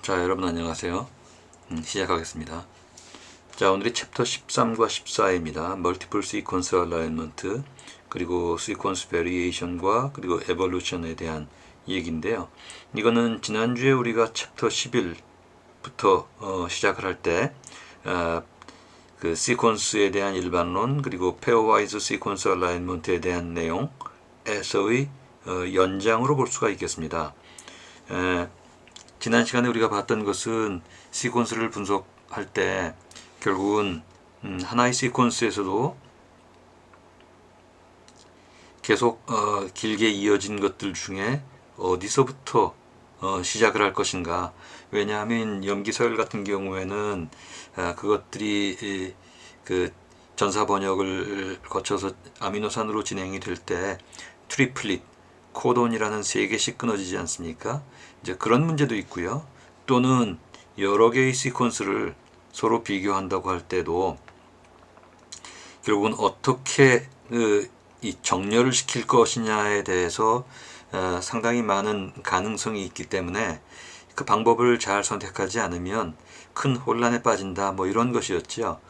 자, 여러분 안녕하세요. 시작하겠습니다. 자, 오늘이 챕터 13과 14입니다. 멀티플 시퀀스 얼라이먼트, 그리고 시퀀스 베리에이션과 그리고 에볼루션에 대한 얘기인데요. 이거는 지난주에 우리가 챕터 11부터 시작을 할 때 그 시퀀스에 대한 일반론, 그리고 페어와이즈 시퀀스 얼라이먼트에 대한 내용에서의 연장으로 볼 수가 있겠습니다. 지난 시간에 우리가 봤던 것은 시퀀스를 분석할 때 결국은 하나의 시퀀스에서도 계속 길게 이어진 것들 중에 어디서부터 시작을 할 것인가. 왜냐하면 염기서열 같은 경우에는 그것들이 그 전사 번역을 거쳐서 아미노산으로 진행이 될 때 트리플릿, 코돈이라는 3개씩 끊어지지 않습니까? 이제 그런 문제도 있고요. 또는 여러 개의 시퀀스를 서로 비교한다고 할 때도 결국은 어떻게 이 정렬을 시킬 것이냐에 대해서 상당히 많은 가능성이 있기 때문에 그 방법을 잘 선택하지 않으면 큰 혼란에 빠진다, 뭐 이런 것이었죠.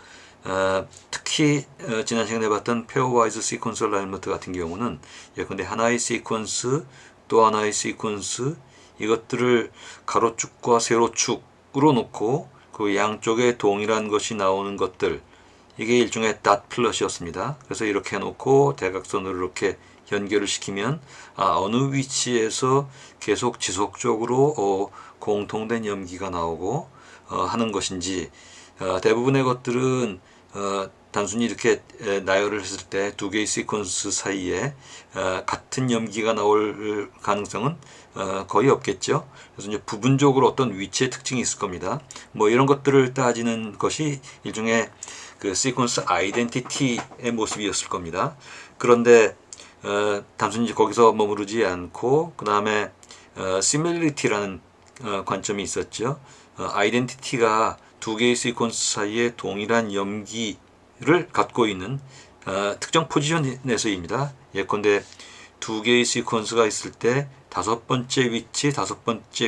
특히 지난 시간에 봤던 페어와이즈 시퀀스 얼라이먼트 같은 경우는 예컨대 하나의 시퀀스 또 하나의 시퀀스 이것들을 가로축과 세로축으로 놓고 그 양쪽에 동일한 것이 나오는 것들, 이게 일종의 닷 플롯이었습니다. 그래서 이렇게 해놓고 대각선으로 이렇게 연결을 시키면 어느 위치에서 계속 지속적으로 공통된 염기가 나오고 하는 것인지, 대부분의 것들은 단순히 이렇게 나열을 했을 때 두 개의 시퀀스 사이에 같은 염기가 나올 가능성은 거의 없겠죠. 그래서 이제 부분적으로 어떤 위치의 특징이 있을 겁니다. 뭐 이런 것들을 따지는 것이 일종의 그 시퀀스 아이덴티티의 모습이었을 겁니다. 그런데 단순히 이제 거기서 머무르지 않고 그 다음에 시밀리티라는 관점이 있었죠. 아이덴티티가 두 개의 시퀀스 사이에 동일한 염기를 갖고 있는 특정 포지션에서입니다. 예컨대 두 개의 시퀀스가 있을 때 다섯 번째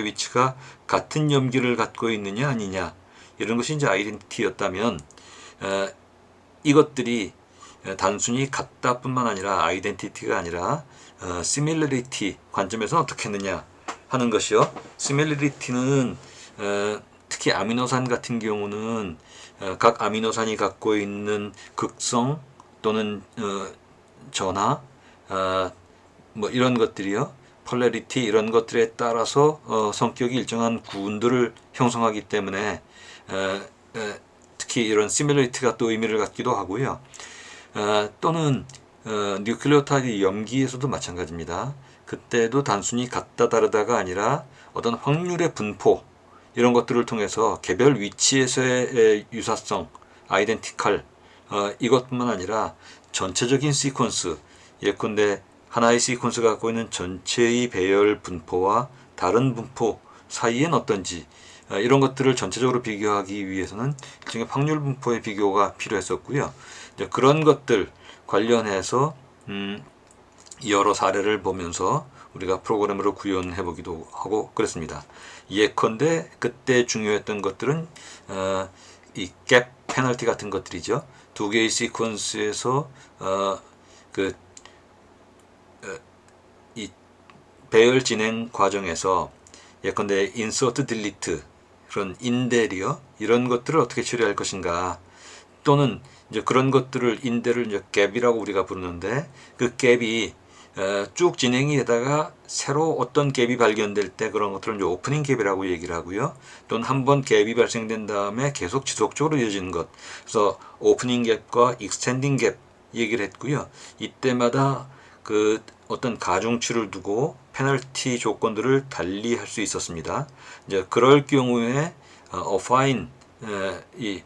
위치가 같은 염기를 갖고 있느냐 아니냐, 이런 것이 이제 아이덴티티였다면 이것들이 단순히 같다뿐만 아니라 아이덴티티가 아니라 시밀리티 관점에서 어떻게 했느냐 하는 것이요. 시밀리티는 특히 아미노산 같은 경우는 각 아미노산이 갖고 있는 극성 또는 전하, 뭐 이런 것들이요, 폴라리티 이런 것들에 따라서 성격이 일정한 구운들을 형성하기 때문에 특히 이런 시밀리티가 또 의미를 갖기도 하고요. 또는 뉴클레오타이드 염기에서도 마찬가지입니다. 그때도 단순히 같다 다르다가 아니라 어떤 확률의 분포 이런 것들을 통해서 개별 위치에서의 유사성, 아이덴티컬, 이것뿐만 아니라 전체적인 시퀀스, 예컨대 하나의 시퀀스가 갖고 있는 전체의 배열 분포와 다른 분포 사이엔 어떤지, 이런 것들을 전체적으로 비교하기 위해서는 일종의 확률 분포의 비교가 필요했었고요. 이제 그런 것들 관련해서 여러 사례를 보면서 우리가 프로그램으로 구현해 보기도 하고 그랬습니다. 예컨대 그때 중요했던 것들은 이 갭 페널티 같은 것들이죠. 두 개의 시퀀스에서 이 배열 진행 과정에서 예컨대 인서트 딜리트, 그런 인델이요, 이런 것들을 어떻게 처리할 것인가, 또는 이제 그런 것들을 인델을 이제 갭이라고 우리가 부르는데 그 갭이 쭉 진행이 되다가 새로 어떤 갭이 발견될 때 그런 것들은 이제 오프닝 갭이라고 얘기를 하고요. 또는 한번 갭이 발생된 다음에 계속 지속적으로 이어지는 것, 그래서 오프닝 갭과 익스텐딩 갭 얘기를 했고요. 이때마다 그 어떤 가중치를 두고 페널티 조건들을 달리 할 수 있었습니다. 이제 그럴 경우에 어파인 이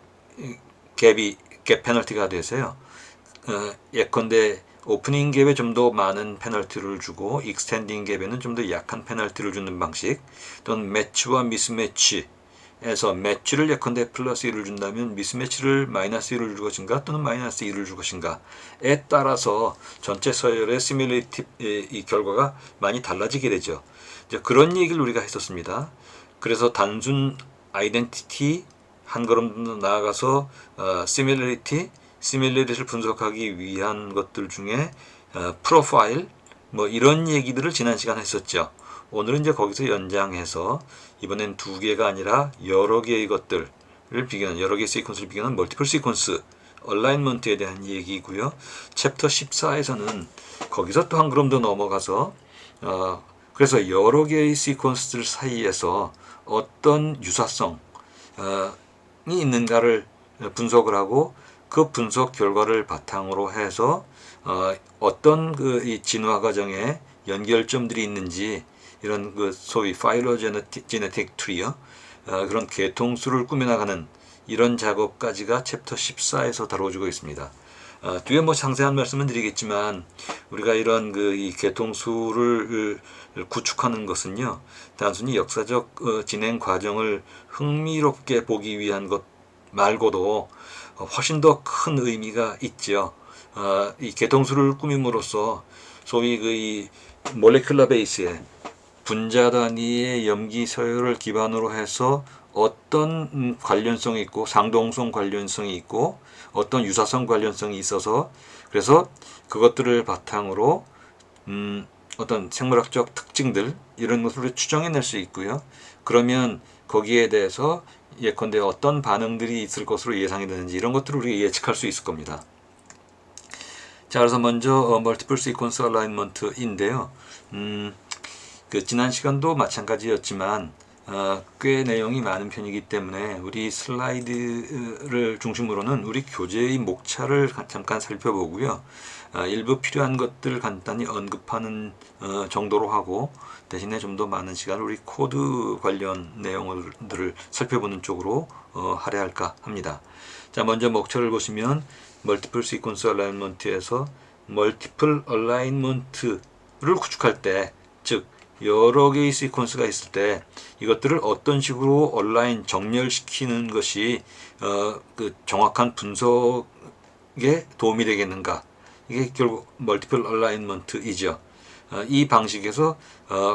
갭 페널티가 돼서요. 예컨대 오프닝 갭에 좀 더 많은 페널티를 주고 익스텐딩 갭에는 좀 더 약한 페널티를 주는 방식, 또는 매치와 미스매치에서 매치를 예컨대 플러스 1을 준다면 미스매치를 마이너스 1을 줄 것인가 또는 마이너스 1을 줄 것인가에 따라서 전체 서열의 시뮬레이티브 이 결과가 많이 달라지게 되죠. 이제 그런 얘기를 우리가 했었습니다. 그래서 단순 아이덴티티 한 걸음 더 나아가서 시밀리티를 분석하기 위한 것들 중에 프로파일 뭐 이런 얘기들을 지난 시간에 했었죠. 오늘은 이제 거기서 연장해서 이번엔 두 개가 아니라 여러 개의 것들을 비교하는, 여러 개의 시퀀스를 비교하는 멀티플 시퀀스 얼라인먼트에 대한 얘기고요. 챕터 14에서는 거기서 또 한 걸음 더 넘어가서 그래서 여러 개의 시퀀스들 사이에서 어떤 유사성이 있는가를 분석을 하고 그 분석 결과를 바탕으로 해서 어떤 그 이 진화 과정에 연결점들이 있는지 이런 그 소위 파일로제네틱 트리요, 그런 계통수를 꾸며나가는 이런 작업까지가 챕터 14에서 다뤄지고 있습니다. 뒤에 뭐 상세한 말씀은 드리겠지만 우리가 이런 그 이 계통수를 구축하는 것은요, 단순히 역사적 진행 과정을 흥미롭게 보기 위한 것 말고도 훨씬 더 큰 의미가 있죠. 이 계통수를 꾸밈으로써 소위 그 이 몰레큘러 베이스에 분자 단위의 염기 서열을 기반으로 해서 어떤 관련성이 있고 상동성 관련성이 있고 어떤 유사성 관련성이 있어서 그래서 그것들을 바탕으로 어떤 생물학적 특징들 이런 것을 추정해낼 수 있고요. 그러면 거기에 대해서 예컨대 어떤 반응들이 있을 것으로 예상이 되는지 이런 것들을 우리가 예측할 수 있을 겁니다. 자, 그래서 먼저 멀티플 시퀀스 얼라인먼트인데요. 그 지난 시간도 마찬가지였지만 꽤 내용이 많은 편이기 때문에 우리 슬라이드를 중심으로는 우리 교재의 목차를 잠깐 살펴보고요. 일부 필요한 것들 간단히 언급하는 정도로 하고 대신에 좀 더 많은 시간을 우리 코드 관련 내용들을 살펴보는 쪽으로 할애할까 합니다. 자, 먼저 목차를 보시면 멀티플 시퀀스 얼라인먼트에서 멀티플 얼라인먼트를 구축할 때, 즉 여러 개의 시퀀스가 있을 때 이것들을 어떤 식으로 온라인 정렬시키는 것이 그 정확한 분석에 도움이 되겠는가, 이게 결국 멀티플 얼라인먼트이죠. 이 방식에서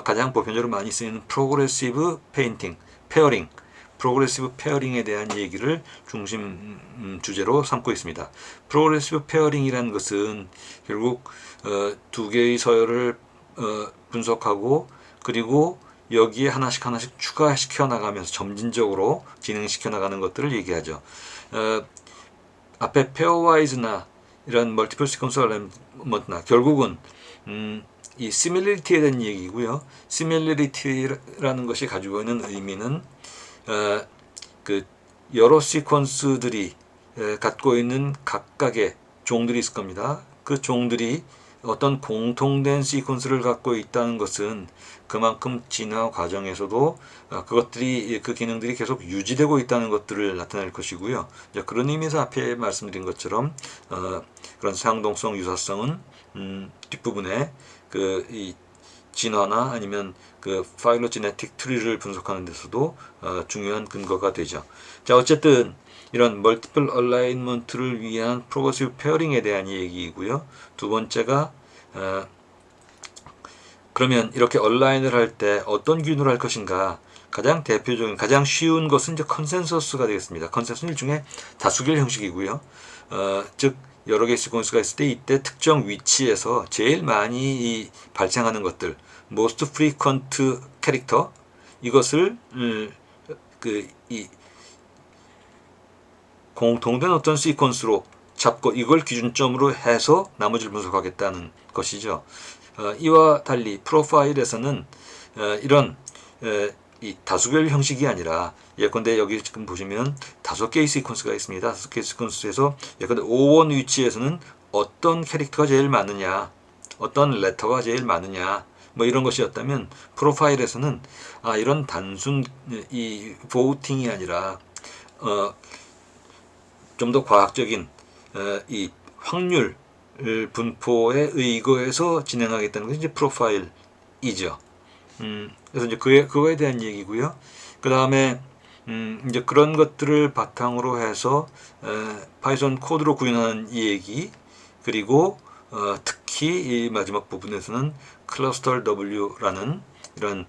가장 보편적으로 많이 쓰이는 프로그레시브 페어링, 프로그레시브 페어링에 대한 얘기를 중심 주제로 삼고 있습니다. 프로그레시브 페어링이라는 것은 결국 두 개의 서열을 분석하고 그리고 여기에 하나씩 추가시켜 나가면서 점진적으로 진행시켜 나가는 것들을 얘기하죠. 앞에 페어와이즈나 이런 멀티플 시퀀스 얼라인먼트나 결국은 이 시밀리티에 대한 얘기고요. 시밀리티라는 것이 가지고 있는 의미는 그 여러 시퀀스들이 갖고 있는 각각의 종들이 있을 겁니다. 그 종들이 어떤 공통된 시퀀스를 갖고 있다는 것은 그만큼 진화 과정에서도 그것들이 그 기능들이 계속 유지되고 있다는 것들을 나타낼 것이고요. 그런 의미에서 앞에 말씀드린 것처럼 그런 상동성 유사성은 뒷부분에 그 이 진화나 아니면 그 파일로제네틱 트리를 분석하는 데서도 중요한 근거가 되죠. 자, 어쨌든 이런 멀티플 얼라인먼트를 위한 프로그레시브 페어링에 대한 얘기이고요. 두 번째가 그러면 이렇게 얼라인을 할 때 어떤 기준으로 할 것인가, 가장 대표적인 가장 쉬운 것은 이제 컨센서스가 되겠습니다. 컨센서스는 일종의 다수결 형식이고요. 즉 여러 개의 시퀀스가 있을 때 이때 특정 위치에서 제일 많이 발생하는 것들, most frequent 캐릭터, 이것을 공통된 어떤 시퀀스로 잡고 이걸 기준점으로 해서 나머지를 분석하겠다는 것이죠. 이와 달리 프로파일에서는 이런 이 다수결 형식이 아니라 예컨대 여기 지금 보시면 5개의 시퀀스가 있습니다. 5개의 시퀀스에서 예컨대 O1 위치에서는 어떤 캐릭터가 제일 많으냐, 어떤 레터가 제일 많으냐, 뭐 이런 것이었다면 프로파일에서는 이런 단순 이 보우팅이 아니라 좀 더 과학적인 이 확률 분포에 의거해서 진행하겠다는 것이 이제 프로파일이죠. 그래서 이제 그거에 대한 얘기고요. 그 다음에 이제 그런 것들을 바탕으로 해서 파이썬 코드로 구현하는 얘기, 그리고 특히 이 마지막 부분에서는 클러스터 W라는 이런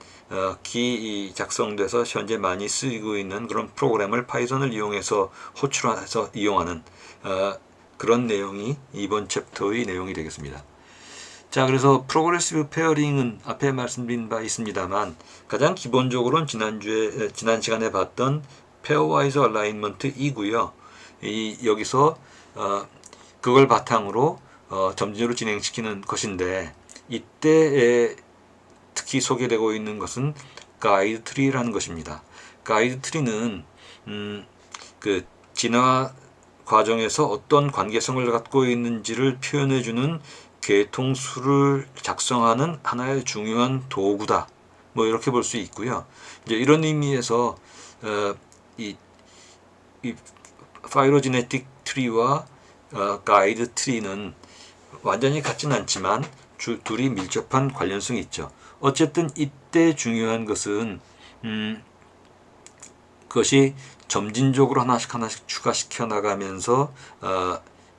기 작성돼서 현재 많이 쓰이고 있는 그런 프로그램을 파이썬을 이용해서 호출해서 이용하는 그런 내용이 이번 챕터의 내용이 되겠습니다. 자, 그래서 프로그레시브 페어링은 앞에 말씀드린 바 있습니다만 가장 기본적으로는 지난 시간에 봤던 페어와이즈 얼라인먼트이고요. 여기서 그걸 바탕으로 점진적으로 진행시키는 것인데, 이때 특히 소개되고 있는 것은 가이드 트리라는 것입니다. 가이드 트리는 그 진화 과정에서 어떤 관계성을 갖고 있는지를 표현해주는 계통수를 작성하는 하나의 중요한 도구다. 뭐 이렇게 볼 수 있고요. 이제 이런 의미에서 이 파이로제네틱 트리와 가이드 트리는 완전히 같지는 않지만 둘이 밀접한 관련성이 있죠. 어쨌든 이때 중요한 것은 그것이 점진적으로 하나씩 추가시켜 나가면서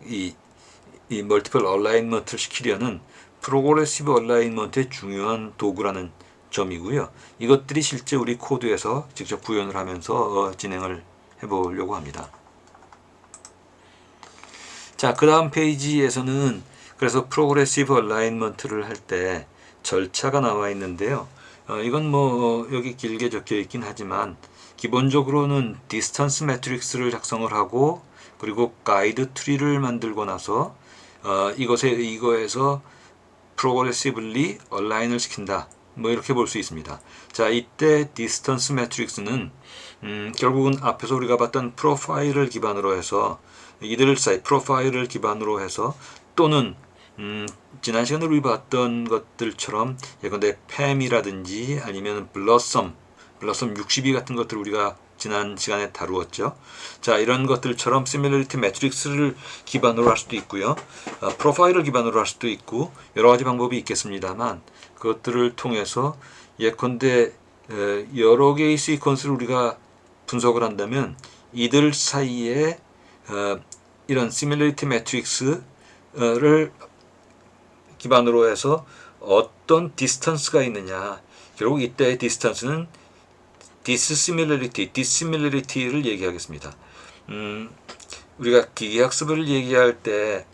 이 멀티플 얼라인먼트를 시키려는 프로그레시브 얼라인먼트의 중요한 도구라는 점이고요. 이것들이 실제 우리 코드에서 직접 구현을 하면서 진행을 해보려고 합니다. 자, 그 다음 페이지에서는 그래서 프로그레시브 얼라인먼트를 할 때 절차가 나와 있는데요. 이건 뭐 여기 길게 적혀 있긴 하지만 기본적으로는 디스턴스 매트릭스를 작성을 하고 그리고 가이드 트리를 만들고 나서 이거에서 프로그레시블리 얼라인을 시킨다. 뭐 이렇게 볼 수 있습니다. 자, 이때 디스턴스 매트릭스는 결국은 앞에서 우리가 봤던 프로파일을 기반으로 해서 이들 사이 프로파일을 기반으로 해서 또는 지난 시간에 우리 봤던 것들처럼 예컨대 팸이라든지 아니면 블러썸 62 같은 것들 우리가 지난 시간에 다루었죠. 자, 이런 것들처럼 시밀러리티 매트릭스를 기반으로 할 수도 있고요. 프로파일을 기반으로 할 수도 있고 여러 가지 방법이 있겠습니다만 그것들을 통해서 예컨대 여러 개의 시퀀스를 우리가 분석을 한다면 이들 사이에 이런 시밀러리티 매트릭스를 기반으로 해서 어떤 디스턴스가 있느냐. 결국 이때의 디스턴스는 디스시밀러리티를 얘기하겠습니다. 우리가 기계학습을 얘기할 때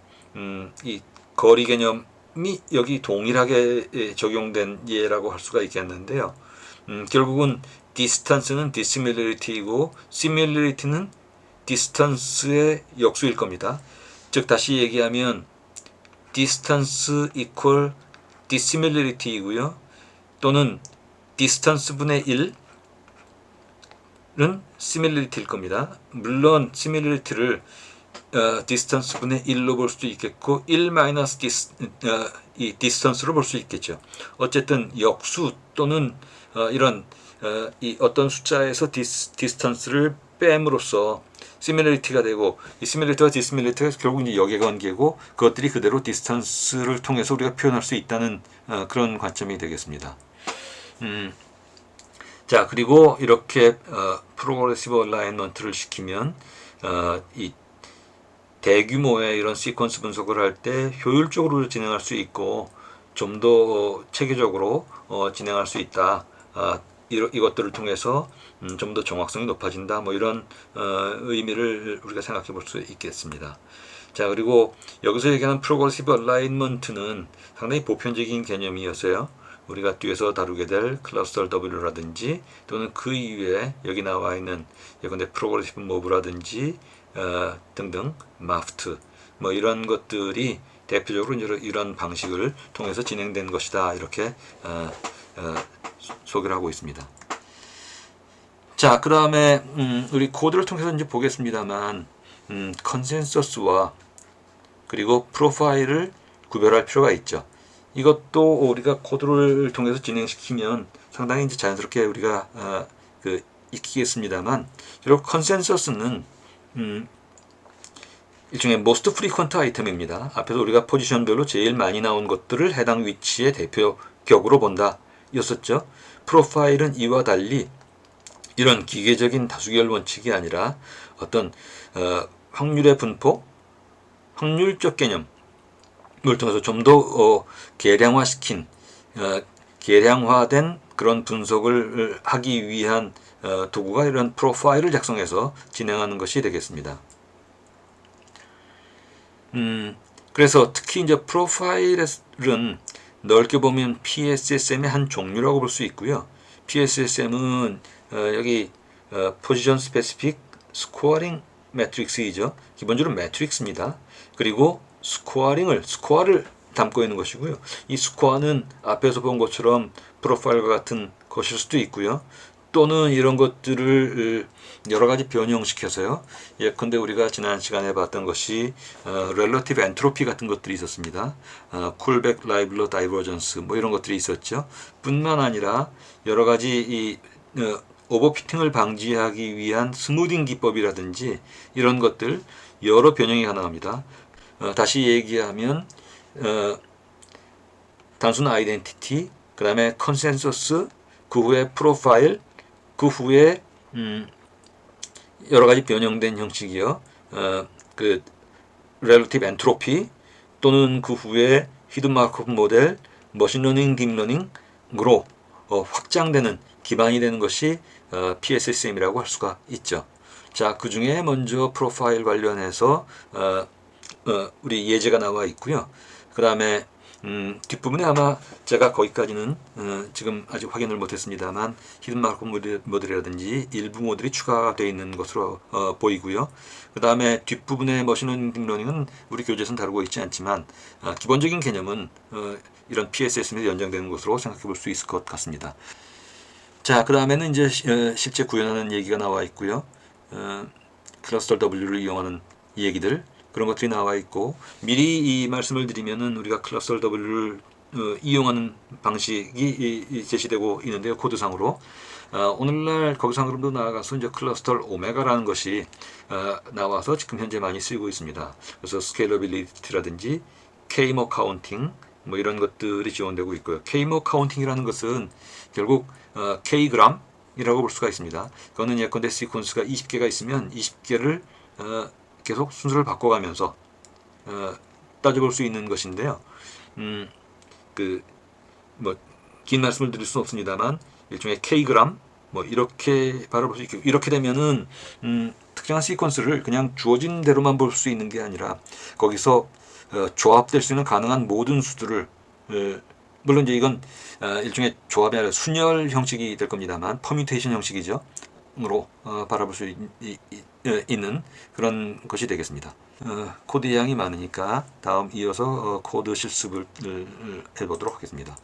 이 거리 개념이 여기 동일하게 적용된 예라고 할 수가 있겠는데요. 결국은 디스턴스는 디시밀러리티이고 시밀러리티는 디스턴스의 역수일 겁니다. 즉 다시 얘기하면 디스턴스 이퀄 디시밀러리티이고요. 또는 디스턴스 분의 1은 시밀러리티일 겁니다. 물론 시밀러리티를 디스턴스 분의 1로 볼 수도 있겠고 1 마이너스 이 디스턴스로 볼 수 있겠죠. 어쨌든 역수 또는 이런 이 어떤 숫자에서 디스턴스를 뺨으로써 시밀러리티가 되고 이 시밀러리티와 디시밀러리티가 결국 이제 역의 관계고 그것들이 그대로 디스턴스를 통해서 우리가 표현할 수 있다는 그런 관점이 되겠습니다. 자, 그리고 이렇게 프로그레시브 얼라인먼트를 시키면 이 대규모의 이런 시퀀스 분석을 할 때 효율적으로 진행할 수 있고 좀 더 체계적으로 진행할 수 있다. 이것들을 통해서 좀 더 정확성이 높아진다. 뭐 이런 의미를 우리가 생각해 볼 수 있겠습니다. 자, 그리고 여기서 얘기하는 프로그레시브 얼라인먼트는 상당히 보편적인 개념이었어요. 우리가 뒤에서 다루게 될 클러스터 W라든지 또는 그 이외에 여기 나와 있는 예컨대 프로그레시브 모브라든지 등등 마프트 뭐 이런 것들이 대표적으로 이런 방식을 통해서 진행된 것이다. 이렇게 소개를 하고 있습니다. 자, 그 다음에 우리 코드를 통해서 이제 보겠습니다만 컨센서스와 그리고 프로파일을 구별할 필요가 있죠. 이것도 우리가 코드를 통해서 진행시키면 상당히 이제 자연스럽게 우리가 익히겠습니다만, 결국 컨센서스는 일종의 most frequent 아이템입니다. 앞에서 우리가 포지션별로 제일 많이 나온 것들을 해당 위치의 대표격으로 본다 였었죠. 프로파일은 이와 달리 이런 기계적인 다수결 원칙이 아니라 어떤 확률의 분포, 확률적 개념을 통해서 좀 더 계량화시킨 계량화된 그런 분석을 하기 위한 도구가 이런 프로파일을 작성해서 진행하는 것이 되겠습니다. 그래서 특히 이제 프로파일은 넓게 보면 PSSM의 한 종류라고 볼 수 있고요. PSSM은 여기 포지션 스페시픽 스코어링 매트릭스이죠. 기본적으로 매트릭스입니다. 그리고 스코어를 담고 있는 것이고요. 이 스코어는 앞에서 본 것처럼 프로파일과 같은 것일 수도 있고요. 또는 이런 것들을 여러 가지 변형시켜서요. 예컨대 우리가 지난 시간에 봤던 것이 렐러티브 엔트로피 같은 것들이 있었습니다. 쿨백 라이블러 다이버전스 뭐 이런 것들이 있었죠. 뿐만 아니라 여러 가지 이 오버피팅을 방지하기 위한 스무딩 기법이라든지 이런 것들 여러 변형이 가능합니다. 다시 얘기하면 단순 아이덴티티, 그 다음에 컨센서스, 그 후에 프로파일, 그 후에 여러 가지 변형된 형식이요. 그 렐러티브 엔트로피 또는 그 후에 히든 마크업 모델, 머신러닝, 딥러닝으로 확장되는 기반이 되는 것이 PSSM이라고 할 수가 있죠. 자, 그 중에 먼저 프로파일 관련해서 우리 예제가 나와 있고요. 그 다음에 뒷부분에 아마 제가 거기까지는 지금 아직 확인을 못했습니다만 히든 마크업 모델이라든지 일부 모델이 추가되어 있는 것으로 보이고요. 그 다음에 뒷부분의 머신러닝 딥러닝은 우리 교재에서는 다루고 있지 않지만 기본적인 개념은 이런 PSSM에 연장되는 것으로 생각해 볼 수 있을 것 같습니다. 자, 그 다음에는 이제 실제 구현하는 얘기가 나와 있고요. 클러스터 W를 이용하는 얘기들 그런 것들이 나와 있고 미리 이 말씀을 드리면은 우리가 클러스터 W를 이용하는 방식이 제시되고 있는데요. 코드상으로 오늘날 거기상으로도 나아가서 이제 클러스터 오메가라는 것이 나와서 지금 현재 많이 쓰이고 있습니다. 그래서 스케일러빌리티라든지 K-모 카운팅 뭐 이런 것들이 지원되고 있고요. K-모 카운팅이라는 것은 결국 Kg이라고 볼 수가 있습니다. 그거는 예컨대 시퀀스가 20개가 있으면 20개를 계속 순서를 바꿔가면서 따져볼 수 있는 것인데요. 긴 말씀을 드릴 수는 없습니다만 일종의 Kg 뭐 이렇게 바라볼 수 있고 이렇게 되면은 특정한 시퀀스를 그냥 주어진 대로만 볼 수 있는 게 아니라 거기서 조합될 수 있는 가능한 모든 수들을 물론 이제 이건 일종의 조합이 아니라 순열 형식이 될 겁니다만 퍼뮤테이션 형식이죠. 으로 바라볼 수 있는 그런 것이 되겠습니다. 코드 양이 많으니까 다음 이어서 코드 실습을 해보도록 하겠습니다.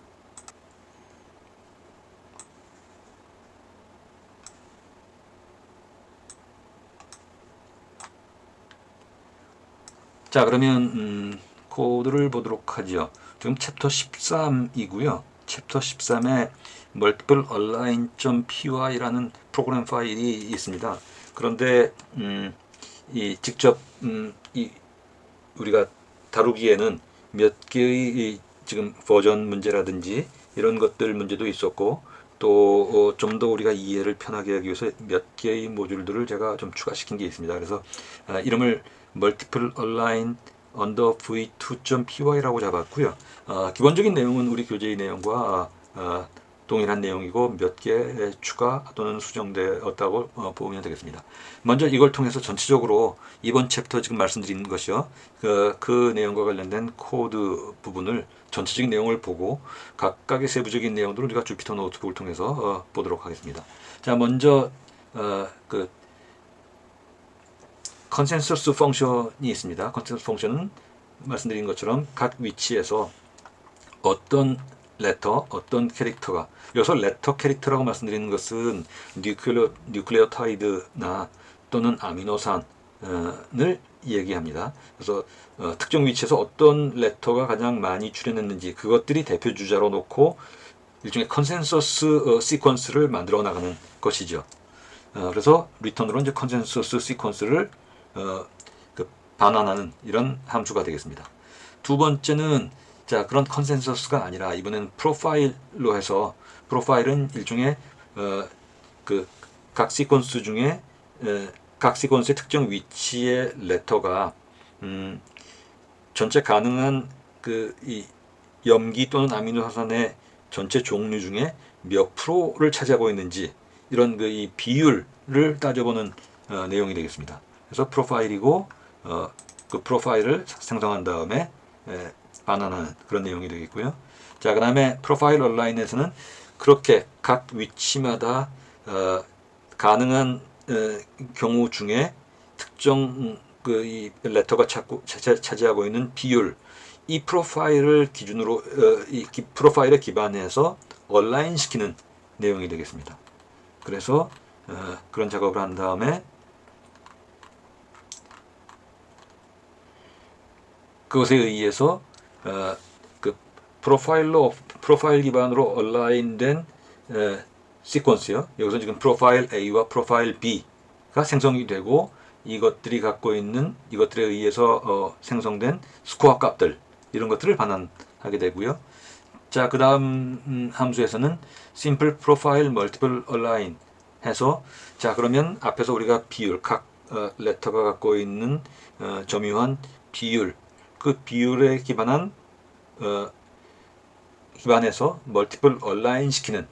자, 그러면 코드를 보도록 하죠. 지금 챕터 13이고요. 챕터 13에 multiplealign.py라는 프로그램 파일이 있습니다. 그런데 직접 우리가 다루기에는 몇 개의 지금 버전 문제라든지 이런 것들 문제도 있었고 또 좀 더 우리가 이해를 편하게 하기 위해서 몇 개의 모듈들을 제가 좀 추가시킨 게 있습니다. 그래서 이름을 multiple align under v2.py라고 잡았고요. 기본적인 내용은 우리 교재의 내용과 동일한 내용이고 몇 개 추가 또는 수정되었다고 보면 되겠습니다. 먼저 이걸 통해서 전체적으로 이번 챕터 지금 말씀드린 것이요. 그 내용과 관련된 코드 부분을 전체적인 내용을 보고 각각의 세부적인 내용들을 우리가 주피터 노트북을 통해서 보도록 하겠습니다. 자, 먼저 그 컨센서스 펑션이 있습니다. 컨센서스 펑션은 말씀드린 것처럼 각 위치에서 어떤 레터, 어떤 캐릭터가 여기서 레터 캐릭터라고 말씀드리는 것은 뉴클레오타이드나 또는 아미노산을 얘기합니다. 그래서 특정 위치에서 어떤 레터가 가장 많이 출현했는지 그것들이 대표 주자로 놓고 일종의 컨센서스 시퀀스를 만들어 나가는 것이죠. 그래서 리턴으로 이제 컨센서스 시퀀스를 반환하는 이런 함수가 되겠습니다. 두 번째는 자, 그런 컨센서스가 아니라 이번에는 프로파일로 해서 프로파일은 일종의 각 시퀀스 중에 각 시퀀스의 특정 위치의 레터가 전체 가능한 이 염기 또는 아미노산의 전체 종류 중에 몇 프로를 차지하고 있는지 이런 그 이 비율을 따져보는 내용이 되겠습니다. 그래서 프로파일이고 그 프로파일을 생성한 다음에 반환하는 그런 내용이 되겠고요. 자, 그 다음에 프로파일 온라인에서는 그렇게 각 위치마다 가능한 경우 중에 특정 그 이 레터가 차지하고 있는 비율, 이 프로파일을 기준으로 이 프로파일에 기반해서 온라인 시키는 내용이 되겠습니다. 그래서 그런 작업을 한 다음에 그것에 의해서 그 프로파일 기반으로 온라인된 시퀀스요. 여기서 지금 프로파일 A와 프로파일 B가 생성이 되고 이것들이 갖고 있는 이것들에 의해서 생성된 스코어 값들 이런 것들을 반환하게 되고요. 자, 그 다음 함수에서는 simple profile multiple align 해서 자, 그러면 앞에서 우리가 비율 각 레터가 갖고 있는 점유한 비율 그 비율에 기반해서 멀티플 얼라인 시키는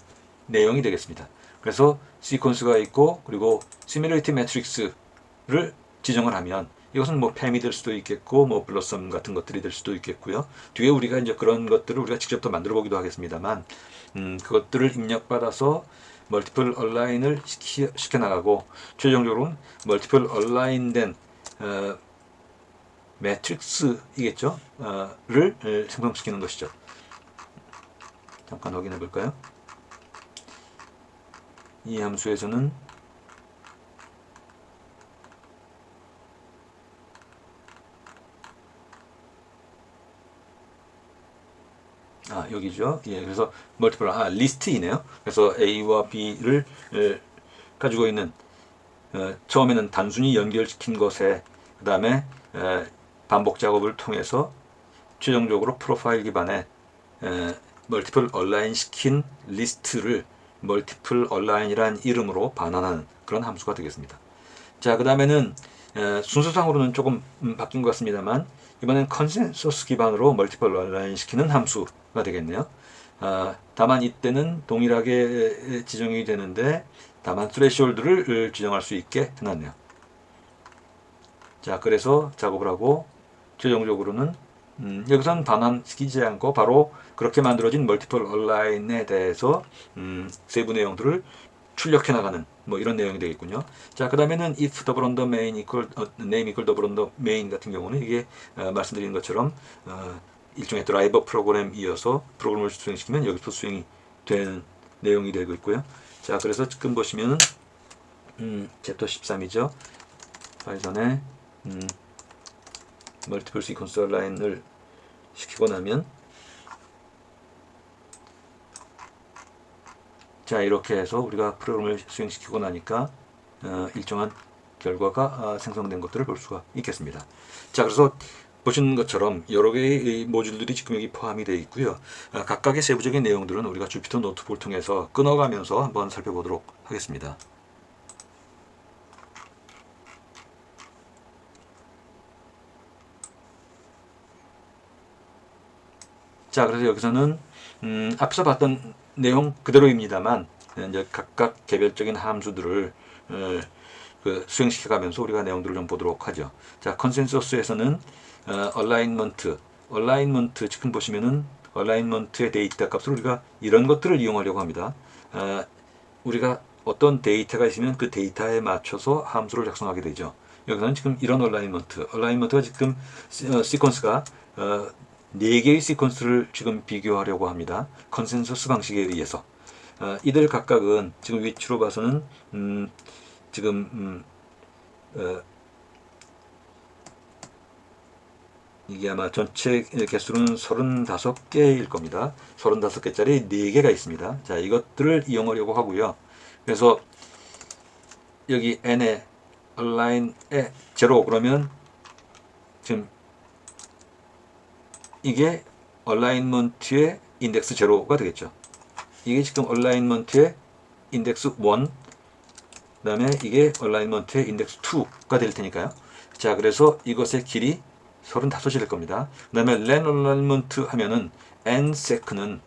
내용이 되겠습니다. 그래서 시퀀스가 있고 그리고 시뮬레이티 매트릭스를 지정을 하면 이것은 뭐 팸이 될 수도 있겠고 뭐 블러썸 같은 것들이 될 수도 있겠고요. 뒤에 우리가 이제 그런 것들을 우리가 직접 더 만들어 보기도 하겠습니다만 그것들을 입력받아서 멀티플 얼라인을 시켜 나가고 최종적으로는 멀티플 얼라인된 매트릭스이겠죠. 를 생성시키는 것이죠. 잠깐 확인해 볼까요? 이 함수에서는 여기죠. 예, 그래서 멀티플 리스트이네요. 그래서 A와 B를 가지고 있는 처음에는 단순히 연결시킨 것에 그 다음에 반복 작업을 통해서 최종적으로 프로파일 기반의 멀티플 얼라인 시킨 리스트를 멀티플 얼라인이라는 이름으로 반환하는 그런 함수가 되겠습니다. 자, 그 다음에는 순서상으로는 조금 바뀐 것 같습니다만 이번엔 컨센서스 기반으로 멀티플 얼라인 시키는 함수가 되겠네요. 다만 이때는 동일하게 지정이 되는데 다만 스레시홀드를 지정할 수 있게 해놨네요. 자, 그래서 작업을 하고 최종적으로는 여기서는 반환시키지 않고 바로 그렇게 만들어진 멀티플 얼라인에 대해서 세부 내용들을 출력해 나가는 뭐 이런 내용이 되겠군요. 자, 그 다음에는 if double on the main equal name equal double on the main 같은 경우는 이게 말씀드린 것처럼 일종의 드라이버 프로그램이어서 프로그램을 수행시키면 여기서 수행이 되는 내용이 되고 있고요. 자, 그래서 지금 보시면은 챕터 13이죠. 파이썬에 멀티플 시퀀스 라인을 시키고 나면 자, 이렇게 해서 우리가 프로그램을 수행시키고 나니까 일정한 결과가 생성된 것들을 볼 수가 있겠습니다. 자, 그래서 보시는 것처럼 여러 개의 모듈들이 지금 여기 포함이 되어 있고요. 각각의 세부적인 내용들은 우리가 주피터 노트북을 통해서 끊어가면서 한번 살펴보도록 하겠습니다. 자, 그래서 여기서는 앞서 봤던 내용 그대로입니다만 이제 각각 개별적인 함수들을 수행시켜가면서 우리가 내용들을 좀 보도록 하죠. 자, 컨센서스에서는 얼라인먼트 지금 보시면은 얼라인먼트의 데이터 값을 우리가 이런 것들을 이용하려고 합니다. 우리가 어떤 데이터가 있으면 그 데이터에 맞춰서 함수를 작성하게 되죠. 여기서는 지금 이런 얼라인먼트가 지금 시퀀스가 4개의 시퀀스를 지금 비교하려고 합니다. 컨센서스 방식에 의해서. 이들 각각은 지금 위치로 봐서는 지금 이게 아마 전체 개수는 35개일 겁니다. 35개짜리 4개가 있습니다. 자, 이것들을 이용하려고 하고요. 그래서 여기 n의 얼라인에 0 그러면 지금 이게 얼라인먼트의 인덱스 0가 되겠죠. 이게 지금 얼라인먼트의 인덱스 1, 그 다음에 이게 얼라인먼트의 인덱스 2가 될 테니까요. 자, 그래서 이것의 길이 35이 될 겁니다. 그 다음에 len 얼라인먼트 하면은 nsec는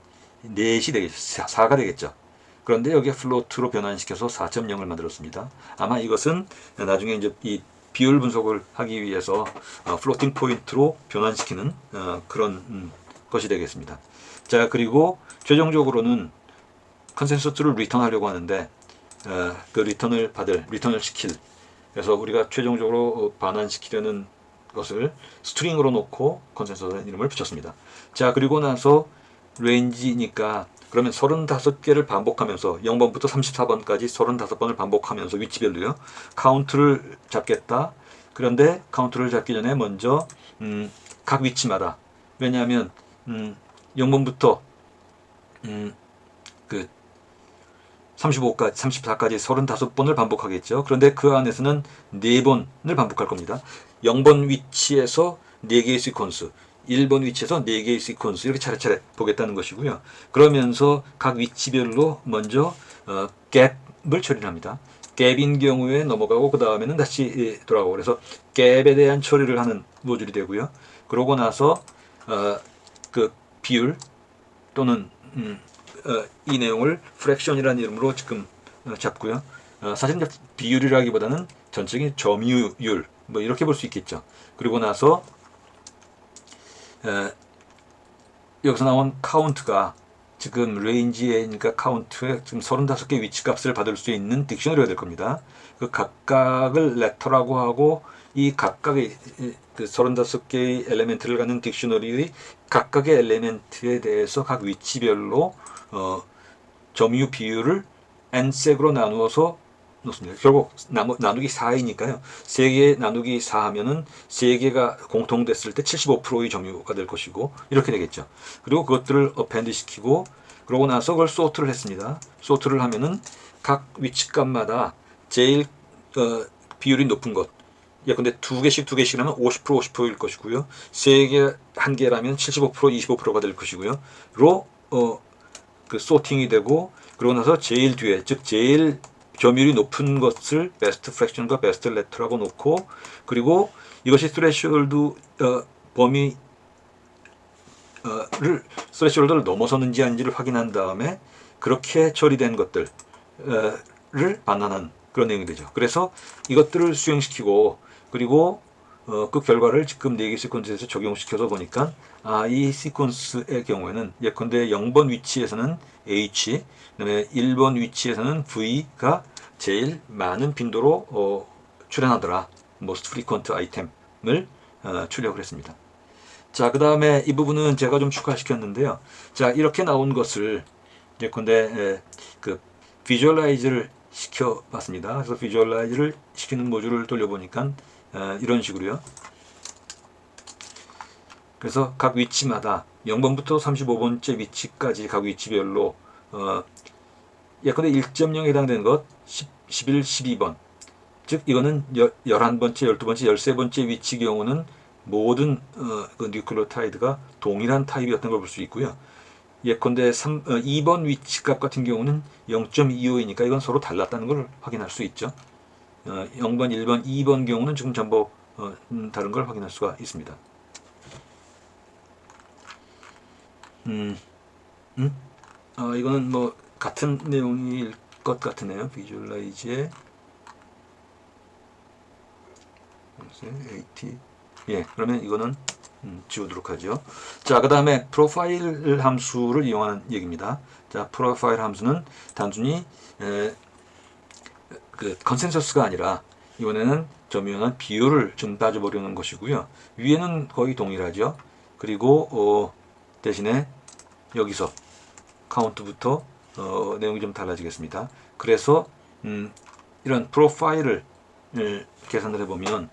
4시 되겠죠. 4가 되겠죠. 그런데 여기에 플로트로 변환시켜서 4.0을 만들었습니다. 아마 이것은 나중에 이제 이 비율 분석을 하기 위해서 플로팅 포인트로 변환시키는 그런 것이 되겠습니다. 자, 그리고 최종적으로는 컨센서스를 리턴하려고 하는데 그 리턴을 시킬, 그래서 우리가 최종적으로 반환시키려는 것을 스트링으로 놓고 컨센서스 이름을 붙였습니다. 자, 그리고 나서 레인지니까 그러면 35개를 반복하면서 0번부터 34번까지 35번을 반복하면서 위치별로요 카운트를 잡겠다. 그런데 카운트를 잡기 전에 먼저 각 위치마다, 왜냐하면 0번부터 그 35까지 34까지 35번을 반복하겠죠. 그런데 그 안에서는 4번을 반복할 겁니다. 0번 위치에서 4개의 시퀀스, 1번 위치에서 4개의 시퀀스, 이렇게 차례차례 보겠다는 것이고요. 그러면서 각 위치별로 먼저 갭을 처리를 합니다. 갭인 경우에 넘어가고 그 다음에는 다시 돌아오고, 그래서 갭에 대한 처리를 하는 모듈이 되고요. 그러고 나서 그 비율 또는 이 내용을 프랙션이라는 이름으로 지금 잡고요. 사실 이제 비율이라기보다는 전체적인 점유율 뭐 이렇게 볼 수 있겠죠. 그리고 나서 여기서 나온 카운트가 지금 레인지에니까 카운트에 지금 35개 위치값을 받을 수 있는 딕셔너리가 될 겁니다. 그 각각을 레터라고 하고, 이 각각의 그 35개의 엘리멘트를 갖는 딕셔너리의 각각의 엘리멘트에 대해서 각 위치별로 점유 비율을 n색으로 나누어서 놓습니다. 결국 나누기 4이니까요. 3개 나누기 4 하면은 3개가 공통됐을 때 75%의 점유가 될 것이고, 이렇게 되겠죠. 그리고 그것들을 어펜드 시키고, 그러고 나서 그걸 소트를 했습니다. 소트를 하면은 각 위치값마다 제일 비율이 높은 것, 예컨대 2개씩 하면 50% 50%일 것이고요. 3개 1개라면 75% 25%가 될 것이고요. 로 그 소팅이 되고, 그러고 나서 제일 뒤에, 즉 제일 점유율이 높은 것을 베스트 프랙션과 베스트 레터라고 놓고, 그리고 이것이 스레시홀드 범위 스레시홀드를 넘어서는지 아닌지를 확인한 다음에 그렇게 처리된 것들을 반환한 그런 내용이 되죠. 그래서 이것들을 수행시키고, 그리고 그 결과를 지금 4개 시퀀스에서 적용시켜서 보니까 이 시퀀스의 경우에는 예컨대 0번 위치에서는 H, 그다음에 1번 위치에서는 V가 제일 많은 빈도로 출현하더라. most frequent item을 출력을 했습니다. 자, 그 다음에 이 부분은 제가 좀 추가시켰는데요. 자, 이렇게 나온 것을 예컨대 그 비주얼라이즈를 시켜봤습니다. 그래서 비주얼라이즈를 시키는 모듈을 돌려보니까 이런 식으로요. 그래서 각 위치마다 0번부터 35번째 위치까지 각 위치별로 예컨대 1.0에 해당되는 것 11, 12번, 즉 이거는 11번째, 12번째, 13번째 위치 경우는 모든 그 뉴클레오타이드가 동일한 타입이었던 걸 볼 수 있고요. 예컨대 2번 위치값 같은 경우는 0.25이니까 이건 서로 달랐다는 걸 확인할 수 있죠. 0번, 1번, 2번 경우는 지금 전부 다른 걸 확인할 수가 있습니다. 이거는 뭐 같은 내용일 것 같으네요. 비주얼라이즈의 AT. 예, 그러면 이거는 지우도록 하죠. 자, 그 다음에 프로파일 함수를 이용하는 얘기입니다. 자, 프로파일 함수는 단순히 그 컨센서스가 아니라 이번에는 점유한 비율을 좀 따져보려는 것이고요. 위에는 거의 동일하죠. 그리고 대신에 여기서 카운트부터 내용이 좀 달라지겠습니다. 그래서 이런 프로파일을 계산을 해보면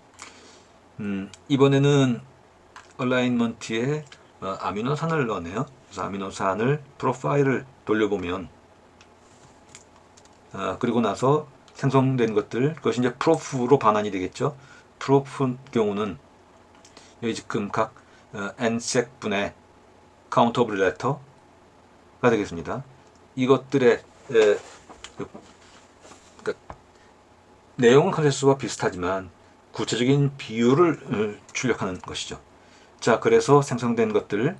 이번에는 얼라인먼트에 아미노산을 넣네요. 그래서 아미노산을 프로파일을 돌려보면 그리고 나서 생성된 것들, 그것이 이제 프로프로 반환이 되겠죠. 프로프 경우는 여기 지금 각 n색 분의 카운트 오브 레터가 되겠습니다. 이것들의 그러니까 내용은 컨센서스와 비슷하지만 구체적인 비율을 출력하는 것이죠. 자, 그래서 생성된 것들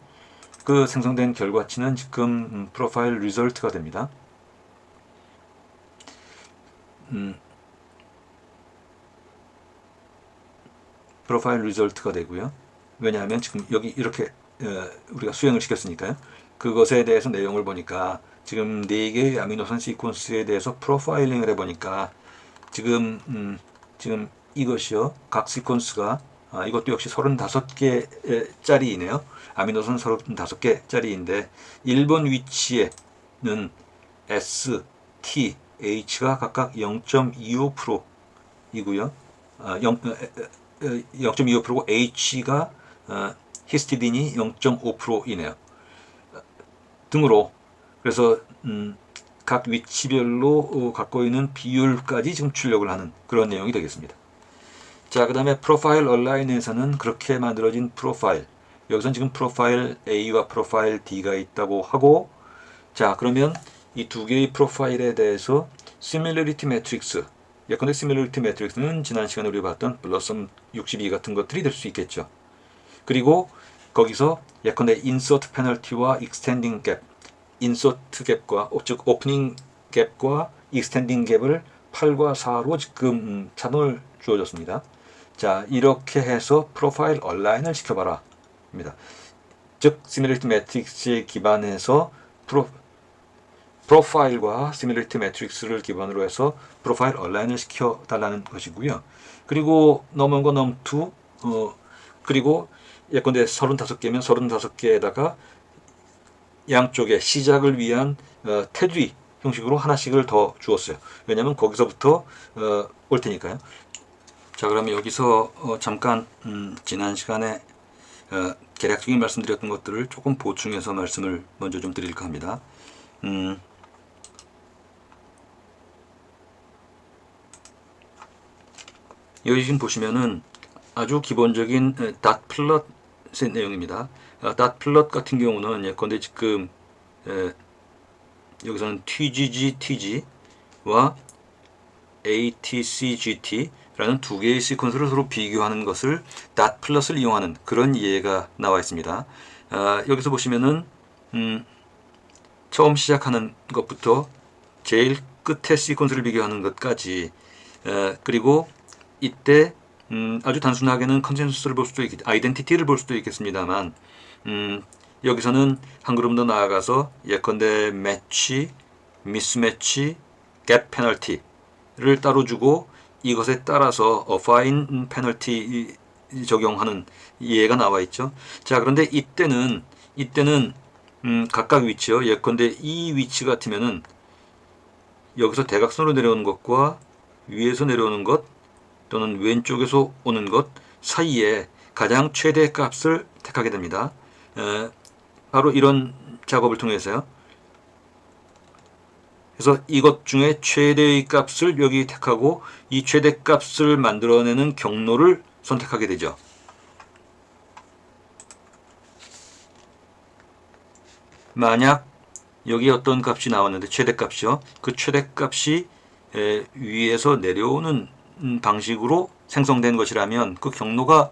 그 생성된 결과치는 지금 프로파일 리절트가 됩니다. 프로파일 리절트가 되고요. 왜냐하면 지금 여기 이렇게 우리가 수행을 시켰으니까요. 그것에 대해서 내용을 보니까 지금 4개의 아미노산 시퀀스에 대해서 프로파일링을 해보니까 지금 이것이요. 각 시퀀스가 이것도 역시 35개짜리이네요. 아미노산 35개짜리인데 1번 위치에는 S, T, H가 각각 0.25%이고요. 0.25%고 H가 히스티딘이 0.5%이네요. 등으로 그래서 각 위치별로 갖고 있는 비율까지 지금 출력을 하는 그런 내용이 되겠습니다. 자, 그 다음에 프로파일 얼라인에서는 그렇게 만들어진 프로파일, 여기서는 지금 프로파일 A와 프로파일 D가 있다고 하고, 자, 그러면 이 두 개의 프로파일에 대해서 시밀러리티 매트릭스, 예컨대 시밀러리티 매트릭스는 지난 시간에 우리 봤던 블러썸 62 같은 것들이 될 수 있겠죠. 그리고 거기서 예컨대 인서트 페널티와 익스텐딩 갭, 인서트 갭과 즉 오프닝 갭과 익스텐딩 갭을 8과 4로 지금 차등을 주어졌습니다. 자, 이렇게 해서 프로파일 얼라인을 시켜봐라 입니다. 즉 시밀러리티 매트릭스에 기반해서 프로파일과 시밀러리티 매트릭스를 기반으로 해서 프로파일 얼라인을 시켜달라는 것이고요. 그리고 넘1과 넘2 그리고 예컨대 35개면 35개에다가 양쪽에 시작을 위한 테두리 형식으로 하나씩을 더 주었어요. 왜냐하면 거기서부터 올 테니까요. 자, 그러면 여기서 잠깐 지난 시간에 개략적인 말씀드렸던 것들을 조금 보충해서 말씀을 먼저 좀 드릴까 합니다. 여기 지금 보시면은 아주 기본적인 닷 플롯의 내용입니다. 닷 플롯 같은 경우는 예컨대 지금 여기서는 TGG, TG와 ATC, GT라는 두 개의 시퀀스를 서로 비교하는 것을 닷 플롯을 이용하는 그런 예가 나와 있습니다. 여기서 보시면은 처음 시작하는 것부터 제일 끝에 시퀀스를 비교하는 것까지 그리고 이때 아주 단순하게는 컨센서스를 볼 수도 아이덴티티를 볼 수도 있겠습니다만 여기서는 한 걸음 더 나아가서 예컨대 매치, 미스매치, 갭 페널티를 따로 주고 이것에 따라서 어파인 페널티 적용하는 예가 나와 있죠. 자, 그런데 이때는 각각 위치요. 예컨대 이 위치 같으면은 여기서 대각선으로 내려오는 것과 위에서 내려오는 것 또는 왼쪽에서 오는 것 사이에 가장 최대 값을 택하게 됩니다. 바로 이런 작업을 통해서요. 그래서 이것 중에 최대의 값을 여기 택하고 이 최대 값을 만들어내는 경로를 선택하게 되죠. 만약 여기 어떤 값이 나왔는데 최대값이요. 그 최대값이 위에서 내려오는 방식으로 생성된 것이라면 그 경로가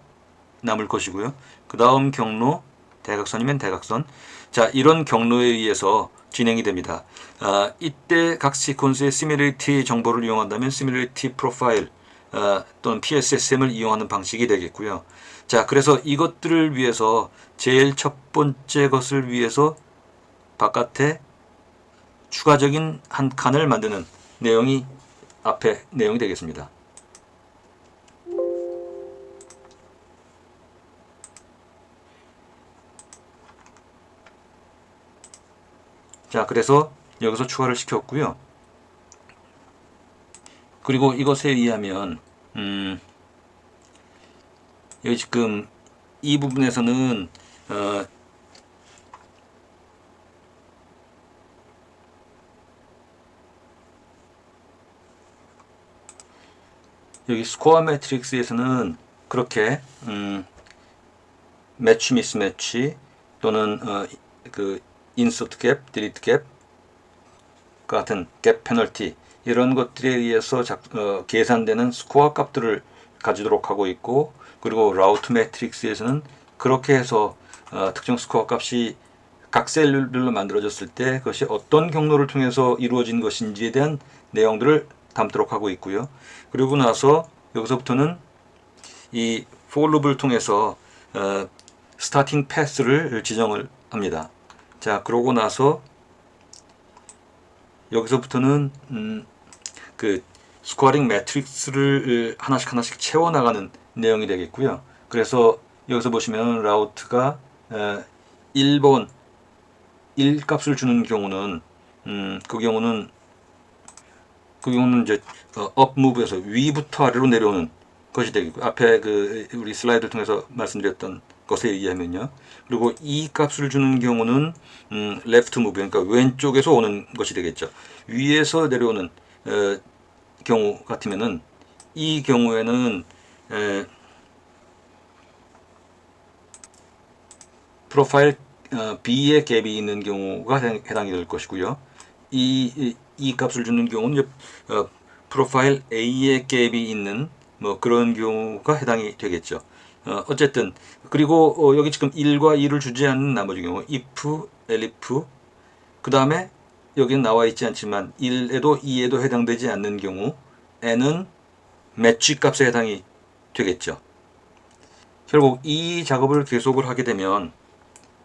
남을 것이고요. 그 다음 경로 대각선이면 대각선. 자, 이런 경로에 의해서 진행이 됩니다. 이때 각 시퀀스의 시밀러리티 정보를 이용한다면 시밀러리티 프로파일 또는 PSSM을 이용하는 방식이 되겠고요. 자, 그래서 이것들을 위해서 제일 첫 번째 것을 위해서 바깥에 추가적인 한 칸을 만드는 내용이 앞에 내용이 되겠습니다. 자, 그래서 여기서 추가를 시켰고요. 그리고 이것에 의하면 여기 지금 이 부분에서는 여기 스코어 매트릭스에서는 그렇게 매치 미스매치 또는 그 인서트 갭, 딜리트 갭 같은 갭 페널티 이런 것들에 의해서 계산되는 스코어 값들을 가지도록 하고 있고, 그리고 라우트 매트릭스에서는 그렇게 해서 특정 스코어 값이 각 셀별로 만들어졌을 때 그것이 어떤 경로를 통해서 이루어진 것인지에 대한 내용들을 담도록 하고 있고요. 그리고 나서 여기서부터는 이 for loop을 통해서 스타팅 패스를 지정을 합니다. 자, 그러고 나서 여기서부터는 그 스코어링 매트릭스를 하나씩 채워나가는 내용이 되겠고요. 그래서 여기서 보시면 라우트가 1번 1 값을 주는 경우는 그 경우는 이제 업 무브에서 위부터 아래로 내려오는 것이 되겠고, 앞에 그 우리 슬라이드를 통해서 말씀드렸던 것에 의하면요. 그리고 이 값을 주는 경우는 레프트 무브, 그러니까 왼쪽에서 오는 것이 되겠죠. 위에서 내려오는 경우 같으면은 이 경우에는 프로파일 B의 갭이 있는 경우가 해당이 될 것이고요. 이 값을 주는 경우는 프로파일 A의 갭이 있는 뭐 그런 경우가 해당이 되겠죠. 어쨌든 그리고 여기 지금 1과 2를 주지 않는 나머지 경우 if, elif 그 다음에 여기는 나와 있지 않지만 1에도 2에도 해당되지 않는 경우 n은 매치 값에 해당이 되겠죠. 결국 이 작업을 계속을 하게 되면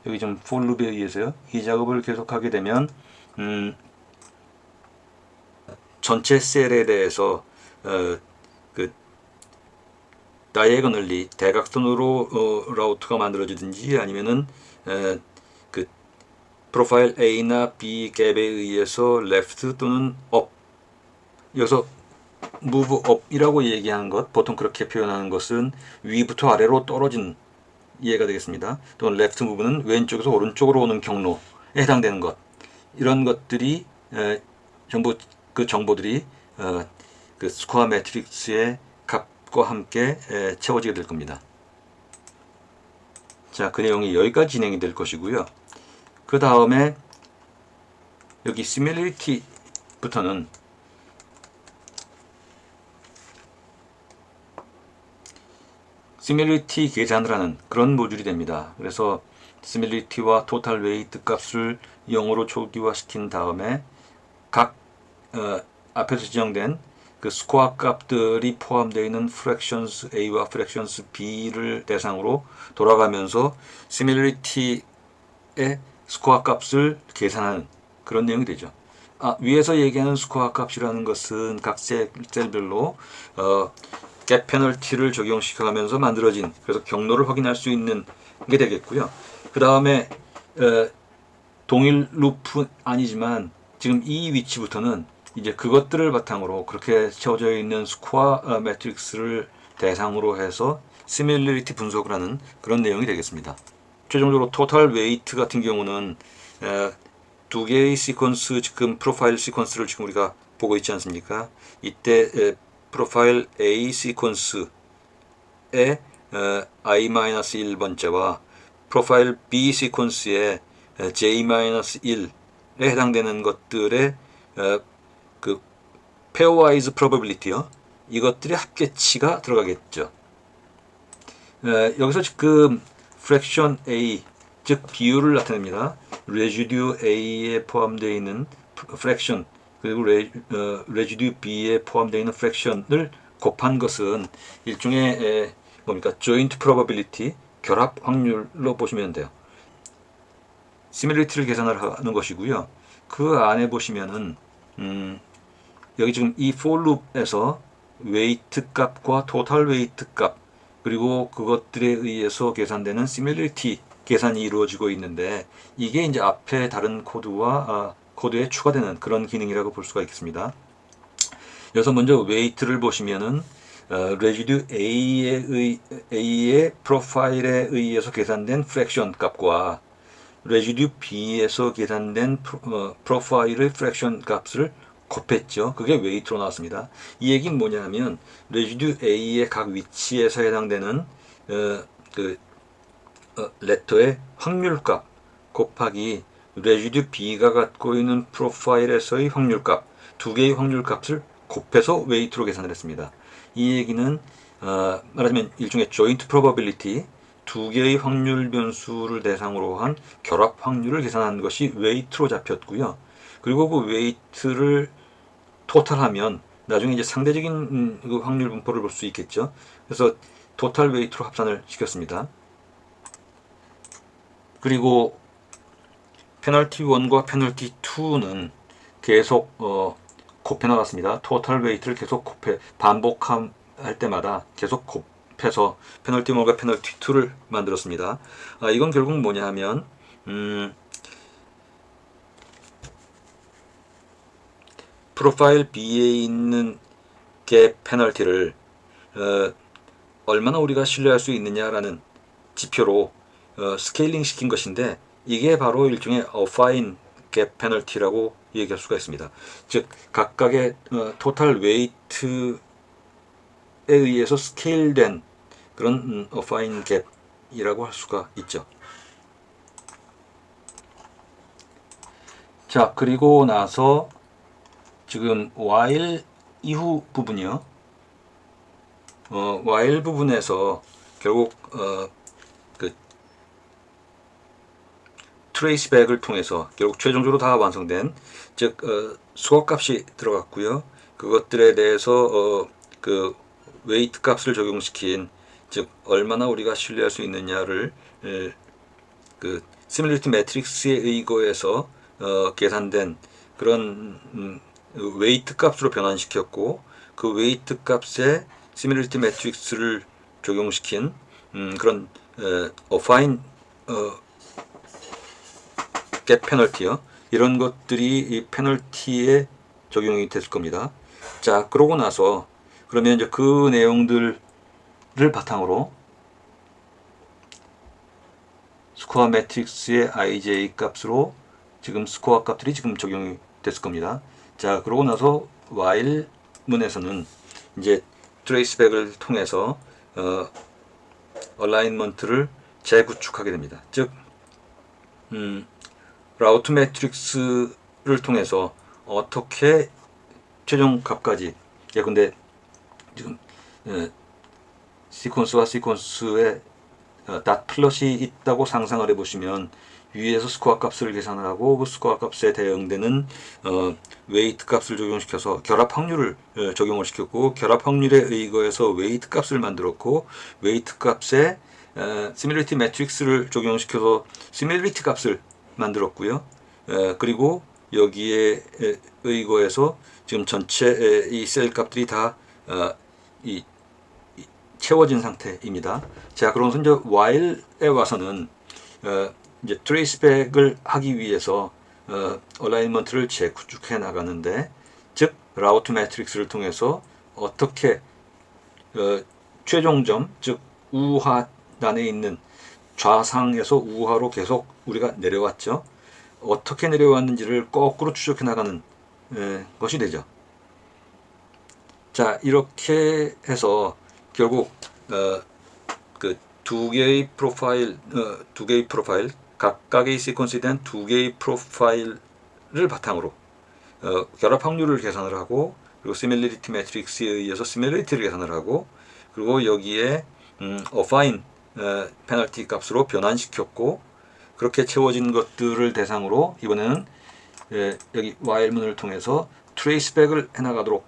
여기 좀 for loop에 의해서요. 이 작업을 계속하게 되면 전체 셀에 대해서 그 다이애고널리 대각선으로 라우트가 만들어지든지 아니면은 그 프로파일 A나 B 갭에 의해서 left 또는 up, 여기서 move up이라고 얘기하는 것, 보통 그렇게 표현하는 것은 위부터 아래로 떨어진 이해가 되겠습니다. 또는 left move는 왼쪽에서 오른쪽으로 오는 경로에 해당되는 것, 이런 것들이 전부 그 정보들이 그 스코어 매트릭스의 값과 함께 채워지게 될 겁니다. 자, 그 내용이 여기까지 진행이 될 것이고요. 그 다음에 여기 similarity부터는 시밀리티 계산을 하는 그런 모듈이 됩니다. 그래서 시밀리티와 토탈 웨이트 값을 0으로 초기화시킨 다음에 각 앞에서 지정된 그 스코어 값들이 포함되어 있는 fractions A와 fractions B를 대상으로 돌아가면서 시밀리티의 스코어 값을 계산하는 그런 내용이 되죠. 위에서 얘기하는 스코어 값이라는 것은 각 셀별로 갭 페널티를 적용시켜가면서 만들어진, 그래서 경로를 확인할 수 있는 게 되겠고요. 그 다음에 동일 루프 아니지만 지금 이 위치부터는 이제 그것들을 바탕으로 그렇게 채워져 있는 스코어 매트릭스를 대상으로 해서 시밀리티 분석을 하는 그런 내용이 되겠습니다. 최종적으로 토탈 웨이트 같은 경우는 두 개의 시퀀스, 지금 프로파일 시퀀스를 지금 우리가 보고 있지 않습니까? 이때 프로파일 A 시퀀스의 i-1번째와 프로파일 B 시퀀스의 j-1에 해당되는 것들의 그 pairwise probability요. 이것들의 합계치가 들어가겠죠. 여기서 지금 fraction A, 즉 비율을 나타냅니다. residue A에 포함되어 있는 fraction, 그리고 residue B에 포함되어 있는 fraction을 곱한 것은 일종의 뭡니까? joint probability, 결합 확률로 보시면 돼요. similarity를 계산을 하는 것이고요. 그 안에 보시면은 여기 지금 이 for loop에서 weight 값과 total weight 값, 그리고 그것들에 의해서 계산되는 similarity 계산이 이루어지고 있는데, 이게 이제 앞에 다른 코드와 코드에 추가되는 그런 기능이라고 볼 수가 있겠습니다. 여기서 먼저 weight를 보시면은 residue A의 프로파일에 의해서 계산된 fraction 값과 residue B에서 계산된 프로파일의 fraction 값을 곱했죠. 그게 weight로 나왔습니다. 이 얘기는 뭐냐면 residue A의 각 위치에서 해당되는 레터의 확률값 곱하기 residue B가 갖고 있는 프로파일에서의 확률값, 두 개의 확률값을 곱해서 weight로 계산을 했습니다. 이 얘기는 말하자면 일종의 joint probability, 두 개의 확률 변수를 대상으로 한 결합 확률을 계산한 것이 웨이트로 잡혔고요. 그리고 그 웨이트를 토탈하면 나중에 이제 상대적인 그 확률 분포를 볼 수 있겠죠. 그래서 토탈 웨이트로 합산을 시켰습니다. 그리고 페널티 1과 페널티 2는 계속 곱해 나갔습니다. 토탈 웨이트를 계속 반복할 때마다 계속 곱해서 페널티 1과 페널티 2를 만들었습니다. 이건 결국 뭐냐 하면 프로파일 B에 있는 갭 페널티를 얼마나 우리가 신뢰할 수 있느냐라는 지표로 스케일링 시킨 것인데, 이게 바로 일종의 어파인 갭 페널티라고 얘기할 수가 있습니다. 즉 각각의 토탈 웨이트에 의해서 스케일된 그런 어파인 갭이라고 할 수가 있죠. 자, 그리고 나서 지금 while 이후 부분이요. while 부분에서 결국 그 트레이스백을 통해서 결국 최종적으로 다 완성된, 즉 수거값이 들어갔고요. 그것들에 대해서 그 웨이트 값을 적용시킨, 즉 얼마나 우리가 신뢰할 수 있느냐를 그 시뮬리티 매트릭스에 의거해서 계산된 그런 웨이트 값으로 변환시켰고, 그 웨이트 값에 시뮬리티 매트릭스를 적용시킨 그런 어파인 갭 페널티요. 이런 것들이 이 페널티에 적용이 됐을 겁니다. 자, 그러고 나서 그러면 이제 그 내용들을 바탕으로 스코어 매트릭스의 IJ 값으로 지금 스코어 값들이 지금 적용이 됐을 겁니다. 자, 그러고 나서 while 문에서는 이제 트레이스백을 통해서 얼라인먼트를 재구축하게 됩니다. 즉 라우트 매트릭스를 통해서 어떻게 최종 값까지, 근데 지금 시퀀스와 시퀀스에 닷 플롯이 있다고 상상을 해보시면, 위에서 스코어 값을 계산을 하고 그 스코어 값에 대응되는 웨이트 값을 적용시켜서 결합 확률을 적용을 시켰고, 결합 확률에 의거해서 웨이트 값을 만들었고, 웨이트 값에 시뮬리티 매트릭스를 적용시켜서 시뮬리티 값을 만들었고요. 그리고 여기에 의거해서 지금 전체 이 셀 값들이 다 채워진 상태입니다. 자, 그러면서 이제 while에 와서는 이제 트레이스백을 하기 위해서 얼라인먼트를 재구축해 나가는데, 즉 라우트 매트릭스를 통해서 어떻게 최종점, 즉 우하단에 있는 좌상에서 우하로 계속 우리가 내려왔죠. 어떻게 내려왔는지를 거꾸로 추적해 나가는 것이 되죠. 자, 이렇게 해서 결국 그 두 개의 프로파일, 각각의 시퀀스에 대한 두 개의 프로파일을 바탕으로 결합 확률을 계산을 하고, 그리고 시밀리티 매트릭스에 의해서 시밀리티를 계산을 하고, 그리고 여기에 어파인 페널티 값으로 변환시켰고, 그렇게 채워진 것들을 대상으로 이번에는 여기 while문을 통해서 트레이스백을 해나가도록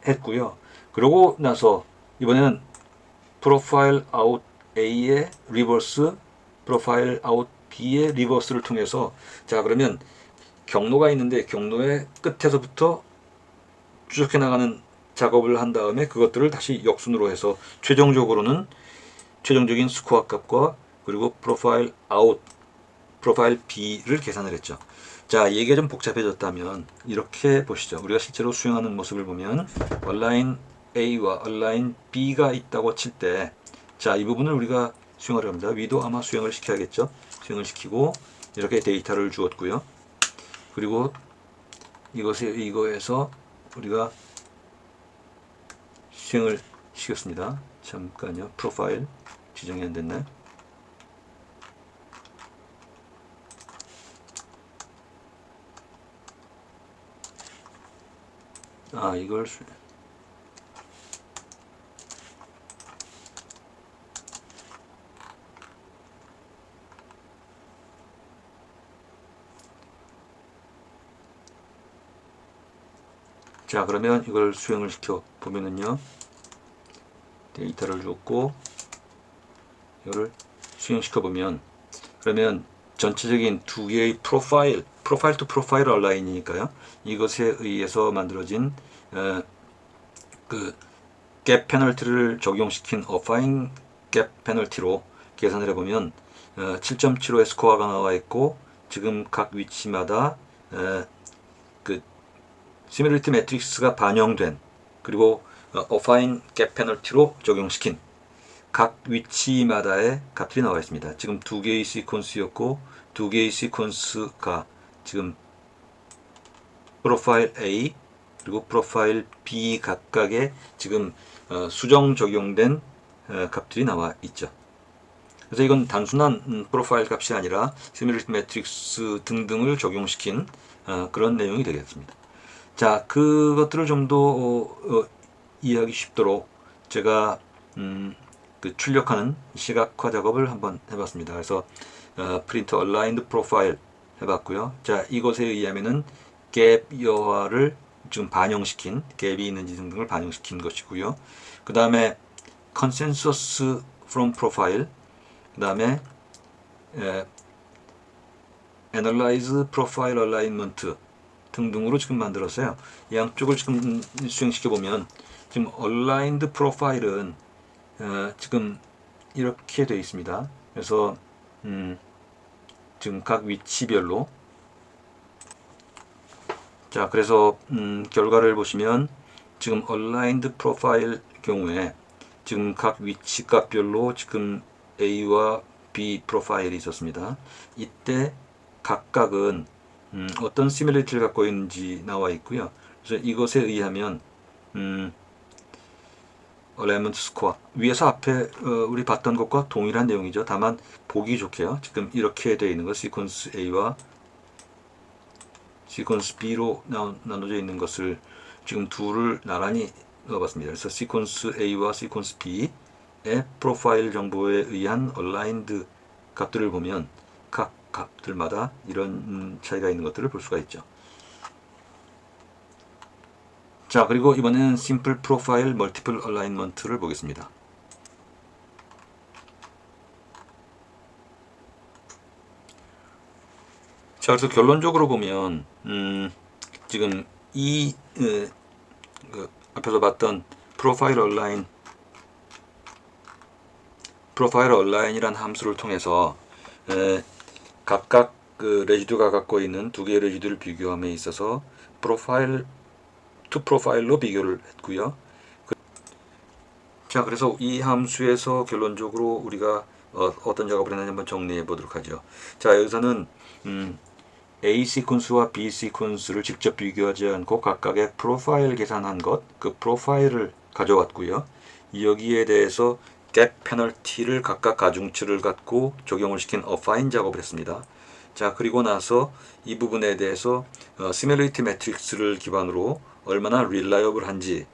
했고요. 그러고 나서 이번에는 프로파일 아웃 A의 리버스, 프로파일 아웃 B의 리버스를 통해서, 자, 그러면 경로가 있는데 경로의 끝에서부터 추적해 나가는 작업을 한 다음에 그것들을 다시 역순으로 해서 최종적으로는 최종적인 스코어 값과 그리고 프로파일 아웃, 프로파일 B를 계산을 했죠. 자, 얘기가 좀 복잡해졌다면 이렇게 보시죠. 우리가 실제로 수행하는 모습을 보면 얼라인 A와 얼라인 B가 있다고 칠 때, 자, 이 부분을 우리가 수행하려 합니다. 위도 아마 수행을 시켜야겠죠. 수행을 시키고 이렇게 데이터를 주었고요. 그리고 이거에서 우리가 수행을 시켰습니다. 잠깐요. 프로파일 지정이 안 됐나요? 이걸 자, 그러면 이걸 수행을 시켜 보면은요, 데이터를 줬고 이거를 수행시켜 보면, 그러면 전체적인 두 개의 프로파일 투 프로파일 얼라인이니까요, 이것에 의해서 만들어진 그 갭 페널티를 적용시킨 어파인 갭 페널티로 계산을 해보면 7.75의 스코어가 나와 있고, 지금 각 위치마다 그 시뮬리티 매트릭스가 반영된, 그리고 어파인 갭 페널티로 적용시킨 각 위치마다의 값들이 나와 있습니다. 지금 두 개의 시퀀스였고, 두 개의 시퀀스가 지금 프로파일 A 그리고 프로파일 B 각각의 지금 수정 적용된 값들이 나와 있죠. 그래서 이건 단순한 프로파일 값이 아니라 시뮬리티 매트릭스 등등을 적용시킨 그런 내용이 되겠습니다. 자, 그것들을 좀 더 이해하기 쉽도록 제가 그 출력하는 시각화 작업을 한번 해봤습니다. 그래서 프린트 얼라인드 프로파일 해봤고요. 자, 이것에 의하면은 갭 여하를 지금 반영시킨, 갭이 있는지 등등을 반영시킨 것이고요. 그 다음에 consensus from profile, 그 다음에 analyze profile alignment 등등으로 지금 만들었어요. 양쪽을 지금 수행시켜 보면, 지금 aligned profile은 지금 이렇게 되어 있습니다. 그래서 지금 각 위치별로, 자, 그래서 결과를 보시면 지금 aligned profile 경우에 지금 각 위치 값별로 지금 A와 B 프로파일이 있었습니다. 이때 각각은 어떤 시뮬리티를 갖고 있는지 나와 있고요. 그래서 이것에 의하면 얼라이먼트 스코어, 위에서 앞에 우리 봤던 것과 동일한 내용이죠. 다만 보기 좋게요, 지금 이렇게 되어 있는 것, 시퀀스 A와 시퀀스 B로 나눠져 있는 것을 지금 둘을 나란히 넣어봤습니다. 그래서 시퀀스 A와 시퀀스 B의 프로파일 정보에 의한 얼라인드 값들을 보면 각 값들마다 이런 차이가 있는 것들을 볼 수가 있죠. 자, 그리고 이번에는 심플 프로파일 멀티플 얼라인먼트를 보겠습니다. 자, 그래서 결론적으로 보면 지금 이 그 앞에서 봤던 프로파일 얼라인이란 함수를 통해서 각각 그 레지두가 갖고 있는 두 개의 레지두를 비교함에 있어서 프로파일 투 프로파일로 비교를 했고요. 자, 그래서 이 함수에서 결론적으로 우리가 어떤 작업을 했는지 한번 정리해 보도록 하죠. 자, 여기서는 A 시퀀스와 B 시퀀스를 직접 비교하지 않고 각각의 프로파일 계산한 것, 그 프로파일을 가져왔고요. 여기에 대해서 갭 페널티를 각각 가중치를 갖고 적용을 시킨 어파인 작업을 했습니다. 자, 그리고 나서 이 부분에 대해서 시뮬리티 매트릭스를 기반으로 얼마나 릴라이어블한지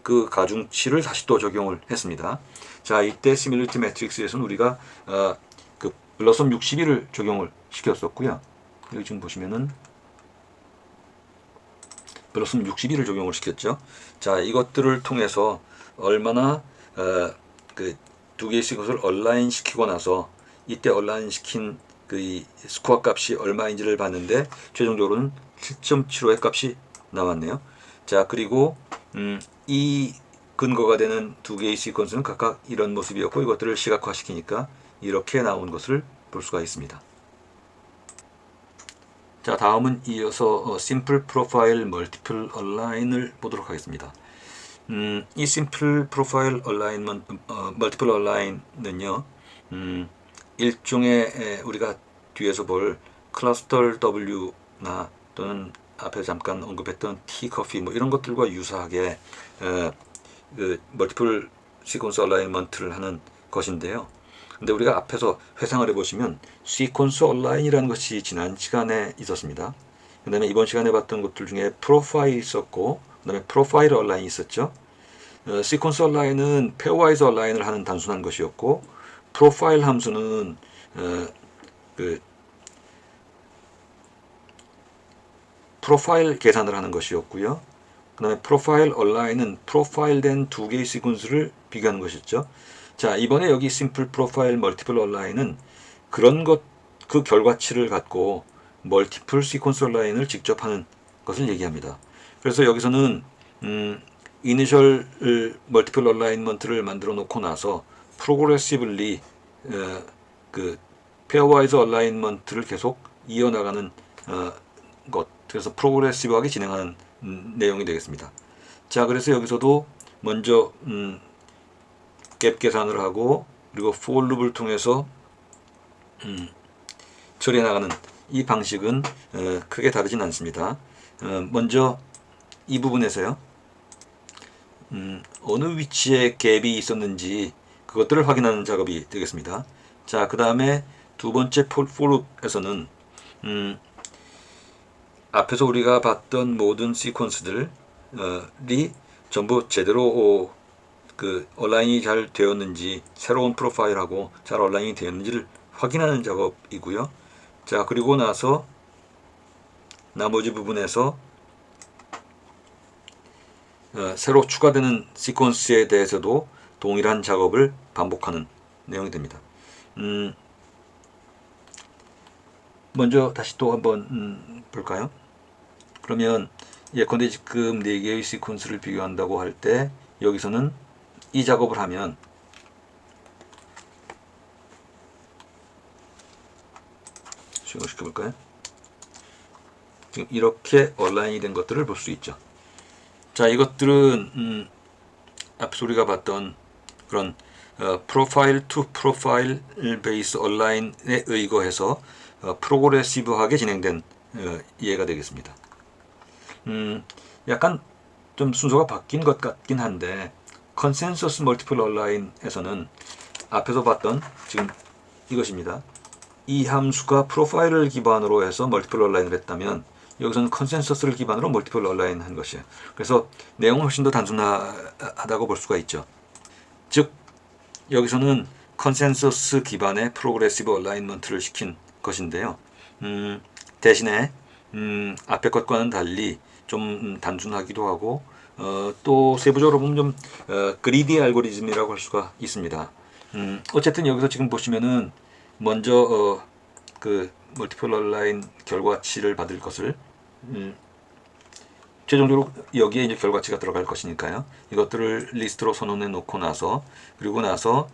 그 가중치를 다시 또 적용을 했습니다. 자, 이때 시뮬리티 매트릭스에서는 우리가 그 블러썸 61을 적용을 시켰었고요. 여기 지금 보시면은 블러썸 61을 적용을 시켰죠. 자, 이것들을 통해서 얼마나 그 두 개씩 것을 얼라인 시키고 나서 이때 얼라인 시킨 그 스코어 값이 얼마인지를 봤는데 최종적으로는 7.75의 값이 나왔네요. 자, 그리고 이 근거가 되는 두 개의 시퀀스는 각각 이런 모습이었고, 이것들을 시각화시키니까 이렇게 나온 것을 볼 수가 있습니다. 자, 다음은 이어서 심플 프로파일 멀티플 얼라인을 보도록 하겠습니다. 이 심플 프로파일 얼라인먼트 멀티플 얼라인은요, 일종의 우리가 뒤에서 볼 클러스터 W나 또는 앞에 잠깐 언급했던 T커피 뭐 이런 것들과 유사하게 그 멀티플 시퀀스 얼라인먼트를 하는 것인데요. 근데 우리가 앞에서 회상을 해보시면 시퀀스 얼라인이라는 것이 지난 시간에 있었습니다. 그 다음에 이번 시간에 봤던 것들 중에 프로파일이 있었고, 그 다음에 프로파일 얼라인이 있었죠. 시퀀스 얼라인은 페어와이즈 얼라인을 하는 단순한 것이었고, 프로파일 함수는 그 프로파일 계산을 하는 것이었고요. 그 다음에 프로파일 얼라인은 프로파일된 두 개의 시퀀스를 비교하는 것이었죠. 자, 이번에 여기 심플 프로파일 멀티플 얼라인은 그런 것, 그 결과치를 갖고 멀티플 시퀀스 얼라인을 직접 하는 것을 얘기합니다. 그래서 여기서는 이니셜 멀티플 얼라인먼트를 만들어 놓고 나서 프로그레시블리 그 페어와이즈 얼라인먼트를 계속 이어나가는 것, 그래서 프로그레시브하게 진행하는 내용이 되겠습니다. 자, 그래서 여기서도 먼저 갭 계산을 하고 그리고 for 룹을 통해서 처리해 나가는 이 방식은 크게 다르진 않습니다. 먼저 이 부분에서요, 어느 위치에 갭이 있었는지 그것들을 확인하는 작업이 되겠습니다. 자, 그 다음에 두 번째 for loop에서는 앞에서 우리가 봤던 모든 시퀀스들이 전부 제대로 그 얼라인이 잘 되었는지, 새로운 프로파일하고 잘 얼라인이 되었는지를 확인하는 작업이고요. 자, 그리고 나서 나머지 부분에서 새로 추가되는 시퀀스에 대해서도 동일한 작업을 반복하는 내용이 됩니다. 먼저 다시 또 한번 볼까요? 그러면 예컨대 지금 4개의 시퀀스를 비교한다고 할 때 여기서는 이 작업을 하면 시행시켜 볼까요? 지금 이렇게 얼라인이 된 것들을 볼 수 있죠. 자, 이것들은 앞서 우리가 봤던 그런 프로파일 투 프로파일 베이스 얼라인에 의거해서 프로그레시브하게 진행된 이해가 되겠습니다. 약간 좀 순서가 바뀐 것 같긴 한데 컨센서스 멀티플 얼라인에서는 앞에서 봤던 지금 이것입니다. 이 함수가 프로파일을 기반으로 해서 멀티플 얼라인을 했다면 여기서는 컨센서스를 기반으로 멀티플 얼라인 한 것이에요. 그래서 내용은 훨씬 더 단순하다고 볼 수가 있죠. 즉 여기서는 컨센서스 기반의 프로그레시브 얼라인먼트를 시킨 것인데요. 대신에 앞에 것과는 달리 좀 단순하기도 하고 또 세부적으로 보면 좀 그리디 알고리즘이라고 할 수가 있습니다. 어쨌든 여기서 지금 보시면은 먼저 그 멀티플 얼라인 결과치를 받을 것을 최종적으로 여기에 이제 결과치가 들어갈 것이니까요. 이것들을 리스트로 선언해 놓고 나서 그리고 나서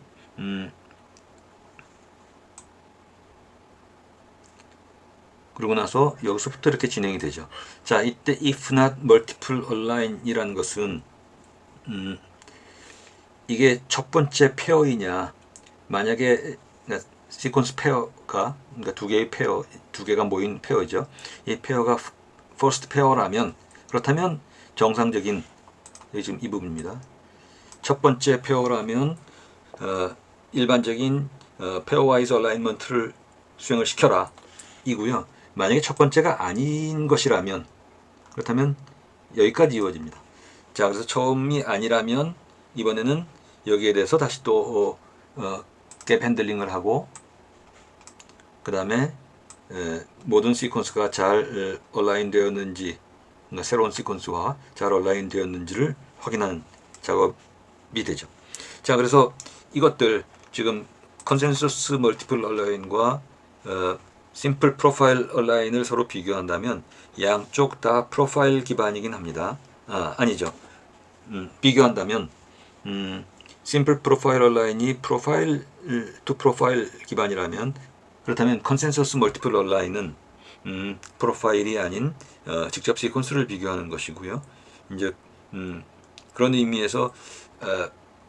여기서부터 이렇게 진행이 되죠. 자, 이때 if not multiple align 이라는 것은 이게 첫 번째 페어이냐, 만약에 시퀀스 페어가 그러니까 두 개의 페어, 두 개가 모인 페어죠. 이 페어가 first 페어라면 그렇다면 정상적인 여기 지금 이 부분입니다. 첫 번째 페어라면 일반적인 페어와이즈 얼라인먼트를 수행을 시켜라 이고요. 만약에 첫 번째가 아닌 것이라면 그렇다면 여기까지 이루어집니다. 자, 그래서 처음이 아니라면 이번에는 여기에 대해서 다시 또 갭 핸들링을 하고 그 다음에 모든 시퀀스가 잘 얼라인 되었는지, 그러니까 새로운 시퀀스와 잘 얼라인 되었는지를 확인하는 작업이 되죠. 자, 그래서 이것들 지금 컨센서스 멀티플 얼라인과 심플 프로파일 얼라인을 서로 비교한다면 양쪽 다 프로파일 기반이긴 합니다. 아니죠. 비교한다면 심플 프로파일 얼라인이 프로파일 투 프로파일 기반이라면 그렇다면 컨센서스 멀티플 얼라인은 프로파일이 아닌 직접 시퀀스를 비교하는 것이고요. 이제 그런 의미에서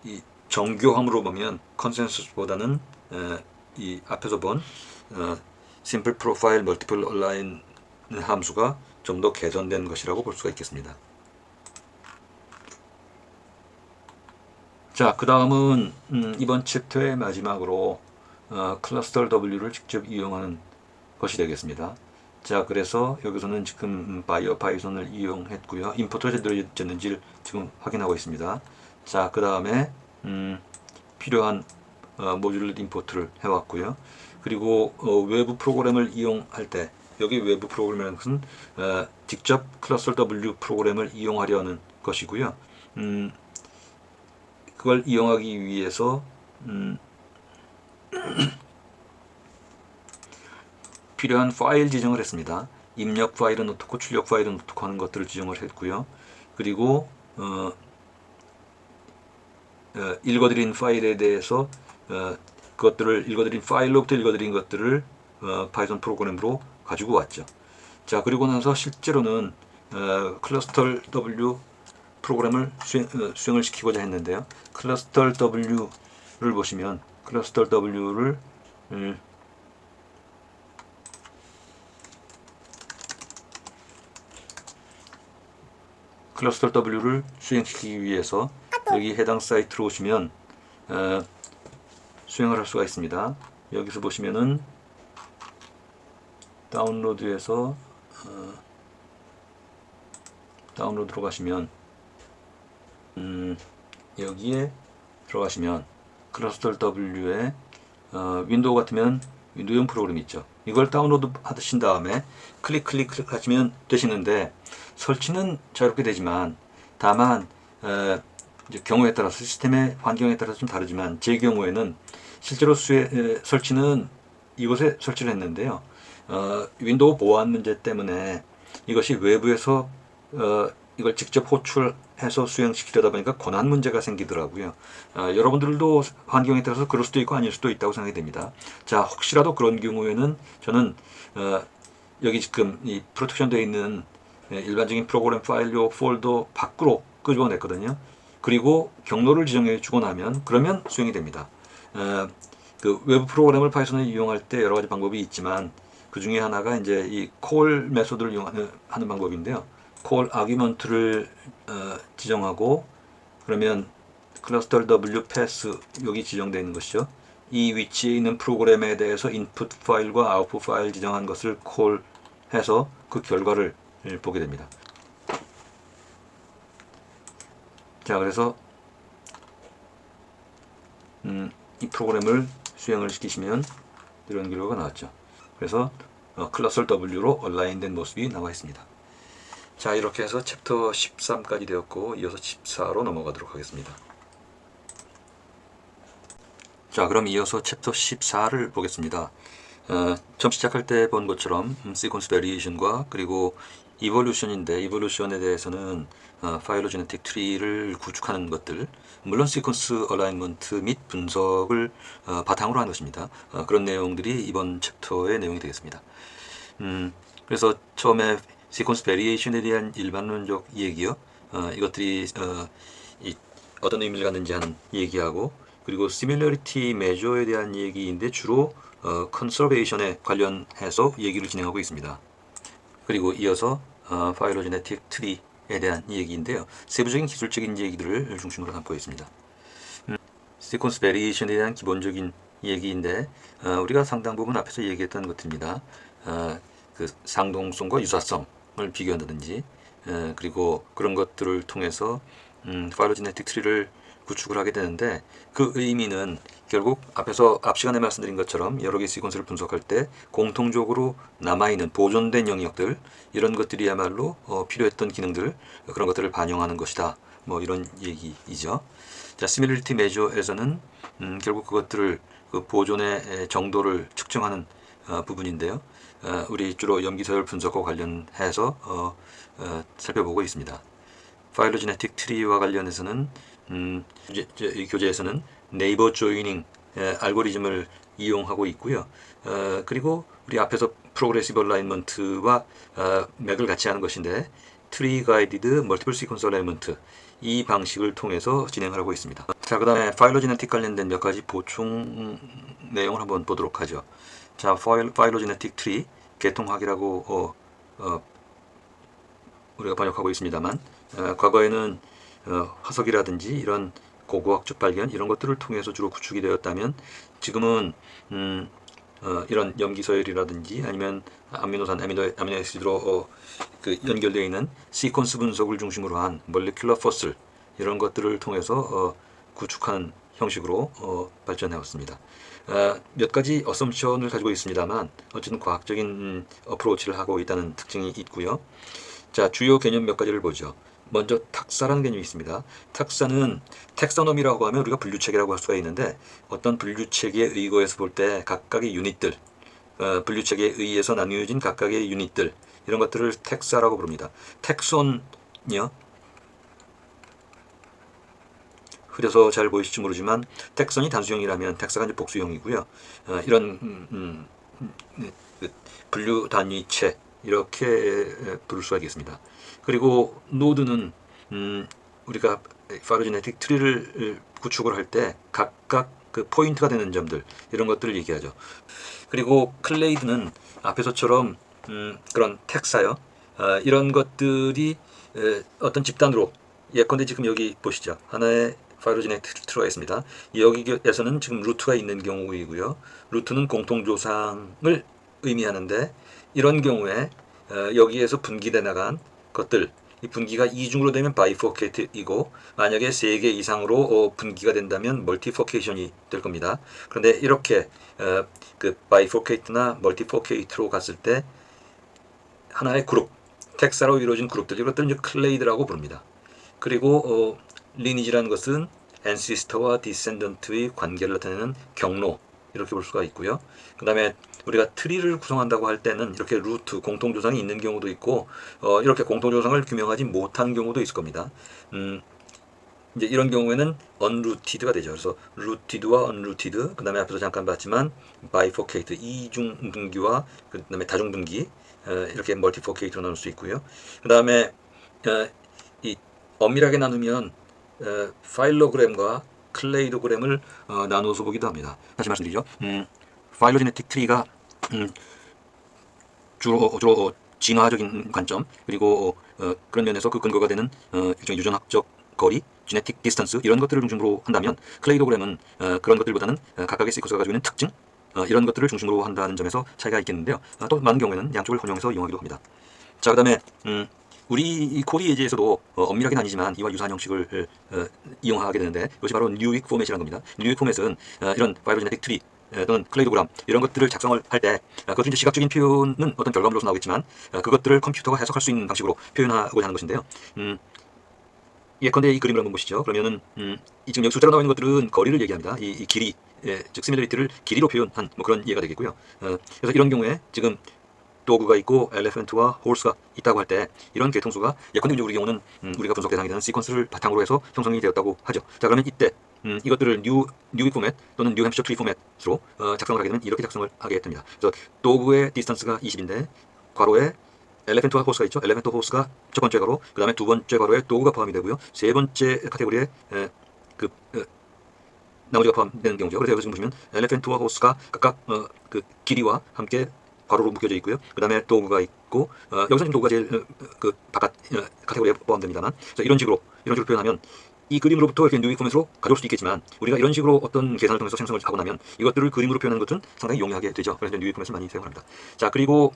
이 정교함으로 보면 컨센서스보다는 이 앞에서 본 심플 프로파일 멀티플 얼라인 함수가 좀 더 개선된 것이라고 볼 수가 있겠습니다. 자, 그 다음은 이번 챕터의 마지막으로 클러스터 W를 직접 이용하는 것이 되겠습니다. 자, 그래서 여기서는 지금 바이어 파이썬을 이용했고요. 임포트가 제대로 됐는지를 지금 확인하고 있습니다. 자, 그 다음에 필요한 모듈 임포트를 해왔고요. 그리고 외부 프로그램을 이용할 때 여기 외부 프로그램이라는 것은 직접 클러스터 W 프로그램을 이용하려는 것이고요. 그걸 이용하기 위해서 필요한 파일 지정을 했습니다. 입력 파일은 어떻고 출력 파일은 어떻고 하는 것들을 지정을 했고요. 그리고 읽어드린 파일에 대해서 그것들을 읽어드린 파일로부터 읽어드린 것들을 파이썬 프로그램으로 가지고 왔죠. 자, 그리고 나서 실제로는 클러스터 W 프로그램을 수행을 시키고자 했는데요. 클러스터 W를 보시면 클러스터 W를 클러스터 W를 수행시키기 위해서 여기 해당 사이트로 오시면 수행을 할 수가 있습니다. 여기서 보시면은 다운로드에서 다운로드로 가시면 여기에 들어가시면 클러스터 W에 윈도우 같으면 윈도우용 프로그램이 있죠. 이걸 다운로드 하신 다음에 클릭 하시면 되시는데 설치는 자유롭게 되지만 다만 이제 경우에 따라서 시스템의 환경에 따라서 좀 다르지만 제 경우에는 실제로 설치는 이곳에 설치를 했는데요. 윈도우 보안 문제 때문에 이것이 외부에서 이걸 직접 호출해서 수행시키려다 보니까 권한 문제가 생기더라고요. 여러분들도 환경에 따라서 그럴 수도 있고 아닐 수도 있다고 생각이 됩니다. 자, 혹시라도 그런 경우에는 저는 여기 지금 이 프로텍션 되어 있는 일반적인 프로그램 파일요 폴더 밖으로 끄집어냈거든요. 그리고 경로를 지정해 주고 나면 그러면 수행이 됩니다. 그 외부 프로그램을 파이썬을 이용할 때 여러 가지 방법이 있지만 그 중에 하나가 이제 이 call 메소드를 이용하는 방법인데요. call 아규먼트를 지정하고 그러면 클러스터 W path 여기 지정되어 있는 것이죠. 이 위치에 있는 프로그램에 대해서 인풋 파일과 아웃풋 파일 지정한 것을 call 해서 그 결과를 보게 됩니다. 자, 그래서 이 프로그램을 수행을 시키시면 이런 결과가 나왔죠. 그래서 클러스터 W로 얼라인된 모습이 나와 있습니다. 자, 이렇게 해서 챕터 13까지 되었고 이어서 14로 넘어가도록 하겠습니다. 자, 그럼 이어서 챕터 14를 보겠습니다. 처음 시작할 때 본 것처럼 시퀀스 베리에이션과 그리고 이볼루션인데 이볼루션에 대해서는 파일로제네틱 트리를 구축하는 것들, 물론 시퀀스 어라이먼트 및 분석을 바탕으로 한 것입니다. 그런 내용들이 이번 챕터의 내용이 되겠습니다. 그래서 처음에 시퀀스 베리에이션에 대한 일반론적 얘기요. 이것들이 어떤 의미를 갖는지 하는 얘기하고 그리고 시밀러리티 메저에 대한 얘기인데 주로 컨서베이션에 관련해서 얘기를 진행하고 있습니다. 그리고 이어서 파일로제네틱 트리에 대한 얘기인데요. 세부적인 기술적인 얘기들을 중심으로 담고 있습니다. 시퀀스 베리에이션에 대한 기본적인 얘기인데 우리가 상당 부분 앞에서 얘기했던 것들입니다. 그 상동성과 유사성을 비교한다든지 그리고 그런 것들을 통해서 파일로제네틱 트리를 구축을 하게 되는데 그 의미는 결국 앞 시간에 말씀드린 것처럼 여러 개 시퀀스를 분석할 때 공통적으로 남아있는 보존된 영역들 이런 것들이야말로 필요했던 기능들 그런 것들을 반영하는 것이다. 뭐 이런 얘기이죠. 자, 시밀리티 메저에서는 결국 그것들을 그 보존의 정도를 측정하는 부분인데요. 우리 주로 염기서열 분석과 관련해서 살펴보고 있습니다. 파일로제네틱 트리와 관련해서는 이 교재에서는 네이버 조이닝 알고리즘을 이용하고 있고요. 그리고 우리 앞에서 프로그레시브 얼라인먼트와 맥을 같이 하는 것인데 트리 가이디드 멀티플 시퀀스 얼라인먼트 이 방식을 통해서 진행하고 있습니다. 자, 그 다음에 파일로제네틱 관련된 몇 가지 보충 내용을 한번 보도록 하죠. 자, 파일로제네틱 트리 개통학이라고 우리가 번역하고 있습니다만 과거에는 화석이라든지 이런 고고학적 발견 이런 것들을 통해서 주로 구축이 되었다면 지금은 이런 염기서열이라든지 아니면 아미노산, 아미노애시드로 그 연결되어 있는 시퀀스 분석을 중심으로 한 몰레큘러 포슬 이런 것들을 통해서 구축하는 형식으로 발전해 왔습니다. 몇 가지 어썸션을 가지고 있습니다만 어쨌든 과학적인 어프로치를 하고 있다는 특징이 있고요. 자, 주요 개념 몇 가지를 보죠. 먼저 탁사라는 개념이 있습니다. 탁사는 텍서놈이라고 하면 우리가 분류체계라고 할 수가 있는데 어떤 분류체계에 의거해서 볼 때 각각의 유닛들, 분류체계에 의해서 나뉘어진 각각의 유닛들, 이런 것들을 텍사라고 부릅니다. 텍손요, 흐려서 잘 보이실지 모르지만 텍선이 단수형이라면 텍사가 이제 복수형이고요. 이런 분류 단위체 이렇게 부를 수가 있겠습니다. 그리고 노드는 우리가 파이로제네틱 트리를 구축을 할 때 각각 그 포인트가 되는 점들, 이런 것들을 얘기하죠. 그리고 클레이드는 앞에서처럼 그런 텍사요, 이런 것들이 어떤 집단으로, 예컨대 지금 여기 보시죠. 하나의 파이로제네틱 트리가 있습니다. 여기에서는 지금 루트가 있는 경우이고요. 루트는 공통조상을 의미하는데, 이런 경우에 여기에서 분기돼 나간 것들, 이 분기가 이중으로 되면 바이포케이트이고, 만약에 3개 이상으로 분기가 된다면 멀티포케이션이 될 겁니다. 그런데 이렇게 그 바이포케이트나 멀티포케이트로 갔을 때 하나의 그룹, 텍사로 이루어진 그룹들, 이것들은 이제 클레이드라고 부릅니다. 그리고 리니지라는 것은 앤시스터와 디센던트의 관계를 나타내는 경로, 이렇게 볼 수가 있고요. 그 다음에 우리가 트리를 구성한다고 할 때는 이렇게 루트, 공통조상이 있는 경우도 있고, 이렇게 공통조상을 규명하지 못한 경우도 있을 겁니다. 이제 이런 경우에는 unrooted가 되죠. 그래서 rooted와 unrooted, 그 다음에 앞에서 잠깐 봤지만 bifurcate, 이중 분기와 그 다음에 다중 분기, 이렇게 multifurcate로 나눌 수 있고요. 그 다음에 이 엄밀하게 나누면 파일로그램과 클레이도그램을 나누어서 보기도 합니다. 다시 말씀드리죠. 파일로제네틱 트리가 주로 진화적인 관점, 그리고 그런 면에서 그 근거가 되는 일종의 유전학적 거리, 지네틱 디스턴스, 이런 것들을 중심으로 한다면, 클레이도그램은 그런 것들보다는 각각의 시퀀스가 가지고 있는 특징, 이런 것들을 중심으로 한다는 점에서 차이가 있겠는데요. 또 많은 경우에는 양쪽을 혼용해서 이용하기도 합니다. 자, 그 다음에 우리 코디 예제에서도 엄밀하게는 아니지만 이와 유사한 형식을 이용하게 되는데, 이것이 바로 뉴윅 포맷이라는 겁니다. 뉴윅 포맷은 이런 파이로제네틱 트리 또는 클레이도그램, 이런 것들을 작성을 할 때 그것은 이제 시각적인 표현은 어떤 결과물로서 나오겠지만, 그것들을 컴퓨터가 해석할 수 있는 방식으로 표현하고자 하는 것인데요. 예컨대 이 그림을 한번 보시죠. 그러면은 지금 여기 숫자로 나와 있는 것들은 거리를 얘기합니다. 이 길이, 즉 시밀리티를 길이로 표현한 뭐 그런 이해가 되겠고요. 그래서 이런 경우에 지금 도그가 있고 엘레펀트와 홀스가 있다고 할 때, 이런 계통수가 예컨대 우리 경우는 우리가 분석 대상이 되는 시퀀스를 바탕으로 해서 형성이 되었다고 하죠. 자, 그러면 이때 이것들을 뉴윅 포맷 또는 뉴햄프셔 트리 포맷으로 작성을 하게 되면 이렇게 작성을 하게 됩니다. 그래서 도그의 디스턴스가 20인데 괄호에 엘레펀트와 호스가 있죠. 엘레펀트 호스가 첫 번째 괄호, 그 다음에 두 번째 괄호에 도그가 포함이 되고요. 세 번째 카테고리에 나머지가 포함되는 경우죠. 그래서 여기 지금 보시면 엘레펀트와 호스가 각각 그 길이와 함께 괄호로 묶여져 있고요. 그 다음에 도구가 있고, 여기서 지금 도구가 제일 그 바깥 카테고리에 포함됩니다만, 이런 식으로 표현하면 이 그림으로부터 이렇게 뉴윅 포맷으로 가져올 수도 있겠지만, 우리가 이런 식으로 어떤 계산을 통해서 생성을 하고 나면 이것들을 그림으로 표현하는 것은 상당히 용이하게 되죠. 그래서 뉴윅 포맷을 많이 사용합니다. 자, 그리고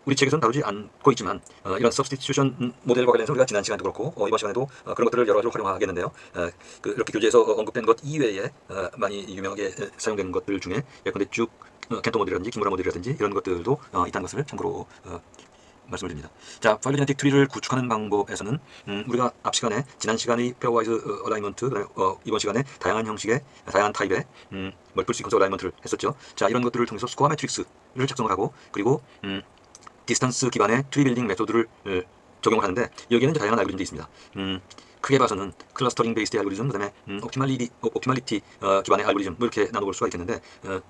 우리 책에서는 다루지 않고 있지만 이런 서브스티튜션 모델과 관련해서 우리가 지난 시간에도 그렇고 이번 시간에도 그런 것들을 여러 가지로 활용하겠는데요. 이렇게 교재에서 언급된 것 이외에 많이 유명하게 사용되는 것들 중에 예컨대 쭉 켄토 모델이라든지 키무라 모델이라든지 이런 것들도 있다는 것을 참고로 말씀을 드립니다. 자, 파일로제네틱 트리를 구축하는 방법에서는 우리가 앞 시간에 지난 시간의 페어와이즈 어라이먼트, 그다음에 이번 시간에 다양한 형식의 다양한 타입의 멀티플 시퀀스 어라이먼트를 했었죠. 자, 이런 것들을 통해서 스코어 매트릭스를 작성을 하고, 그리고 디스턴스 기반의 트리 빌딩 메소드를 적용을 하는데, 여기에는 이제 다양한 알고리즘도 있습니다. 크게 봐서는 클러스터링 베이스드 알고리즘, 그다음에 옵티멀리티 기반의 알고리즘, 뭐 이렇게 나눠볼 수가 있겠는데,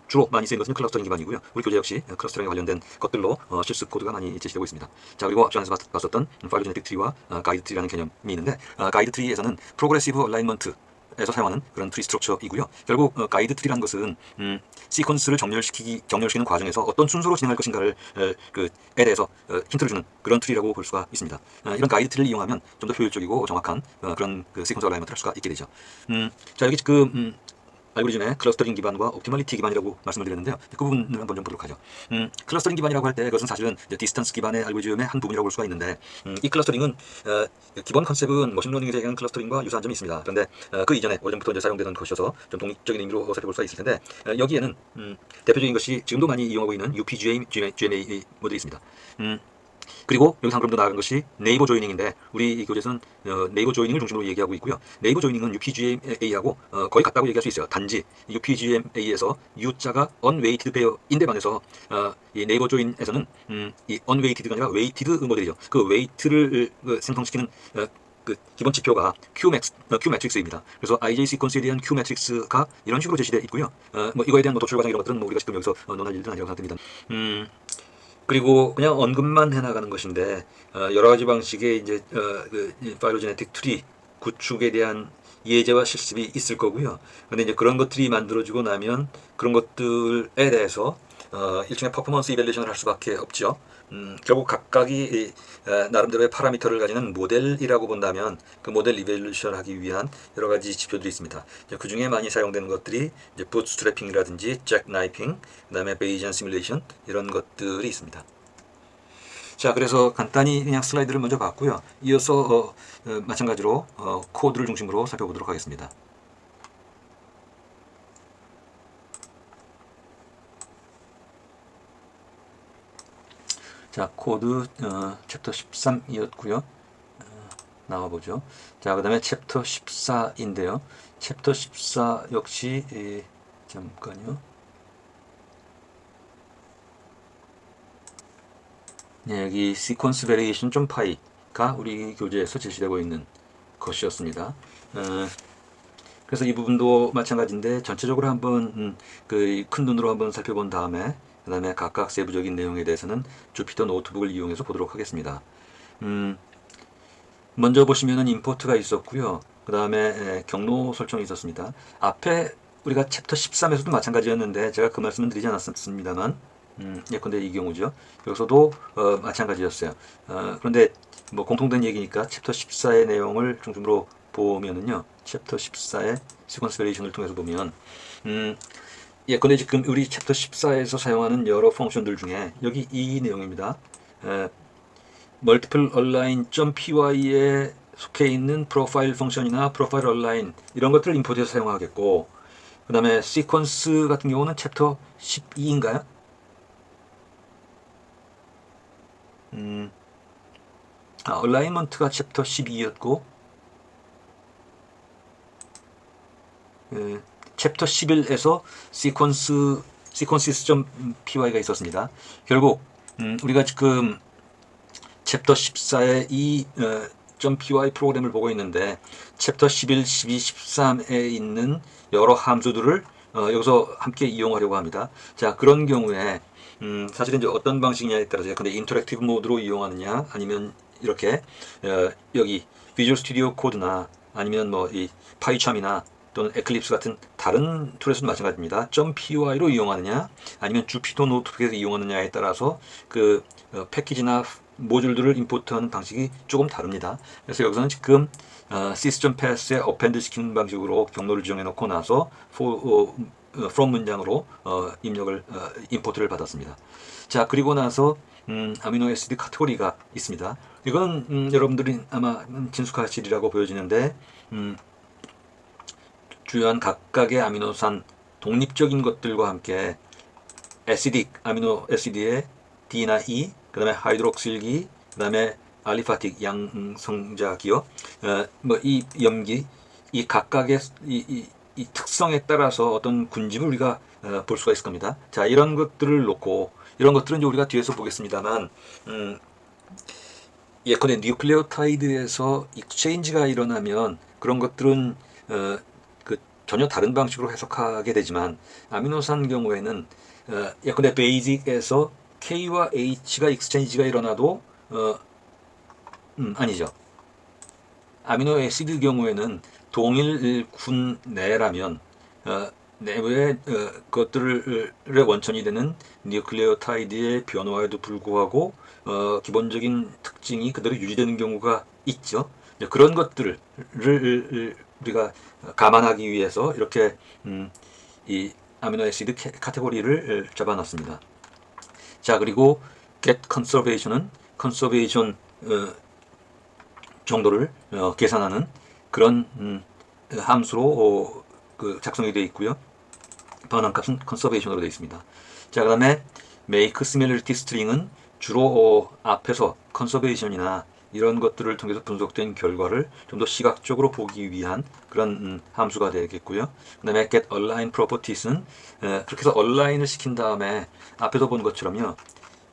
주로 많이 쓰이는 것은 클러스터링 기반이고요. 우리 교재 역시 클러스터링에 관련된 것들로 실습 코드가 많이 제시되고 있습니다. 자, 그리고 앞전에서 봤었던 파일로제네틱 트리와 가이드 트리라는 개념이 있는데, 가이드 트리에서는 프로그레시브 얼라인먼트 에서 사용하는 그런 트리 스트럭처이고요. 결국 가이드 트리라는 것은 시퀀스를 정렬시키는 과정에서 어떤 순서로 진행할 것인가를 에 대해서 힌트를 주는 그런 트리라고 볼 수가 있습니다. 이런 가이드 트리를 이용하면 좀 더 효율적이고 정확한 그런 시퀀스 얼라이먼트를 할 수가 있게 되죠. 자, 여기 지금 알고리즘의 클러스터링 기반과 옵티멀리티 기반이라고 말씀을 드렸는데요. 그 부분을 한번 좀 보도록 하죠. 클러스터링 기반이라고 할 때 그것은 사실은 디스턴스 기반의 알고리즘의 한 부분이라고 볼 수가 있는데, 이 클러스터링은 기본 컨셉은 머신러닝에서 얘기하는 클러스터링과 유사한 점이 있습니다. 그런데 그 이전에 오래전부터 이제 사용되던 것이어서 좀 독립적인 의미로 살펴볼 수가 있을 텐데, 여기에는 대표적인 것이 지금도 많이 이용하고 있는 UPGA, GMA 모델이 있습니다. 그리고 여기서 한 걸음 더 나아간 것이 네이버 조이닝인데, 우리 이 교재에서는 네이버 조이닝을 중심으로 얘기하고 있고요. 네이버 조이닝은 UPGMA하고 거의 같다고 얘기할 수 있어요. 단지 UPGMA에서 U자가 unweighted 페어인데 반해서 이 네이버 조인에서는 이 unweighted가 아니라 weighted 모델이죠. 그 weight를 생성시키는 그 기본 지표가 Q 매트릭스입니다. 그래서 IJ 시퀀스에 대한 Q 매트릭스가 이런 식으로 제시되어 있고요. 뭐 이거에 대한 뭐 도출 과정 이런 것들은 뭐 우리가 지금 여기서 논할 일은 아니라고 생각됩니다. 그리고 그냥 언급만 해나가는 것인데, 여러 가지 방식의 이제 그 파일로제네틱 트리 구축에 대한 예제와 실습이 있을 거고요. 근데 이제 그런 것들이 만들어지고 나면 그런 것들에 대해서 일종의 퍼포먼스 이밸리에이션을 할 수밖에 없죠. 결국 각각이 나름대로의 파라미터를 가지는 모델이라고 본다면 그 모델 이밸리에이션을 하기 위한 여러 가지 지표들이 있습니다. 그 중에 많이 사용되는 것들이 이제 부트스트래핑이라든지 잭나이핑, 그다음에 베이지안 시뮬레이션 이런 것들이 있습니다. 자, 그래서 간단히 그냥 슬라이드를 먼저 봤고요. 이어서 마찬가지로 코드를 중심으로 살펴보도록 하겠습니다. 자, 코드 챕터 13이었고요. 나와보죠. 자, 그 다음에 챕터 14인데요. 챕터 14 역시 잠깐요. 네, 여기 sequence variation 좀 파이가 우리 교재에서 제시되고 있는 것이었습니다. 그래서 이 부분도 마찬가지인데 전체적으로 한번 그 큰 눈으로 한번 살펴본 다음에 그 다음에 각각 세부적인 내용에 대해서는 주피터 노트북을 이용해서 보도록 하겠습니다. 먼저 보시면은 임포트가 있었고요. 그 다음에 경로 설정이 있었습니다. 앞에 우리가 챕터 13에서도 마찬가지였는데 제가 그 말씀은 드리지 않았습니다만, 예컨대 이 경우죠. 여기서도 마찬가지였어요. 그런데 뭐 공통된 얘기니까 챕터 14의 내용을 중심으로 보면은요. 챕터 14의 시퀀스 베리에이션을 통해서 보면 예컨대 지금 우리 챕터 14에서 사용하는 여러 펑션들 중에 여기 이 내용입니다. multiple align.py에 속해 있는 프로파일 펑션이나 프로파일 얼라인 이런 것들을 임포트해서 사용하겠고, 그 다음에 시퀀스 같은 경우는 챕터 12인가요? 얼라이먼트가 챕터 12였고 챕터 11에서 sequences.py가 있었습니다. 결국 우리가 지금 챕터 14의 이 .py 프로그램을 보고 있는데 챕터 11, 12, 13에 있는 여러 함수들을 여기서 함께 이용하려고 합니다. 자, 그런 경우에 사실은 이제 어떤 방식이냐에 따라서 근데 인터랙티브 모드로 이용하느냐 아니면 이렇게 여기 비주얼 스튜디오 코드나 아니면 뭐 이 파이참이나 또는 에클립스 같은 다른 툴에서도 마찬가지입니다. .py로 이용하느냐 아니면 주피터 노트북에서 이용하느냐에 따라서 그 패키지나 모듈들을 임포트하는 방식이 조금 다릅니다. 그래서 여기서는 지금 sys.pass에 append 시키는 방식으로 경로를 지정해 놓고 나서 from 문장으로 입력을 임포트를 받았습니다. 자, 그리고 나서 아미노 애시드 카테고리가 있습니다. 이건 여러분들이 아마 친숙하시리라고 보여지는데 주요한 각각의 아미노산 독립적인 것들과 함께 애시딕 아미노 애시드의 D나 E, 그 다음에 하이드록실기, 그 다음에 알리파틱 양성자 기업, 뭐 이 염기, 이 각각의 이 특성에 따라서 어떤 군집을 우리가 볼 수가 있을 겁니다. 자, 이런 것들을 놓고 이런 것들은 이제 우리가 뒤에서 보겠습니다만, 예컨대 뉴클레오타이드에서 익스체인지가 일어나면 그런 것들은 그 전혀 다른 방식으로 해석하게 되지만 아미노산 경우에는 예컨대 베이직에서 K와 H가 익스체인지가 일어나도 아니죠. 아미노 애시드 경우에는 동일 군 내라면 내부의 것들의 원천이 되는 뉴클레오타이드의 변화에도 불구하고 기본적인 특징이 그대로 유지되는 경우가 있죠. 그런 것들을 우리가 감안하기 위해서 이렇게 이 아미노애시드 카테고리를 잡아놨습니다. 자, 그리고 get conservation은 컨서베이션 정도를 계산하는 그런 함수로 그 작성이 되어 있고요. 반환값은 컨서베이션으로 되어 있습니다. 자, 그 다음에 make similarity string은 주로 앞에서 컨서베이션이나 이런 것들을 통해서 분석된 결과를 좀 더 시각적으로 보기 위한 그런 함수가 되겠고요. 그 다음에 get align properties는 그렇게 해서 얼라인을 시킨 다음에 앞에서 본 것처럼요,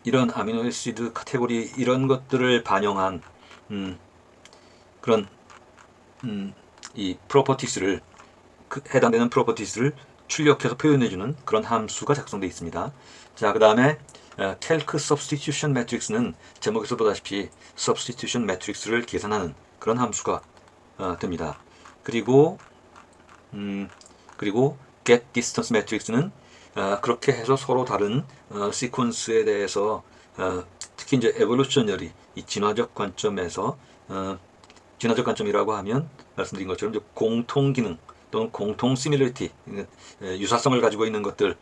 이런 아미노애시드 카테고리 이런 것들을 반영한 그런 이 프로퍼티스를 해당되는 프로퍼티스를 출력해서 표현해주는 그런 함수가 작성되어 있습니다. 자, 그 다음에 calc substitution matrix는 제목에서 보다시피 substitution matrix를 계산하는 그런 함수가 됩니다. 그리고 get distance matrix는 그렇게 해서 서로 다른 시퀀스에 대해서 특히 이제 에볼루셔너리 이 진화적 관점에서 진화적 관점이라고 하면 말씀드린 것처럼 이제 공통 기능 또는 공통 시밀리티 유사성을 가지고 있는 것들을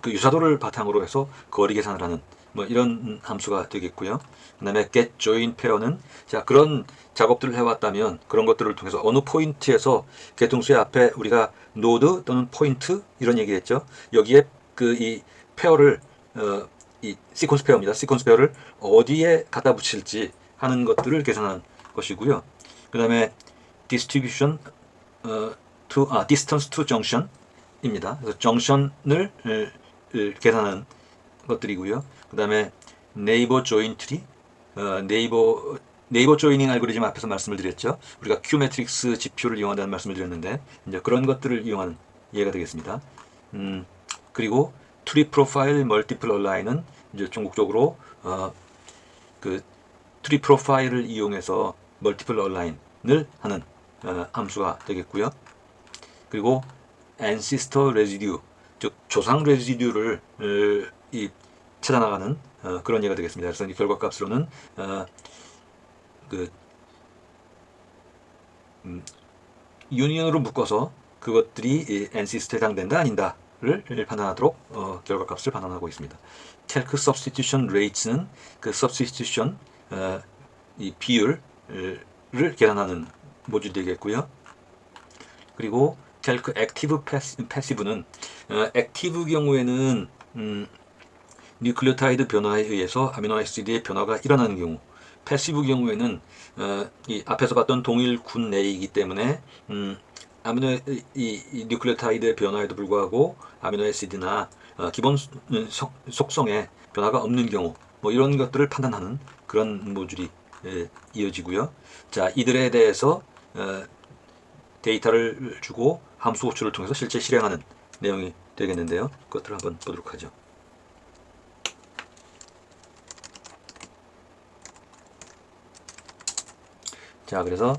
그 유사도를 바탕으로 해서 거리 계산을 하는 뭐 이런 함수가 되겠고요. 그 다음에 get join pair는 자, 그런 작업들을 해왔다면 그런 것들을 통해서 어느 포인트에서 개통수의 앞에 우리가 노드 또는 포인트 이런 얘기 했죠. 여기에 그 이 페어를 이 시퀀스 페어입니다. 시퀀스 페어를 어디에 갖다 붙일지 하는 것들을 계산하는 것이고요. 그 다음에 distribution distance to junction입니다. 그래서 junction을 계산하는 것들이고요. 그 다음에 neighbor join tree, 네이버 조이닝 알고리즘 앞에서 말씀을 드렸죠. 우리가 Q 매트릭스 지표를 이용한다는 말씀을 드렸는데 이제 그런 것들을 이용하는 예가 되겠습니다. 그리고 트리 프로파일 멀티플 얼라인은 이제 종국적으로 그 트리 프로파일을 이용해서 멀티플 얼라인을 하는 함수가 되겠고요. 그리고 ancestor residue, 즉 조상 레지듀를 찾아나가는 그런 예가 되겠습니다. 그래서 이 결과값으로는 유니언으로 묶어서 그것들이 ancestor에 해당된다 아닌다를 판단하도록 결과값을 판단하고 있습니다. calc substitution rates는 그 substitution 이 비율을 계산하는 모듈이 되겠고요. 그리고 calc active passive는 액티브 경우에는 뉴클레오타이드 변화에 의해서 아미노아시드의 변화가 일어나는 경우, 패시브 경우에는 이 앞에서 봤던 동일 군 내이기 때문에 이 뉴클레오타이드의 변화에도 불구하고 아미노아시드나 기본 속성에 변화가 없는 경우, 뭐 이런 것들을 판단하는 그런 모듈이 이어지고요. 자, 이들에 대해서 데이터를 주고 함수 호출을 통해서 실제 실행하는 내용이 되겠는데요. 그것들을 한번 보도록 하죠. 자, 그래서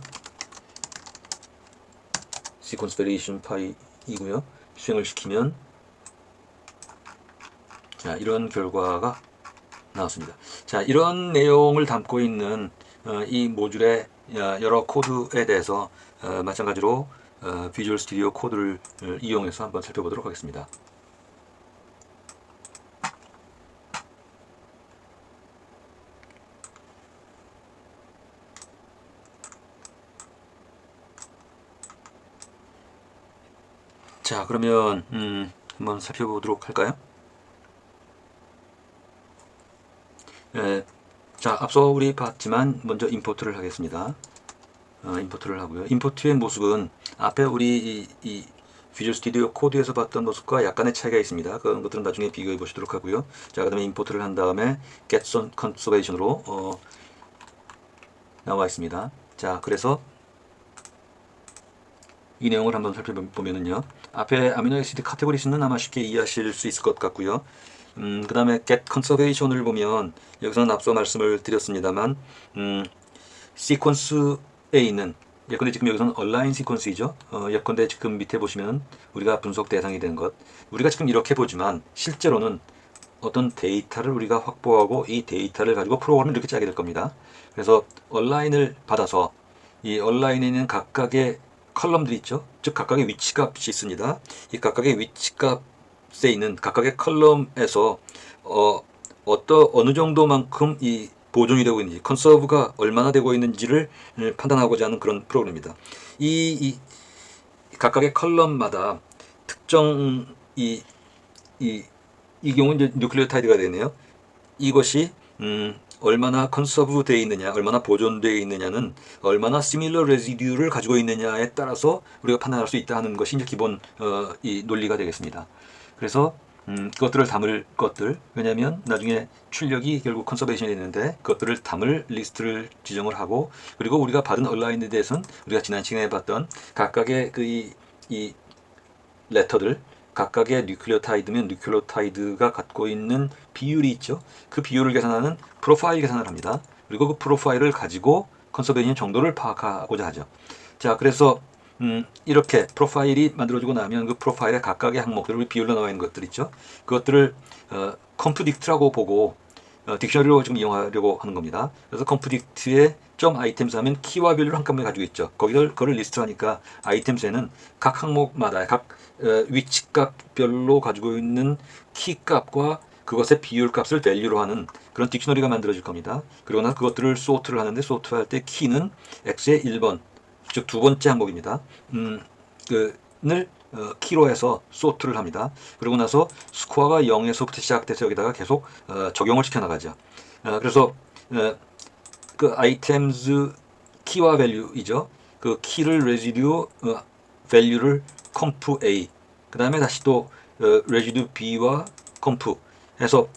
sequence variation 파이이고요. 수행을 시키면 자, 이런 결과가 나왔습니다. 자, 이런 내용을 담고 있는 이 모듈의 여러 코드에 대해서 마찬가지로 비주얼 스튜디오 코드를 이용해서 한번 살펴보도록 하겠습니다. 자, 그러면 한번 살펴보도록 할까요? 자, 앞서 우리 봤지만 먼저 임포트를 하겠습니다. 임포트를 하고요. 임포트의 모습은 앞에 우리 이 비주얼 스튜디오 코드에서 봤던 모습과 약간의 차이가 있습니다. 그런 것들은 나중에 비교해 보시도록 하고요. 자, 그 다음에 임포트를 한 다음에 get conservation으로 나와 있습니다. 자, 그래서 이 내용을 한번 살펴보면은요, 앞에 아미노애시드 카테고리스는 아마 쉽게 이해하실 수 있을 것 같고요. 그 다음에 get conservation을 보면 여기서는 앞서 말씀을 드렸습니다만 시퀀스에 있는, 예컨대 지금 여기서는 얼라인 시퀀스이죠. 예컨대 지금 밑에 보시면 우리가 분석 대상이 된 것, 우리가 지금 이렇게 보지만 실제로는 어떤 데이터를 우리가 확보하고 이 데이터를 가지고 프로그램을 이렇게 짜게 될 겁니다. 그래서 얼라인을 받아서 이 얼라인에 있는 각각의 컬럼들이 있죠. 즉 각각의 위치값이 있습니다. 이 각각의 위치값에 있는 각각의 컬럼에서 어느 정도만큼 이 보존이 되고 있는지, 컨서브가 얼마나 되고 있는지를 판단하고자 하는 그런 프로그램입니다. 이 각각의 컬럼마다 특정 이 경우는 이제 뉴클리오타이드가 되네요. 이것이 얼마나 컨서브 되어 있느냐, 얼마나 보존되어 있느냐는 얼마나 시밀러 레지듀를 가지고 있느냐에 따라서 우리가 판단할 수 있다는 것이 이제 기본 이 논리가 되겠습니다. 그래서 그것들을 담을 것들, 왜냐하면 나중에 출력이 결국 컨서베이션이 되는데 그것들을 담을 리스트를 지정을 하고, 그리고 우리가 받은 얼라인에 대해서는 우리가 지난 시간에 봤던 각각의 이 레터들, 각각의 뉴클리오타이드면 뉴클리오타이드가 갖고 있는 비율이 있죠. 그 비율을 계산하는 프로파일 계산을 합니다. 그리고 그 프로파일을 가지고 컨서베이션 정도를 파악하고자 하죠. 자, 그래서 이렇게 프로파일이 만들어지고 나면 그 프로파일의 각각의 항목들, 우리 비율로 나와 있는 것들 있죠. 그것들을 컴프딕트라고 보고 딕셔너리로 지금 이용하려고 하는 겁니다. 그래서 컴프딕트에 점 아이템스 하면 키와 밸류를 한꺼번에 가지고 있죠. 그걸 리스트하니까 아이템스에는 각 항목마다 각 위치값별로 가지고 있는 키값과 그것의 비율값을 밸류로 하는 그런 딕셔너리가 만들어질 겁니다. 그리고 나서 그것들을 소트를 하는데, 소트할 때 키는 x의 1번, 즉 두 번째 항목입니다. 를 키로 해서 소트를 합니다. 그러고 나서 스코어가 0에서부터 시작돼서 여기다가 계속 적용을 시켜 나가죠. 그래서 그 아이템즈 키와 밸류이죠. 그 키를 레지듀 밸류를 컴프 A, 그 다음에 다시 또 레지듀 B와 컴프 해서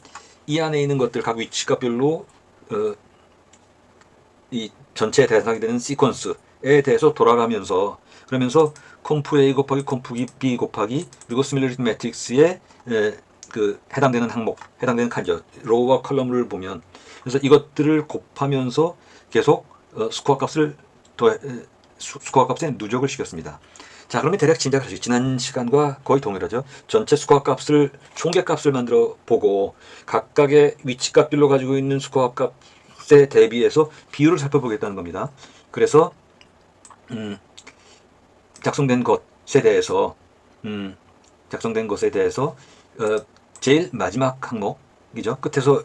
이 안에 있는 것들 각 위치값별로 이 전체 대상이 되는 시퀀스에 대해서 돌아가면서, 그러면서 컴프 A 곱하기 컴프 B 곱하기 그리고 시밀러리티 매트릭스에 그 해당되는 항목, 해당되는 칸이죠. 로우와 컬럼을 보면, 그래서 이것들을 곱하면서 계속 스코어 값을 스코어 값에 누적을 시켰습니다. 자, 그러면 대략 짐작할 수 있죠. 지난 시간과 거의 동일하죠. 전체 스코어 값을, 총계 값을 만들어 보고 각각의 위치 값들로 가지고 있는 스코어 값에 대비해서 비율을 살펴보겠다는 겁니다. 그래서 작성된 것에 대해서 제일 마지막 항목이죠. 끝에서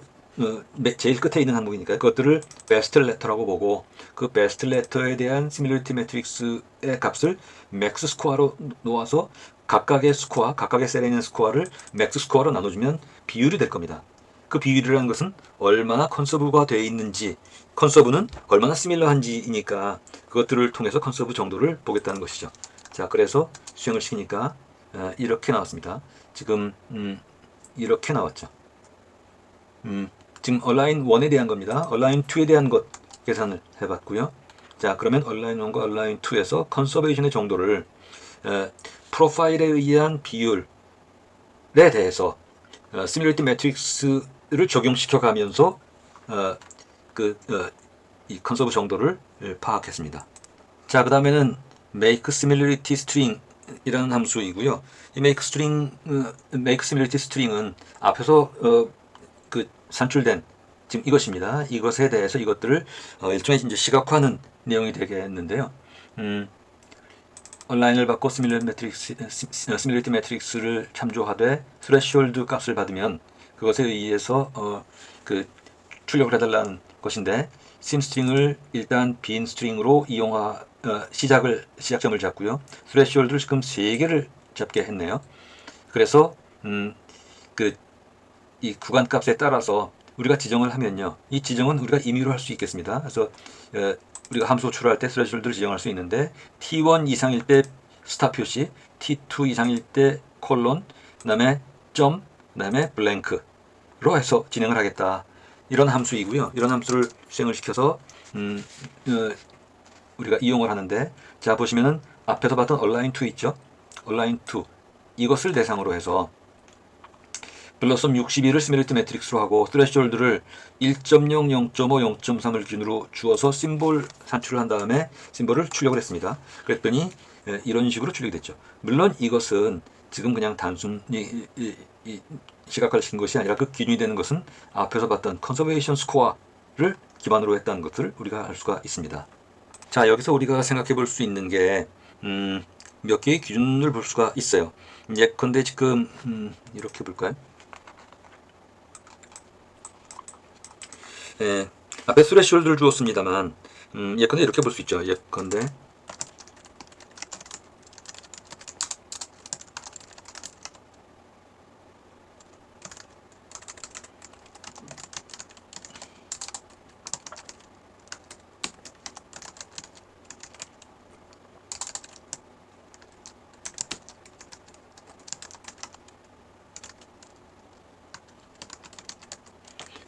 제일 끝에 있는 항목이니까 그것들을 베스트 레터라고 보고, 그 베스트 레터에 대한 시밀러리티 매트릭스의 값을 맥스 스코어로 놓아서 각각의 스코어, 각각의 셀에 있는 스코어를 맥스 스코어로 나눠주면 비율이 될 겁니다. 그 비율이라는 것은 얼마나 컨서브가 되어 있는지, 컨서브는 얼마나 시밀러한지이니까 그것들을 통해서 컨서브 정도를 보겠다는 것이죠. 자, 그래서 수행을 시키니까 이렇게 나왔습니다. 지금 이렇게 나왔죠. 지금 얼라인 1에 대한 겁니다. 얼라인 2에 대한 것 계산을 해봤고요. 자, 그러면 얼라인 1과 얼라인 2에서 컨서베이션의 정도를 프로파일에 의한 비율에 대해서 시밀러리티 매트릭스를 적용시켜 가면서 이 컨서브 정도를 파악했습니다. 자, 그 다음에는 make similarity string 이라는 함수이고요. 이 make similarity string은 앞에서 그 산출된 지금 이것입니다. 이것에 대해서 이것들을 일종의 이제 시각화하는 내용이 되겠는데요. 온라인을 받고 시밀러리티 매트릭스를 참조하되 스레시홀드 값을 받으면 그것에 의해서 그 출력을 해달라는 것인데, sim 스트링을 일단 빈 스트링으로 시작점을 잡고요. 스레시홀드를 지금 3개를 잡게 했네요. 그래서 이 구간 값에 따라서 우리가 지정을 하면요, 이 지정은 우리가 임의로 할 수 있겠습니다. 그래서 우리가 함수 호출할 때 스레시홀드를 지정할 수 있는데, T1 이상일 때 스타 표시, T2 이상일 때 콜론, 그 다음에 점, 그 다음에 블랭크로 해서 진행을 하겠다. 이런 함수이고요. 이런 함수를 수행을 시켜서 우리가 이용을 하는데, 자, 보시면은 앞에서 봤던 얼라인 2 있죠. 얼라인 2 이것을 대상으로 해서 블러썸 61을 시밀러리티 매트릭스로 하고 스레시홀드를 1.0, 0.5, 0.3을 기준으로 주어서 심볼 산출을 한 다음에 심볼을 출력을 했습니다. 그랬더니 이런 식으로 출력이 됐죠. 물론 이것은 지금 그냥 단순히 시각화를 시킨 것이 아니라 그 기준이 되는 것은 앞에서 봤던 컨서베이션 스코어를 기반으로 했다는 것을 우리가 알 수가 있습니다. 자, 여기서 우리가 생각해 볼 수 있는 게 몇 개의 기준을 볼 수가 있어요. 예컨대 지금 이렇게 볼까요? 예, 앞에 스레시홀드를 주었습니다만 예컨대 이렇게 볼 수 있죠. 예컨대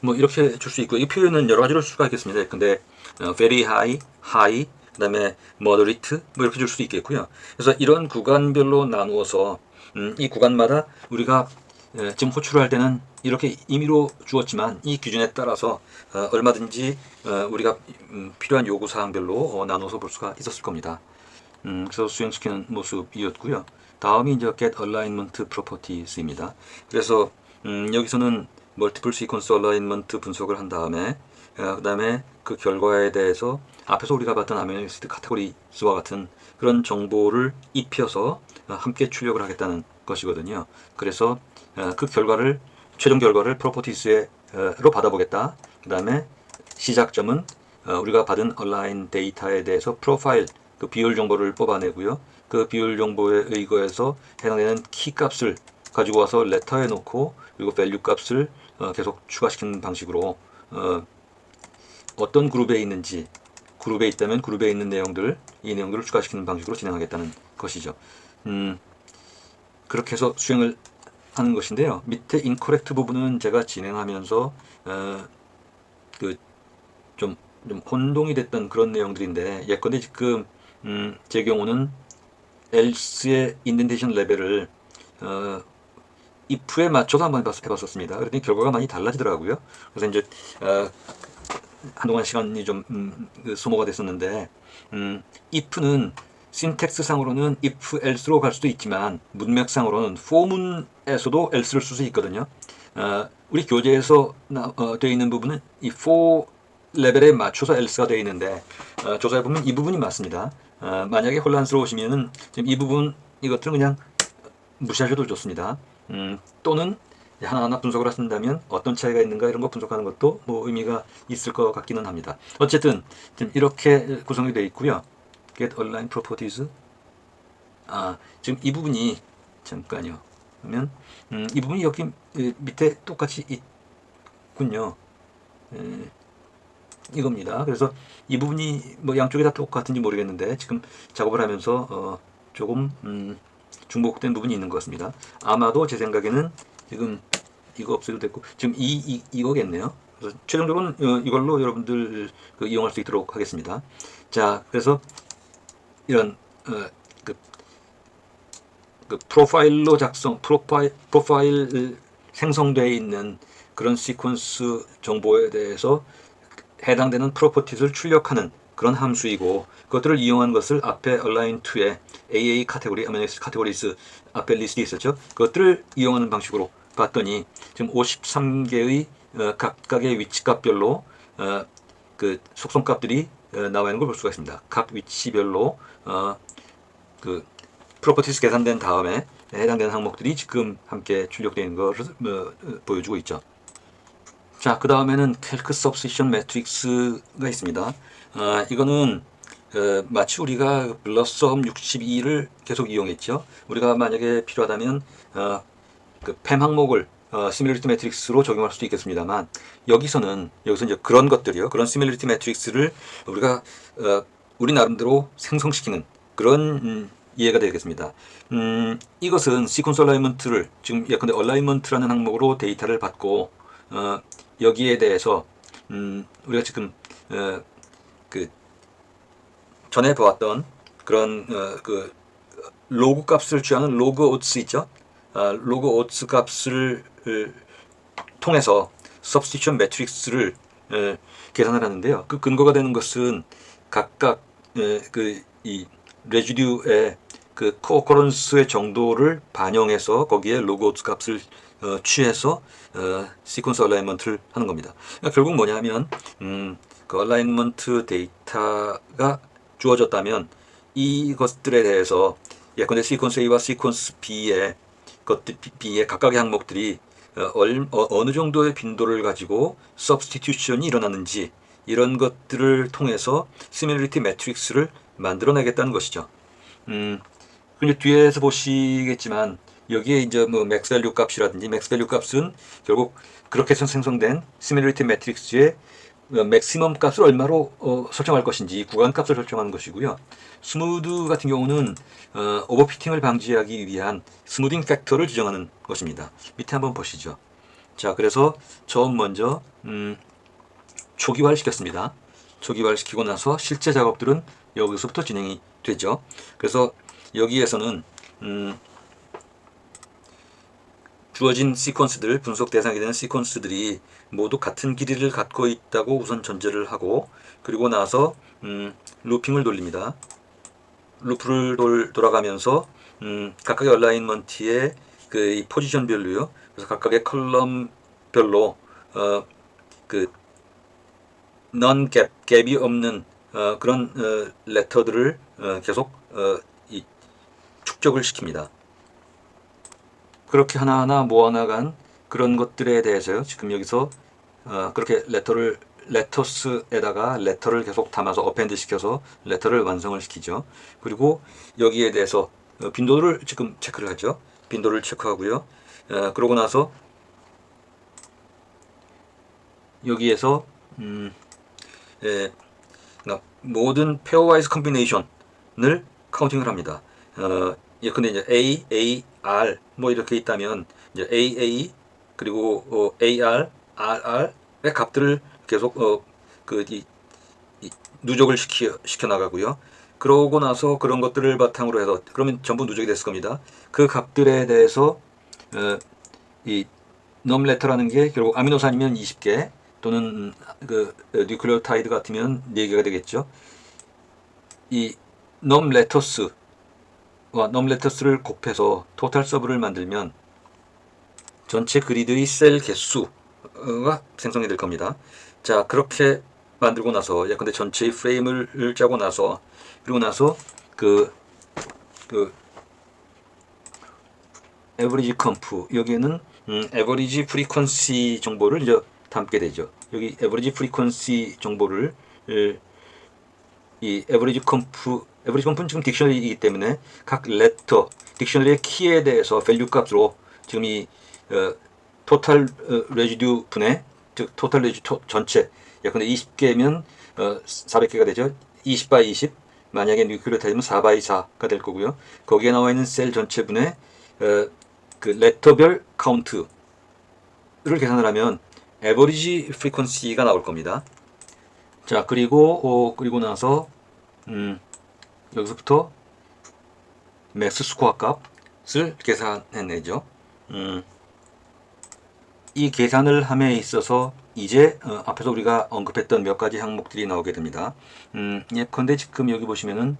뭐 이렇게 줄 수 있고, 이 표현은 여러 가지로 줄 수가 있겠습니다. 근데 very high, high, 그다음에 moderate 뭐 이렇게 줄 수도 있겠고요. 그래서 이런 구간별로 나누어서 이 구간마다 우리가 지금 호출할 때는 이렇게 임의로 주었지만 이 기준에 따라서 얼마든지 우리가 필요한 요구 사항별로 나눠서 볼 수가 있었을 겁니다. 그래서 수행시키는 모습이었고요. 다음이 이제 get alignment properties입니다. 그래서 여기서는 멀티플 시퀀스 얼라인먼트 분석을 한 다음에 그 다음에 그 결과에 대해서 앞에서 우리가 봤던 아미노 애시드 카테고리스와 같은 그런 정보를 입혀서 함께 출력을 하겠다는 것이거든요. 그래서 그 결과를 최종 결과를 프로퍼티스로 받아보겠다. 그 다음에 시작점은 우리가 받은 얼라인 데이터에 대해서 프로파일 그 비율 정보를 뽑아내고요. 그 비율 정보에 의거해서 해당되는 키 값을 가지고 와서 레터에 놓고, 그리고 밸류 값을 계속 추가시키는 방식으로 어떤 그룹에 있는지, 그룹에 있다면 그룹에 있는 내용들, 이 내용들을 추가시키는 방식으로 진행하겠다는 것이죠. 그렇게 해서 수행을 하는 것인데요. 밑에 인코렉트 부분은 제가 진행하면서 좀 혼동이 됐던 그런 내용들인데, 예컨대 지금 제 경우는 else의 인덴테이션 레벨을 if에 맞춰서 한번 해봤었습니다. 그랬더니 결과가 많이 달라지더라고요. 그래서 이제 한동안 시간이 좀 소모가 됐었는데, if는 신텍스 상으로는 if else로 갈 수도 있지만 문맥상으로는 for문에서도 else를 쓸 수 있거든요. 우리 교재에서 되어 있는 부분은 이 for 레벨에 맞춰서 else가 되어 있는데, 조사해 보면 이 부분이 맞습니다. 만약에 혼란스러우시면은 지금 이 부분 이것들은 그냥 무시하셔도 좋습니다. 또는 하나하나 분석을 하신다면 어떤 차이가 있는가 이런 거 분석하는 것도 뭐 의미가 있을 것 같기는 합니다. 어쨌든 지금 이렇게 구성이 되어 있고요. Get Align Properties. 지금 이 부분이 잠깐요. 그러면 이 부분이 여기 밑에 똑같이 있군요. 이겁니다. 그래서 이 부분이 뭐 양쪽이 다 똑같은지 모르겠는데 지금 작업을 하면서 조금 중복된 부분이 있는 것 같습니다. 아마도 제 생각에는 지금 이거 없애도 됐고 지금 이거겠네요. 그래서 최종적으로는 이걸로 여러분들 이용할 수 있도록 하겠습니다. 자, 그래서 이런 그 프로파일로 프로파일 생성되어 있는 그런 시퀀스 정보에 대해서 해당되는 프로퍼티를 출력하는 그런 함수이고, 그것들을 이용한 것을 앞에 align to에 AA 카테고리, 아미노 애시드 카테고리스 앞에 리스트에 있었죠. 그것들을 이용하는 방식으로 봤더니 지금 53개의 각각의 위치값별로 그 속성값들이 나와 있는 걸 볼 수가 있습니다. 각 위치별로 그 프로퍼티스 계산된 다음에 해당되는 항목들이 지금 함께 출력되어 있는 것을 보여주고 있죠. 자, 그 다음에는 캘크 서브시션 매트릭스가 있습니다. 이거는 마치 우리가 블러썸 62를 계속 이용했죠. 우리가 만약에 필요하다면 그 팸 항목을 시밀리티 매트릭스로 적용할 수도 있겠습니다만, 여기서 이제 그런 것들이요, 그런 시밀리티 매트릭스를 우리가 우리 나름대로 생성시키는 그런 이해가 되겠습니다. 이것은 시퀀스 얼라이먼트를 지금 예컨대 얼라이먼트라는 항목으로 데이터를 받고 여기에 대해서 우리가 지금 그 전에 보았던 그런 그 로그 값을 취하는 로그 오츠 있죠? 로그 오츠 값을 통해서 substitution 매트릭스를 계산을 하는데요. 그 근거가 되는 것은 각각 이 레지듀의 그 코어커런스의 정도를 반영해서 거기에 로그 오츠 값을 취해서 시퀀스 얼라이먼트를 하는 겁니다. 그러니까 결국 뭐냐면 그 얼라이먼트 데이터가 주어졌다면 이것들에 대해서 예컨대 시퀀스 A와 시퀀스 B의 B의 각각의 항목들이 어느 정도의 빈도를 가지고 substitution이 일어나는지 이런 것들을 통해서 시밀리티 매트릭스를 만들어내겠다는 것이죠. 근데 뒤에서 보시겠지만 여기에 이제 뭐 맥스밸류 값이라든지 맥스밸류 값은 결국 그렇게 해서 생성된 시밀리티 매트릭스의 맥시멈 값을 얼마로 설정할 것인지 구간 값을 설정하는 것이고요. 스무드 같은 경우는 오버피팅을 방지하기 위한 스무딩 팩터를 지정하는 것입니다. 밑에 한번 보시죠. 자, 그래서 처음 먼저 초기화를 시켰습니다. 초기화를 시키고 나서 실제 작업들은 여기서부터 진행이 되죠. 그래서 여기에서는 주어진 시퀀스들, 분석 대상이 되는 시퀀스들이 모두 같은 길이를 갖고 있다고 우선 전제를 하고, 그리고 나서 루핑을 돌립니다. 루프를 돌아가면서 각각의 얼라인먼트의 그 포지션별로요. 그래서 각각의 컬럼별로 그 갭이 없는 그런 레터들을 계속 축적을 시킵니다. 그렇게 하나하나 모아나간 그런 것들에 대해서요. 지금 여기서 그렇게 레터스에다가 레터를 계속 담아서 어펜드 시켜서 레터를 완성을 시키죠. 그리고 여기에 대해서 빈도를 지금 체크를 하죠. 빈도를 체크하고요. 그러고 나서 여기에서 모든 페어와이즈 컴비네이션을 카운팅을 합니다. 예컨대 이제 A, R 뭐 이렇게 있다면 이제 AA 그리고 AR, RR의 값들을 계속 누적을 시켜 나가고요. 그러고 나서 그런 것들을 바탕으로 해서 그러면 전부 누적이 됐을 겁니다. 그 값들에 대해서 이 넘레터라는 게 결국 아미노산이면 20개 또는 그 뉴클레오타이드 같으면 4개가 되겠죠. 이 넘레터스와 넘레터스를 곱해서 토탈 서브를 만들면 전체 그리드의 셀 개수가 생성이 될 겁니다. 자, 그렇게 만들고 나서 예컨대 전체의 프레임을 짜고 나서 그리고 나서 그 에버리지 컴프 여기에는 에버리지 프리퀀시 정보를 이제 담게 되죠. 여기 에버리지 프리퀀시 정보를 이 에버리지 컴프는 지금 딕셔너리이기 때문에 각 레터 딕셔너리의 키에 대해서 밸류 값으로 지금 이 토탈 레지듀 분의 즉 토탈 레지듀 전체 예컨대 20개면 400개가 되죠. 20 바이 20 만약에 뉴클레오타이드면 4 바이 4가 될 거고요. 거기에 나와 있는 셀 전체 분의 그 레터별 카운트를 계산을 하면 에버리지 프리퀀시가 나올 겁니다. 자, 그리고 나서 여기서부터 맥스 스코어 값을 계산해내죠. 이 계산을 함에 있어서 이제 앞에서 우리가 언급했던 몇 가지 항목들이 나오게 됩니다. 예컨대 지금 여기 보시면은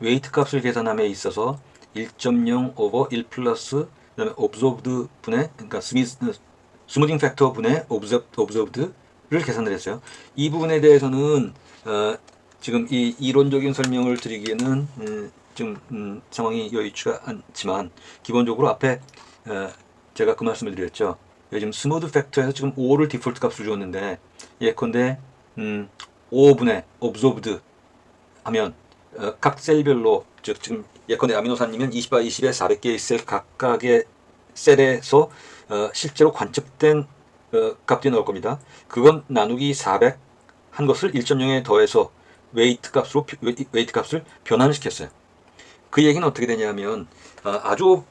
웨이트 값을 계산함에 있어서 1.0 오버 1 플러스 그다음에 observed 분의 그러니까 스무딩 팩터 분의 observed를 계산을 했어요. 이 부분에 대해서는 지금 이 이론적인 설명을 드리기에는 좀 상황이 여의치가 않지만 기본적으로 앞에 제가 그 말씀을 드렸죠. 요즘 스무드 팩터에서 지금 5를 디폴트 값으로 주었는데 예컨대 5분의 observed 하면 각 셀별로 즉 지금 예컨대 아미노산이면 20 바이 20에 400개의 셀 각각의 셀에서 실제로 관측된 값이 나올 겁니다. 그건 나누기 400 한 것을 1.0에 더해서 웨이트 값을 변환시켰어요. 그 얘기는 어떻게 되냐면 아주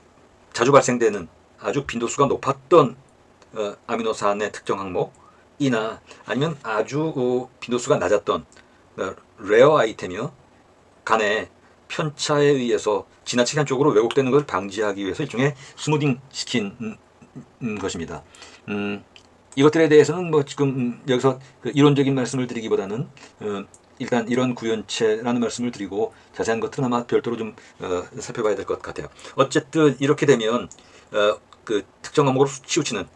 자주 발생되는 아주 빈도수가 높았던 아미노산의 특정 항목이나 아니면 아주 빈도수가 낮았던 레어 아이템이요. 간에 편차에 의해서 지나치게 한쪽으로 왜곡되는 것을 방지하기 위해서 일종의 스무딩 시킨 것입니다. 이것들에 대해서는 뭐 지금 여기서 그 이론적인 말씀을 드리기보다는 일단 이런 구현체라는 말씀을 드리고 자세한 것들은 아마 별도로 좀 살펴봐야 될 것 같아요. 어쨌든 이렇게 되면 그 특정 항목으로 치우치는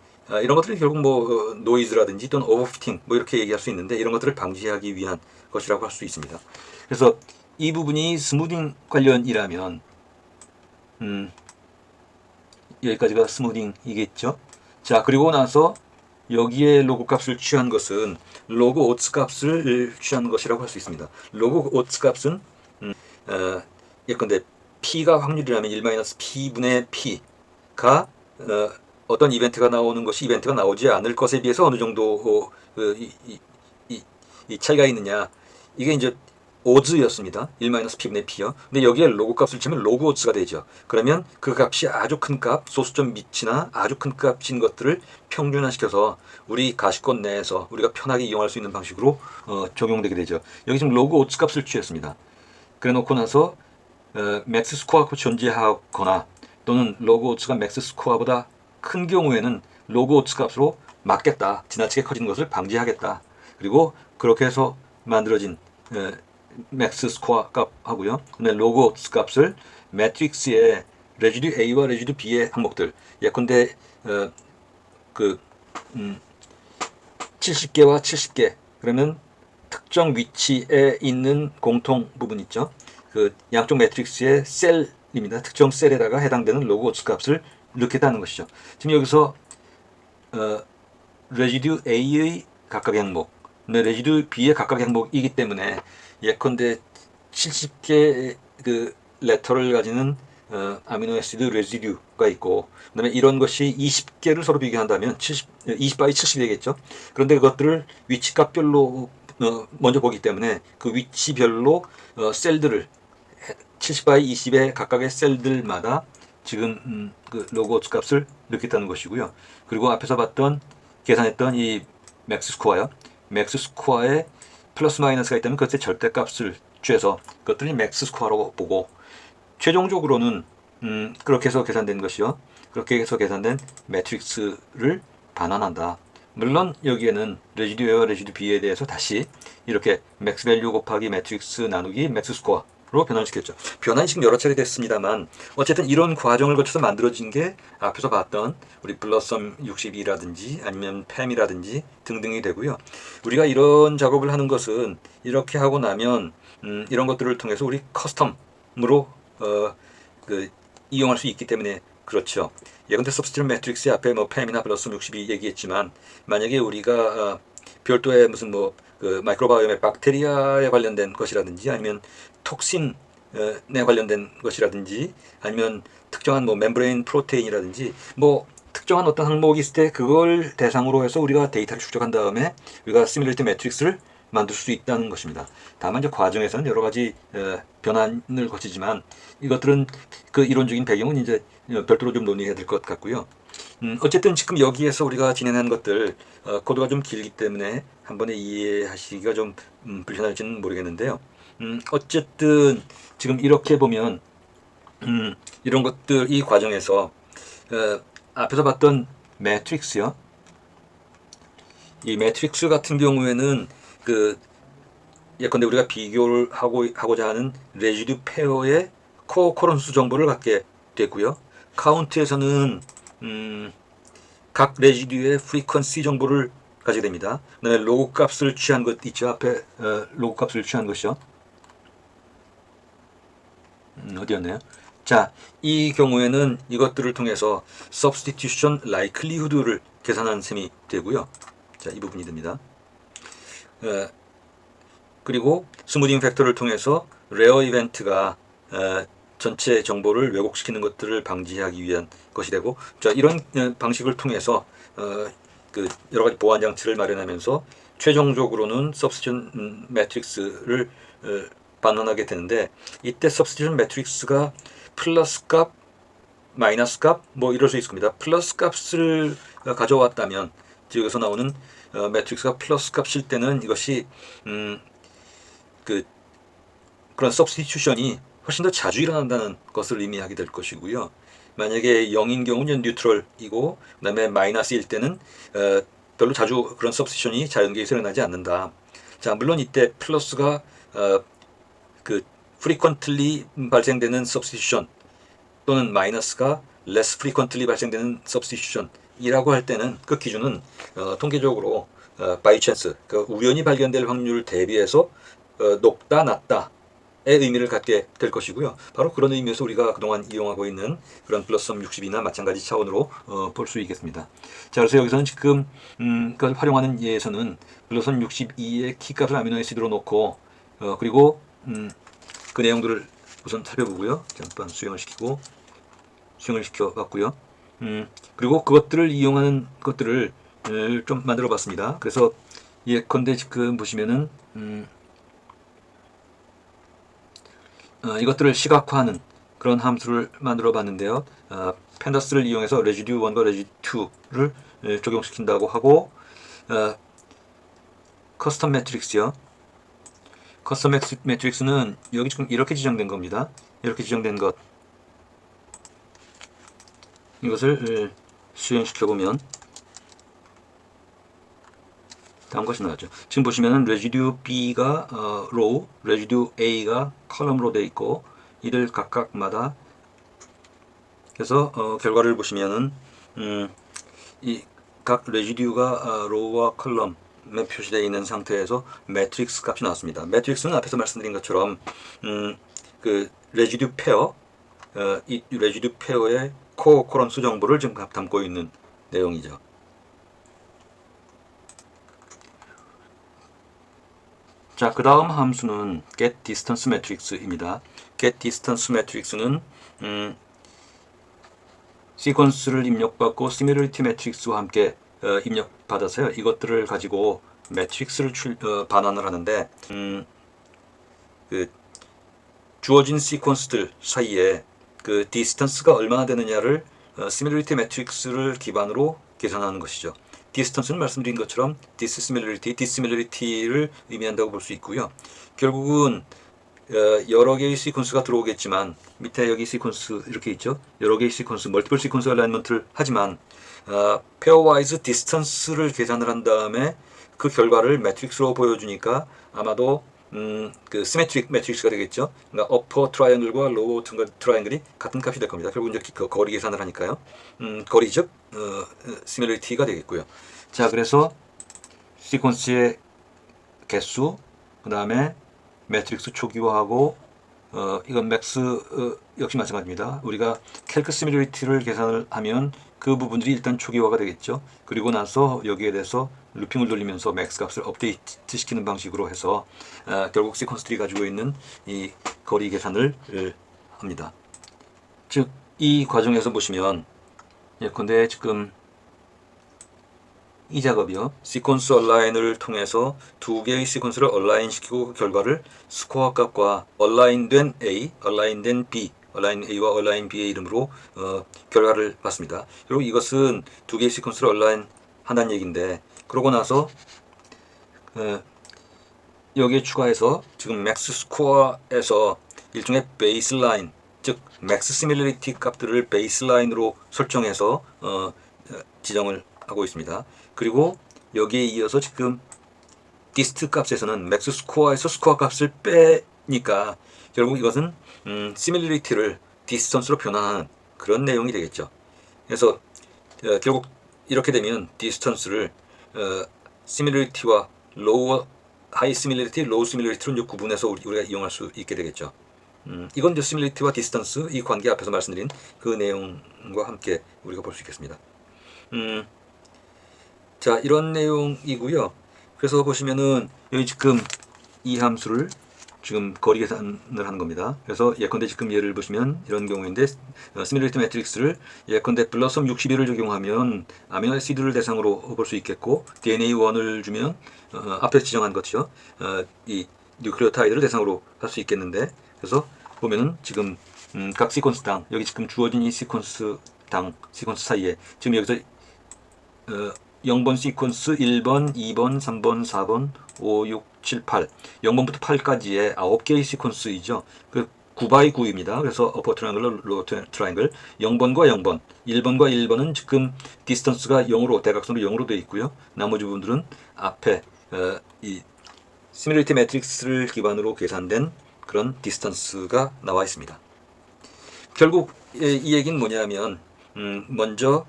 이런 것들은 결국 뭐 노이즈라든지 또는 오버피팅 뭐 이렇게 얘기할 수 있는데 이런 것들을 방지하기 위한 것이라고 할 수 있습니다. 그래서 이 부분이 스무딩 관련이라면 여기까지가 스무딩이겠죠. 자, 그리고 나서 여기에 로그 값을 취한 것은 로그 오츠 값을 취한 것이라고 할 수 있습니다. 로그 오츠 값은 예컨대 P가 확률이라면 1-P분의 P가 어떤 이벤트가 나오는 것이 이벤트가 나오지 않을 것에 비해서 어느 정도 이 차이가 있느냐. 이게 이제 오즈였습니다. 1-P분의 P요. 근데 여기에 로그 값을 치면 로그 오즈가 되죠. 그러면 그 값이 아주 큰 값, 소수점 밑이나 아주 큰 값인 것들을 평균화시켜서 우리 가시권 내에서 우리가 편하게 이용할 수 있는 방식으로 적용되게 되죠. 여기 지금 로그 오즈 값을 취했습니다. 그래 놓고 나서 맥스 스코어가 존재하거나 또는 로그 오츠가 맥스 스코어보다 큰 경우에는 로그 오츠 값으로 막겠다. 지나치게 커지는 것을 방지하겠다. 그리고 그렇게 해서 만들어진 맥스 스코어 값하고요. 그다음에 로그 오츠 값을 매트릭스의 레지듀 A와 레지듀 B의 항목들 예컨대 70개와 70개 그러면 특정 위치에 있는 공통 부분 있죠. 그 양쪽 매트릭스의 셀입니다. 특정 셀에다가 해당되는 로그 오츠 값을 넣겠다는 것이죠. 지금 여기서 레지듀 A의 각각의 항목, 레지듀 B의 각각의 항목이기 때문에 예컨대 70개 그 레터를 가지는 아미노애시드 레지듀가 있고 그다음에 이런 것이 20개를 서로 비교한다면 20바이 70이겠죠. 그런데 그것들을 위치값별로 먼저 보기 때문에 그 위치별로 셀들을 70바이 20의 각각의 셀들마다 지금 그 로그 오츠 값을 넣겠다는 것이고요. 그리고 앞에서 봤던 계산했던 이 맥스 스코어요. 맥스 스코어에 플러스 마이너스가 있다면 그것의 절대값을 취해서 그것들이 맥스 스코어라고 보고 최종적으로는 그렇게 해서 계산된 것이요. 그렇게 해서 계산된 매트릭스를 반환한다. 물론 여기에는 레지듀 A와 레지듀 B에 대해서 다시 이렇게 맥스 밸류 곱하기 매트릭스 나누기 맥스 스코어로 변환시켰죠. 변환이 지금 여러 차례 됐습니다만 어쨌든 이런 과정을 거쳐서 만들어진 게 앞에서 봤던 우리 블러썸 62라든지 아니면 팸이라든지 등등이 되고요. 우리가 이런 작업을 하는 것은 이렇게 하고 나면 이런 것들을 통해서 우리 커스텀으로 이용할 수 있기 때문에 그렇죠. 예컨대 서브스티튜션 매트릭스 앞에 뭐 팸이나 블러썸 62 얘기했지만 만약에 우리가 별도의 무슨 그 마이크로바이옴의 박테리아에 관련된 것이라든지 아니면 톡신에 관련된 것이라든지 아니면 특정한 뭐 멤브레인 프로테인이라든지 뭐 특정한 어떤 항목이 있을 때 그걸 대상으로 해서 우리가 데이터를 축적한 다음에 우리가 시뮬레이트 매트릭스를 만들 수 있다는 것입니다. 다만 이제 과정에서는 여러 가지 변환을 거치지만 이것들은 그 이론적인 배경은 이제 별도로 좀 논의해야 될 것 같고요. 어쨌든 지금 여기에서 우리가 진행한 것들 코드가 좀 길기 때문에 한 번에 이해하시기가 좀 불편할지는 모르겠는데요. 어쨌든 지금 이렇게 보면 이런 것들 이 과정에서 앞에서 봤던 매트릭스요. 이 매트릭스 같은 경우에는 그 예컨대 우리가 비교를 하고자 하는 레지듀 페어의 코어런스 정보를 갖게 됐고요. 카운트에서는 각 레지듀의 프리퀀시 정보를 가지게 됩니다. 그다음에 로그 값을 취한 것 있죠. 앞에 로그 값을 취한 것이요. 어디였나요? 자, 이 경우에는 이것들을 통해서 substitution likelihood를 계산한 셈이 되고요. 자, 이 부분이 됩니다. 그리고 스무딩 팩터를 통해서 레어 이벤트가 전체 정보를 왜곡시키는 것들을 방지하기 위한 것이 되고, 자, 이런 방식을 통해서 그 여러 가지 보안 장치를 마련하면서 최종적으로는 substitution 매트릭스를 반환하게 되는데, 이때 substitution 매트릭스가 플러스 값, 마이너스 값, 뭐 이럴 수 있습니다. 플러스 값을 가져왔다면, 즉 여기서 나오는 매트릭스가 플러스 값일 때는 이것이 그런 substitution이 훨씬 더 자주 일어난다는 것을 의미하게 될 것이고요. 만약에 0인 경우는 뉴트럴이고 그 다음에 마이너스일 때는 별로 자주 그런 substitution이 자연계에서 일어나지 않는다. 자, 물론 이때 플러스가 그 frequently 발생되는 substitution 또는 마이너스가 less frequently 발생되는 substitution 이라고 할 때는 그 기준은 통계적으로 by chance, 그 우연히 발견될 확률 대비해서 높다 낮다의 의미를 갖게 될 것이고요. 바로 그런 의미에서 우리가 그동안 이용하고 있는 그런 블러썸 60이나 마찬가지 차원으로 볼 수 있겠습니다. 자, 그래서 여기서는 지금 그걸 활용하는 예에서는 블러썸 62의 키값을 아미노애시드로 놓고 그리고 그 내용들을 우선 살펴보고요. 잠깐 수행을 시켜 봤고요. 그리고 그것들을 이용하는 것들을 좀 만들어 봤습니다. 그래서 예컨대 지금 보시면은 이것들을 시각화하는 그런 함수를 만들어 봤는데요. 펜더스를 이용해서 레지듀 1과 레지듀 2를 적용시킨다고 하고 커스텀 매트릭스요. 커스텀 매트릭스는 여기 지금 이렇게 지정된 겁니다. 이렇게 지정된 것, 이것을 수행시켜 보면 다음 것이 나왔죠. 지금 보시면은 레지듀 B가 row, 레지듀 A가 컬럼으로 되어 있고 이들 각각마다 그래서 결과를 보시면은 이 각 레지듀가 row와 컬럼에 표시되어 있는 상태에서 매트릭스 값이 나왔습니다. 매트릭스는 앞에서 말씀드린 것처럼 그 레지듀 페어, 이 레지듀 페어의 코어커런스 정보를 지금 담고 있는 내용이죠. 자, 그 다음 함수는 get distance matrix입니다. get distance matrix는 시퀀스를 입력받고 similarity matrix와 함께 입력받아서요. 이것들을 가지고 매트릭스를 반환을 하는데 그 주어진 시퀀스들 사이에 그 디스턴스가 얼마나 되느냐를 similarity matrix를 기반으로 계산하는 것이죠. 디스턴스는 말씀드린 것처럼 디스밀러리티를 의미한다고 볼 수 있고요. 결국은 여러 개의 시퀀스가 들어오겠지만 밑에 여기 시퀀스 이렇게 있죠. 여러 개의 시퀀스, 멀티플 시퀀스 얼라인먼트를 하지만 페어와이즈 디스턴스를 계산을 한 다음에 그 결과를 매트릭스로 보여주니까 아마도 그 시메트릭 매트릭스가 되겠죠. 그러니까 어퍼 트라이앵글과 로우 트라이앵글이 같은 값이 될 겁니다. 결국 이제 거리 계산을 하니까요. 거리 즉 시밀리티가 되겠고요. 자, 그래서 시퀀스의 개수, 그 다음에 매트릭스 초기화하고 이건 맥스 역시 마찬가지입니다. 우리가 캘크 시밀리티를 계산을 하면 그 부분들이 일단 초기화가 되겠죠. 그리고 나서 여기에 대해서 루핑을 돌리면서 맥스 값을 업데이트 시키는 방식으로 해서 결국 시퀀스들이 가지고 있는 이 거리 계산을 합니다. 즉 이 과정에서 보시면 예컨대 지금 이 작업이요. 시퀀스 얼라인을 통해서 두 개의 시퀀스를 얼라인 시키고 그 결과를 스코어 값과 얼라인된 A, 얼라인된 B, 얼라인 A와 얼라인 B의 이름으로 결과를 봤습니다. 그리고 이것은 두 개의 시퀀스를 얼라인 한다는 얘기인데 그러고 나서 여기에 추가해서 지금 맥스 스코어에서 일종의 베이스라인, 즉 맥스 시밀리티 값들을 베이스라인으로 설정해서 지정을 하고 있습니다. 그리고 여기에 이어서 지금 디스트 값에서는 맥스 스코어에서 스코어 값을 빼니까 결국 이것은 시밀리티를 디스턴스로 변환하는 그런 내용이 되겠죠. 그래서 결국 이렇게 되면 디스턴스를 시밀리티와 로우 하이 시밀리티, 로우 시밀리티로 이제 구분해서 우리가 이용할 수 있게 되겠죠. 이건 이제 시밀리티와 디스턴스 이 관계 앞에서 말씀드린 그 내용과 함께 우리가 볼 수 있겠습니다. 자, 이런 내용이고요. 그래서 보시면은 여기 지금 이 함수를 지금 거리 계산을 하는 겁니다. 그래서 예컨대 지금 예를 보시면 이런 경우인데 시밀리티 매트릭스를 예컨대 블러썸 61을 적용하면 아미노애시드를 대상으로 볼 수 있겠고 DNA1을 주면 앞에 지정한 것이요. 이 뉴클레오타이드를 대상으로 할 수 있겠는데 그래서 보면은 지금 각 시퀀스당 여기 지금 주어진 이 시퀀스당 시퀀스 사이에 지금 여기서 0번 시퀀스 1번, 2번, 3번, 4번, 5, 6, 7, 8 0번부터 8까지의 9개의 시퀀스이죠. 그 9by 9입니다. 그래서 어퍼 트라이앵글, 로우 트라이앵글 0번과 0번, 1번과 1번은 지금 디스턴스가 0으로 대각선으로 0으로 되어 있고요. 나머지 부분들은 앞에 이 시밀리티 매트릭스를 기반으로 계산된 그런 디스턴스가 나와 있습니다. 결국 이 얘기는 뭐냐면 먼저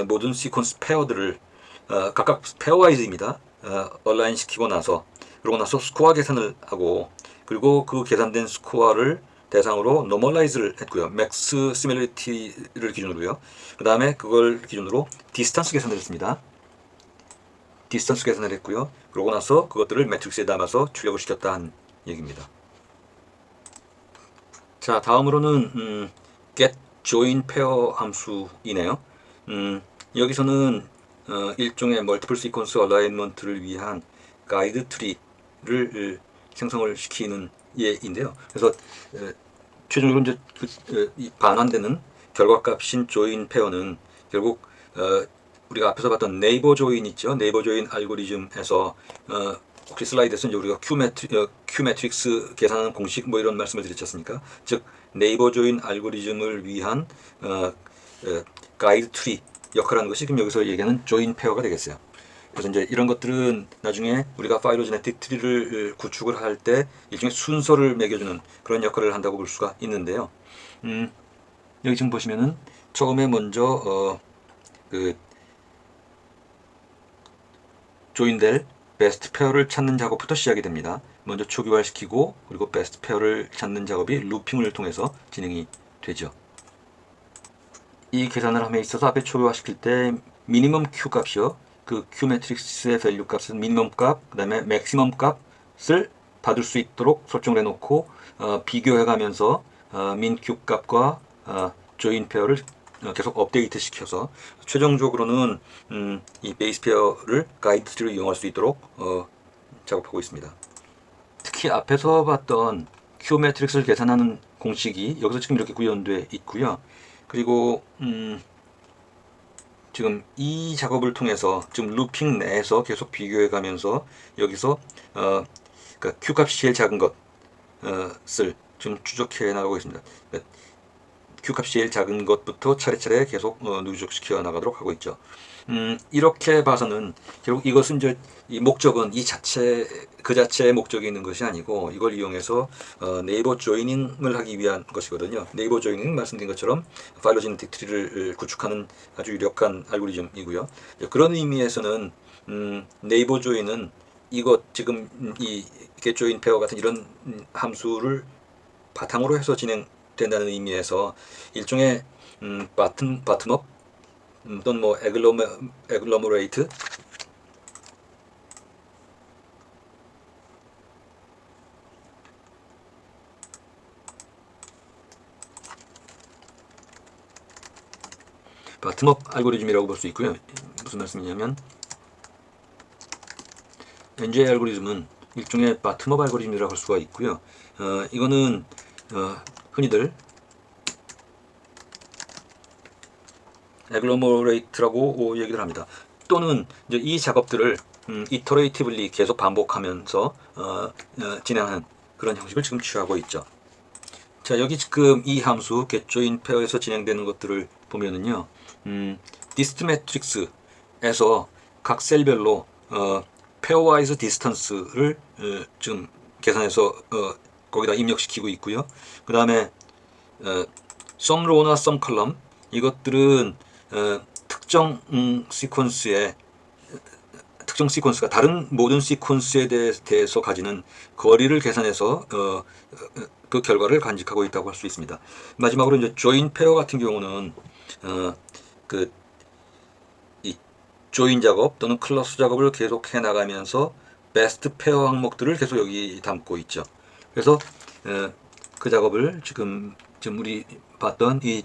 모든 시퀀스 페어들을 각각 페어와이즈입니다. 얼라인 시키고 나서 그러고 나서 스코어 계산을 하고 그리고 그 계산된 스코어를 대상으로 노멀라이즈를 했고요. 맥스 시밀리티를 기준으로요. 그 다음에 그걸 기준으로 디스턴스 계산을 했습니다. 디스턴스 계산을 했고요. 그러고 나서 그것들을 매트릭스에 담아서 출력을 시켰다는 얘기입니다. 자, 다음으로는 get join pair 함수이네요. 여기서는 일종의 멀티플 시퀀스 얼라이먼트를 위한 가이드 트리를 생성을 시키는 예인데요. 그래서 최종적으로 이제 이 반환되는 결과값인 조인 페어는 결국 우리가 앞에서 봤던 네이버 조인 있죠. 네이버 조인 알고리즘에서 혹시 슬라이드에서 이제 우리가 Q 매트릭스 계산하는 공식 뭐 이런 말씀을 드렸지 않습니까? 즉 네이버 조인 알고리즘을 위한 가이드 트리 역할하는 것이 지금 여기서 얘기하는 조인 페어가 되겠어요. 그래서 이제 이런 것들은 나중에 우리가 파일로제네틱 트리를 구축을 할 때 일종의 순서를 매겨주는 그런 역할을 한다고 볼 수가 있는데요. 여기 지금 보시면은 처음에 먼저 그 조인될 베스트 페어를 찾는 작업부터 시작이 됩니다. 먼저 초기화시키고 그리고 베스트 페어를 찾는 작업이 루핑을 통해서 진행이 되죠. 이 계산을 함에 있어서 앞에 초기화시킬 때 미니멈 Q 값이요. 그 Q 매트릭스의 밸류 값은 미니멈 값, 그 다음에 맥시멈 값을 받을 수 있도록 설정을 해놓고 비교해 가면서 민 Q 값과 조인 페어를 계속 업데이트 시켜서 최종적으로는 이 베이스 페어를 가이드 트리로 이용할 수 있도록 작업하고 있습니다. 특히 앞에서 봤던 Q 매트릭스를 계산하는 공식이 여기서 지금 이렇게 구현되어 있고요. 그리고 지금 이 작업을 통해서 지금 루핑 내에서 계속 비교해 가면서 여기서 그러니까 Q 값이 제일 작은 것을 지금 추적해 나가고 있습니다. 그러니까 Q 값이 제일 작은 것부터 차례차례 계속 누적시켜 나가도록 하고 있죠. 이렇게 봐서는 결국 이것은 이제 이 목적은 이 자체 그 자체의 목적이 있는 것이 아니고 이걸 이용해서 네이버 조이닝을 하기 위한 것이거든요. 네이버 조이닝 말씀드린 것처럼 파일로제네틱 트리를 구축하는 아주 유력한 알고리즘이고요. 그런 의미에서는 네이버 조인은 이것 지금 이 get join pair 같은 이런 함수를 바탕으로 해서 진행된다는 의미에서 일종의 바텀업 또는 뭐 에글로머레이트 바텀업 알고리즘이라고 볼 수 있고요. 무슨 말씀이냐면 NJ 알고리즘은 일종의 바텀업 알고리즘이라고 할 수가 있고요. 이거는 흔히들 에글로머레이트라고 얘기를 합니다. 또는 이제 이 작업들을 이터레이티블리 계속 반복하면서 진행하는 그런 형식을 지금 취하고 있죠. 자, 여기 지금 이 함수 getJoin 페어에서 진행되는 것들을 보면은요, 디스트 매트릭스에서 각 셀별로 페어와이즈 디스턴스를 지금 계산해서 거기다 입력시키고 있고요. 그 다음에 some row나 some column 이것들은 특정 시퀀스의 특정 시퀀스가 다른 모든 시퀀스에 대해서 가지는 거리를 계산해서 그 결과를 간직하고 있다고 할 수 있습니다. 마지막으로 이제 조인 페어 같은 경우는 그 이 조인 작업 또는 클러스 작업을 계속 해 나가면서 베스트 페어 항목들을 계속 여기 담고 있죠. 그래서 그 작업을 지금 우리 봤던 이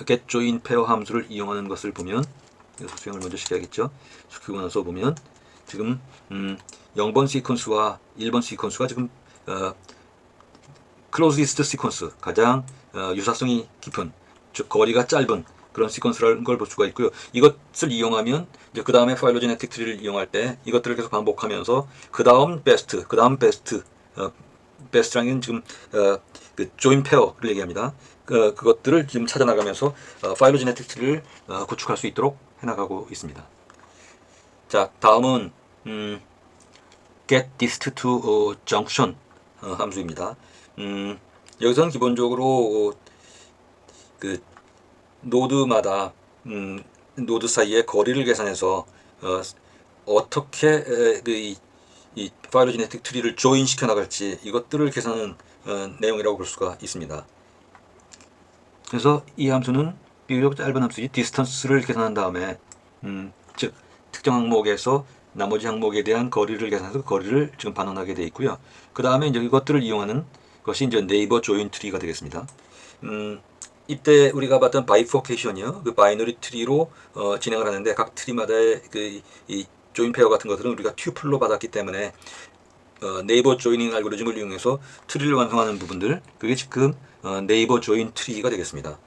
get join pair 함수를 이용하는 것을 보면 여기서 수행을 먼저 시켜야겠죠. 시키고 나서 보면 지금 0번 시퀀스와 1번 시퀀스가 지금 closest 시퀀스 가장 유사성이 깊은 즉 거리가 짧은 그런 시퀀스라는 걸 볼 수가 있고요. 이것을 이용하면 이제 그 다음에 파일로제네틱 트리를 이용할 때 이것들을 계속 반복하면서 그 다음 베스트, 그 다음 베스트, 베스트라는 지금 그 조인 페어를 얘기합니다. 그것들을 지금 찾아 나가면서 파일로제네틱 트리를 구축할 수 있도록 해나가고 있습니다. 자, 다음은 get dist to junction 함수입니다. 여기서는 기본적으로 그 노드마다 노드 사이의 거리를 계산해서 어떻게 이 파일로제네틱 트리를 조인 시켜 나갈지 이것들을 계산하는 내용이라고 볼 수가 있습니다. 그래서 이 함수는 비교적 짧은 함수지 디스턴스를 계산한 다음에 즉 특정 항목에서 나머지 항목에 대한 거리를 계산해서 그 거리를 지금 반환하게 되어 있고요. 그 다음에 이제 이것들을 이용하는 것이 이제 네이버 조인 트리가 되겠습니다. 이때 우리가 봤던 바이포케이션이요, 그 바이너리 트리로 진행을 하는데 각 트리마다의 이 조인 페어 같은 것들은 우리가 튜플로 받았기 때문에 네이버 조이닝 알고리즘을 이용해서 트리를 완성하는 부분들, 그게 지금 네이버 조인 트리가 되겠습니다.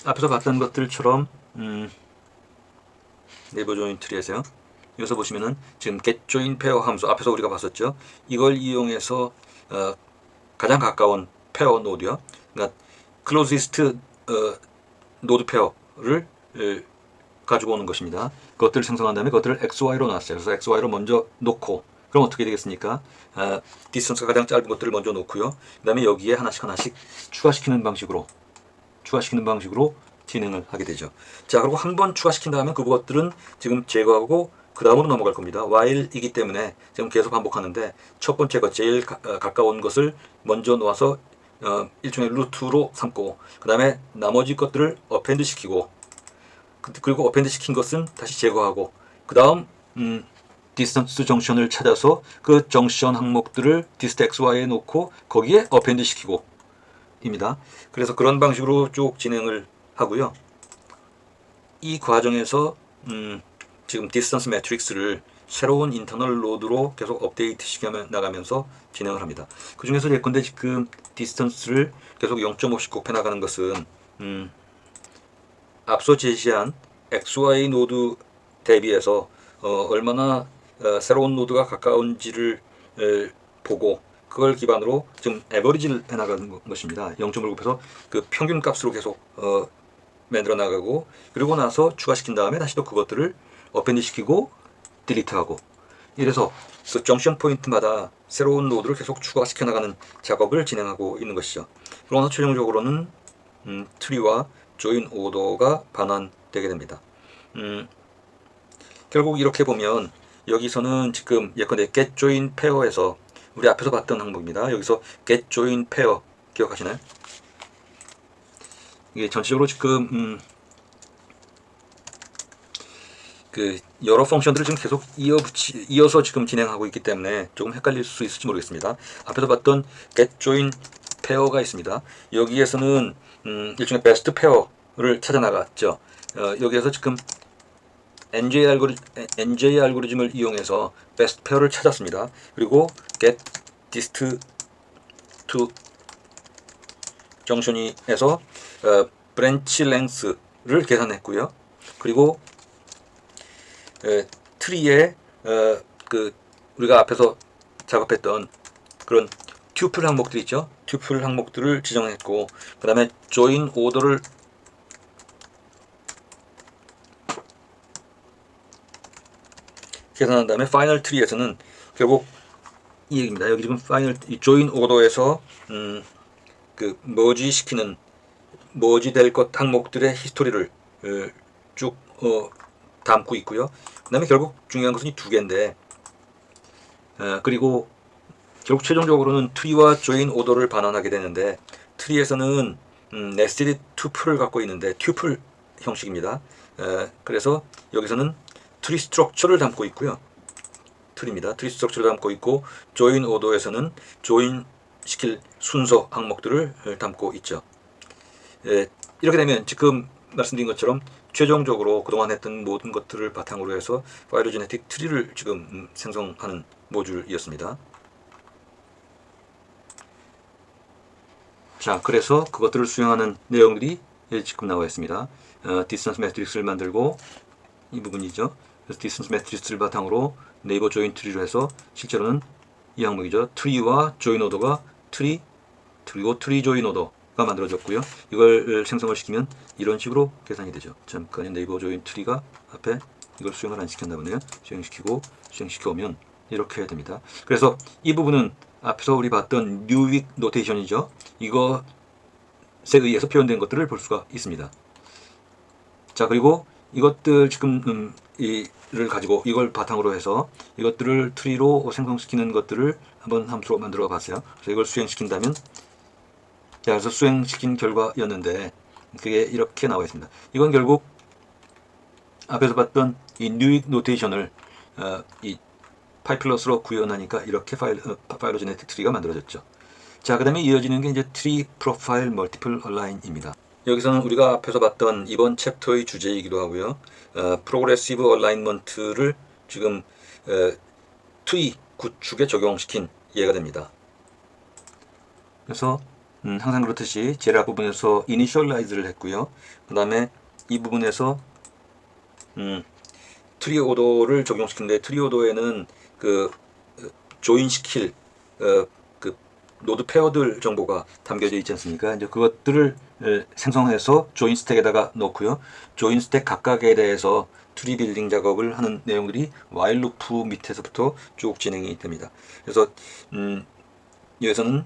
앞에서 봤던 것들처럼 네이버 조인 트리에서요. 여기서 보시면은 지금 get join pair 함수 앞에서 우리가 봤었죠. 이걸 이용해서 가장 가까운 페어 노드요. 그러니까 closest 노드 페어를 가지고 오는 것입니다. 그것들을 생성한 다음에 그것들을 XY로 놨어요. 그래서 XY로 먼저 놓고 그럼 어떻게 되겠습니까? 디스턴스가 가장 짧은 것들을 먼저 놓고요. 그 다음에 여기에 하나씩 추가시키는 방식으로 진행을 하게 되죠. 자, 그리고 한 번 추가시킨 다음에 그것들은 지금 제거하고 그 다음으로 넘어갈 겁니다. while이기 때문에 지금 계속 반복하는데 첫 번째 것 제일 가까운 것을 먼저 놓아서 일종의 루트로 삼고 그 다음에 나머지 것들을 어펜드 시키고 그리고 어펜드 시킨 것은 다시 제거하고 그 다음 디스턴스 정션을 찾아서 그 정션 항목들을 디스트 XY에 놓고 거기에 어펜드 시키고 입니다. 그래서 그런 방식으로 쭉 진행을 하고요. 이 과정에서 지금 디스턴스 매트릭스를 새로운 인터널 로드로 계속 업데이트 시켜 나가면서 진행을 합니다. 그 중에서 예컨대 지금 디스턴스를 계속 0.5씩 곱해 나가는 것은 앞서 제시한 XY 노드 대비해서 얼마나 새로운 노드가 가까운지를 보고 그걸 기반으로 지금 에버리지를 해나가는 것입니다. 0.5를 곱해서 그 평균 값으로 계속 만들어 나가고 그리고 나서 추가시킨 다음에 다시 또 그것들을 어펜드 시키고 딜리트하고 이래서 그 정션 포인트마다 새로운 노드를 계속 추가시켜 나가는 작업을 진행하고 있는 것이죠. 그러나 최종적으로는 트리와 조인 오더가 반환되게 됩니다. 결국 이렇게 보면 여기서는 지금 예컨대 get join pair에서 우리 앞에서 봤던 항목입니다. 여기서 get join pair 기억하시나요? 이게 전체적으로 지금 그 여러 펑션들을 지금 계속 이어서 지금 진행하고 있기 때문에 조금 헷갈릴 수 있을지 모르겠습니다. 앞에서 봤던 get join pair가 있습니다. 여기에서는 일종의 best pair를 찾아 나갔죠. 여기에서 지금 NJ 알고리즘을 이용해서 best pair를 찾았습니다. 그리고 get dist to 정션이에서 branch length를 계산했고요. 그리고 트리에 그 우리가 앞에서 작업했던 그런 튜플 항목들 있죠. 튜플 항목들을 지정했고 그 다음에 join 오더를 계산한 다음에 파이널 트리에서는 결국 이 얘기입니다. 여기 지금 파이널 조인 오더에서 그 머지 시키는 머지 될 것 항목들의 히스토리를 쭉 담고 있고요. 그 다음에 결국 중요한 것은 이 두 개인데 그리고 결국 최종적으로는 트리와 조인 오더를 반환하게 되는데 트리에서는 네스티드 튜플을 갖고 있는데 튜플 형식입니다. 그래서 여기서는 트리 스트럭처를 담고 있고요. 트리입니다. 트리 스트럭처를 담고 있고 조인 오더에서는 조인 시킬 순서 항목들을 담고 있죠. 이렇게 되면 지금 말씀드린 것처럼 최종적으로 그동안 했던 모든 것들을 바탕으로 해서 파일로제네틱 트리를 지금 생성하는 모듈이었습니다. 자, 그래서 그것들을 수행하는 내용들이 지금 나와 있습니다. 디스턴스 매트릭스를 만들고 이 부분이죠. 그래서 디스턴스 매트릭스를 바탕으로 네이버 조인 트리로 해서 실제로는 이 항목이죠. 트리와 조인 오더가 트리 그리고 트리 조인 오더가 만들어졌고요. 이걸 생성을 시키면 이런 식으로 계산이 되죠. 잠깐 네이버 조인 트리가 앞에 이걸 수행을 안 시켰나 보네요. 수행시켜 오면 이렇게 됩니다. 그래서 이 부분은 앞에서 우리 봤던 뉴윅 노테이션이죠. 이것에 의해서 표현된 것들을 볼 수가 있습니다. 자, 그리고 이것들 지금 이를 가지고 이걸 바탕으로 해서 이것들을 트리로 생성시키는 것들을 한번 함수로 만들어 봤어요. 그래서 이걸 수행시킨다면, 자, 그래서 수행시킨 결과였는데 그게 이렇게 나와 있습니다. 이건 결국 앞에서 봤던 이 뉴익 노테이션을 이 파이플러스로 구현하니까 이렇게 파일로제네틱 트리가 만들어졌죠. 자, 그 다음에 이어지는 게 이제 트리 프로파일 멀티플 얼라인입니다. 여기서는 우리가 앞에서 봤던 이번 챕터의 주제이기도 하고요. 프로그레시브 얼라인먼트를 지금 트리 구축에 적용시킨 예가 됩니다. 그래서 항상 그렇듯이 제일 앞부분에서 이니셜라이즈를 했고요. 그 다음에 이 부분에서 트리 오더를 적용시키는데, 트리 오더에는 그 조인 시킬 그 노드 페어들 정보가 담겨져 있지 않습니까? 이제 그것들을 생성해서 조인 스택에다가 넣고요. 조인 스택 각각에 대해서 트리 빌딩 작업을 하는 내용들이 while 루프 밑에서부터 쭉 진행이 됩니다. 그래서 여기서는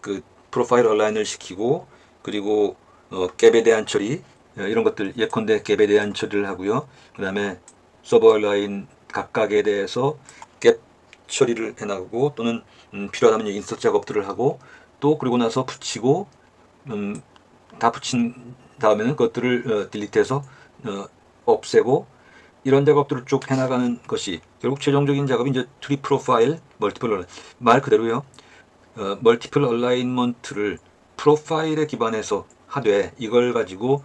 그 프로파일 얼라인을 시키고, 그리고 갭에 대한 처리, 이런 것들, 예컨대 갭에 대한 처리를 하고요. 그 다음에 서버 얼라인 각각에 대해서 갭 처리를 해나가고, 또는 필요하다면 인서트 작업들을 하고, 또 그리고 나서 붙이고, 다 붙인 다음에는 그것들을 딜리트해서 없애고, 이런 작업들을 쭉 해나가는 것이 결국 최종적인 작업이 이제 트리 프로파일 멀티플 얼라인, 말 그대로요. 멀티플 얼라인먼트를 프로파일에 기반해서 하되, 이걸 가지고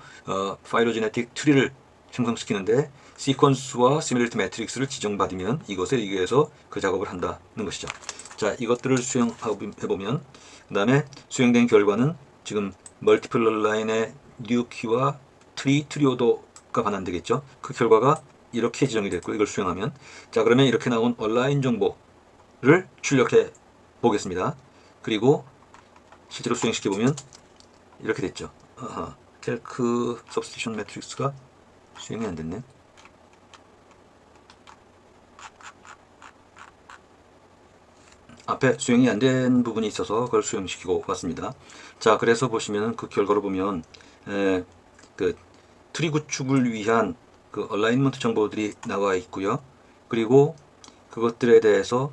파일로제네틱 트리를 생성시키는데 시퀀스와 시뮬레이트 매트릭스를 지정받으면 이것에 의해서 그 작업을 한다는 것이죠. 자, 이것들을 수행해보면, 그 다음에 수행된 결과는 지금 멀티플 얼라인의 뉴 키와 트리 오더가 반환되겠죠. 그 결과가 이렇게 지정이 됐고, 이걸 수행하면, 자, 그러면 이렇게 나온 얼라인 정보를 출력해 보겠습니다. 그리고 실제로 수행시켜보면 이렇게 됐죠. 캘크 서브스티션 매트릭스가 수행이 안 됐네. 앞에 수행이 안 된 부분이 있어서 그걸 수행시키고 왔습니다. 자, 그래서 보시면 그 결과를 보면 그 트리 구축을 위한 그 얼라인먼트 정보들이 나와 있고요. 그리고 그것들에 대해서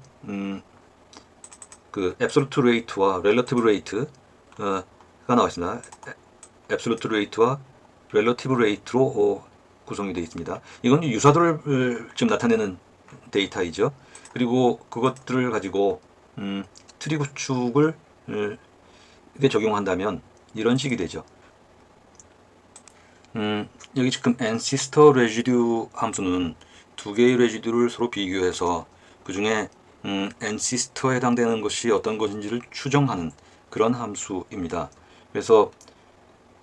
그 앱솔루트 레이트와 렐러티브 레이트가 나와 있습니다. 앱솔루트 레이트와 렐러티브 레이트로 구성이 되어 있습니다. 이건 유사도를 좀 나타내는 데이터이죠. 그리고 그것들을 가지고 트리 구축을 적용한다면 이런 식이 되죠. 여기 지금 ancestor residue 함수는 두 개의 레지듀를 서로 비교해서 그 중에 ancestor에 해당되는 것이 어떤 것인지를 추정하는 그런 함수입니다. 그래서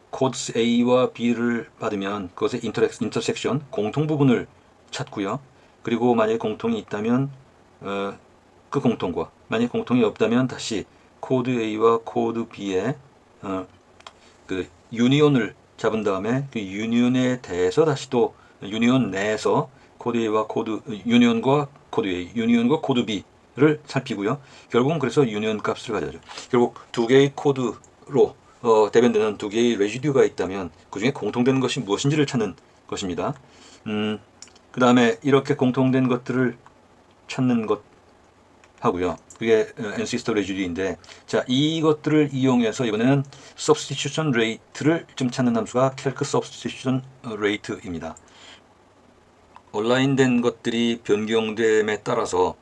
코드 A와 B를 받으면 그것의 인터섹션, 공통 부분을 찾고요. 그리고 만약에 공통이 있다면 그 공통과, 만약에 공통이 없다면 다시 코드 A와 코드 B의 그 유니온을 잡은 다음에 그 유니온에 대해서 다시 또 유니온 내에서 코드 A와 유니온과 코드 A, 유니온과 코드 B를 살피고요. 결국은 그래서 유니온 값을 가져야죠. 결국 두 개의 코드로 대변되는 두 개의 레지듀가 있다면 그 중에 공통되는 것이 무엇인지를 찾는 것입니다. 그 다음에 이렇게 공통된 것들을 찾는 것 하고요. 그게 ancestor residue인데, 자, 이것들을 이용해서 이번에는 substitution rate를 좀 찾는 함수가 calc substitution rate입니다. 온라인된 것들이 변경됨에 따라서,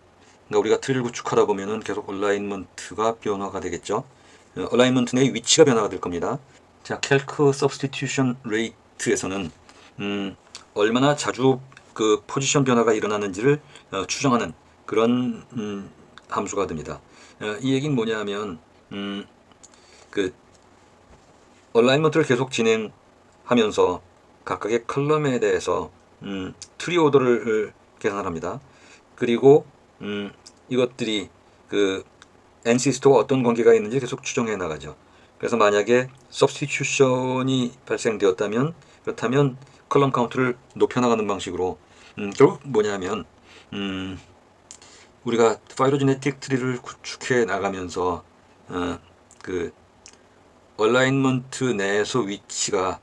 그러니까 우리가 트리를 구축하다 보면은 계속 얼라인먼트가 변화가 되겠죠. 얼라인먼트 내의 위치가 변화가 될 겁니다. 자, calc substitution rate에서는 얼마나 자주 그 포지션 변화가 일어나는지를 추정하는 그런 함수가 됩니다. 이 얘기는 뭐냐면 그 얼라인먼트를 계속 진행하면서 각각의 컬럼에 대해서 트리 오더를 계산을 합니다. 그리고 이것들이 그 ancestor와 어떤 관계가 있는지 계속 추정해 나가죠. 그래서 만약에 substitution이 발생되었다면, 그렇다면 컬럼 카운트를 높여 나가는 방식으로 결국 뭐냐면 우리가 파일로제네틱 트리를 구축해 나가면서 그 얼라인먼트 내에서 위치가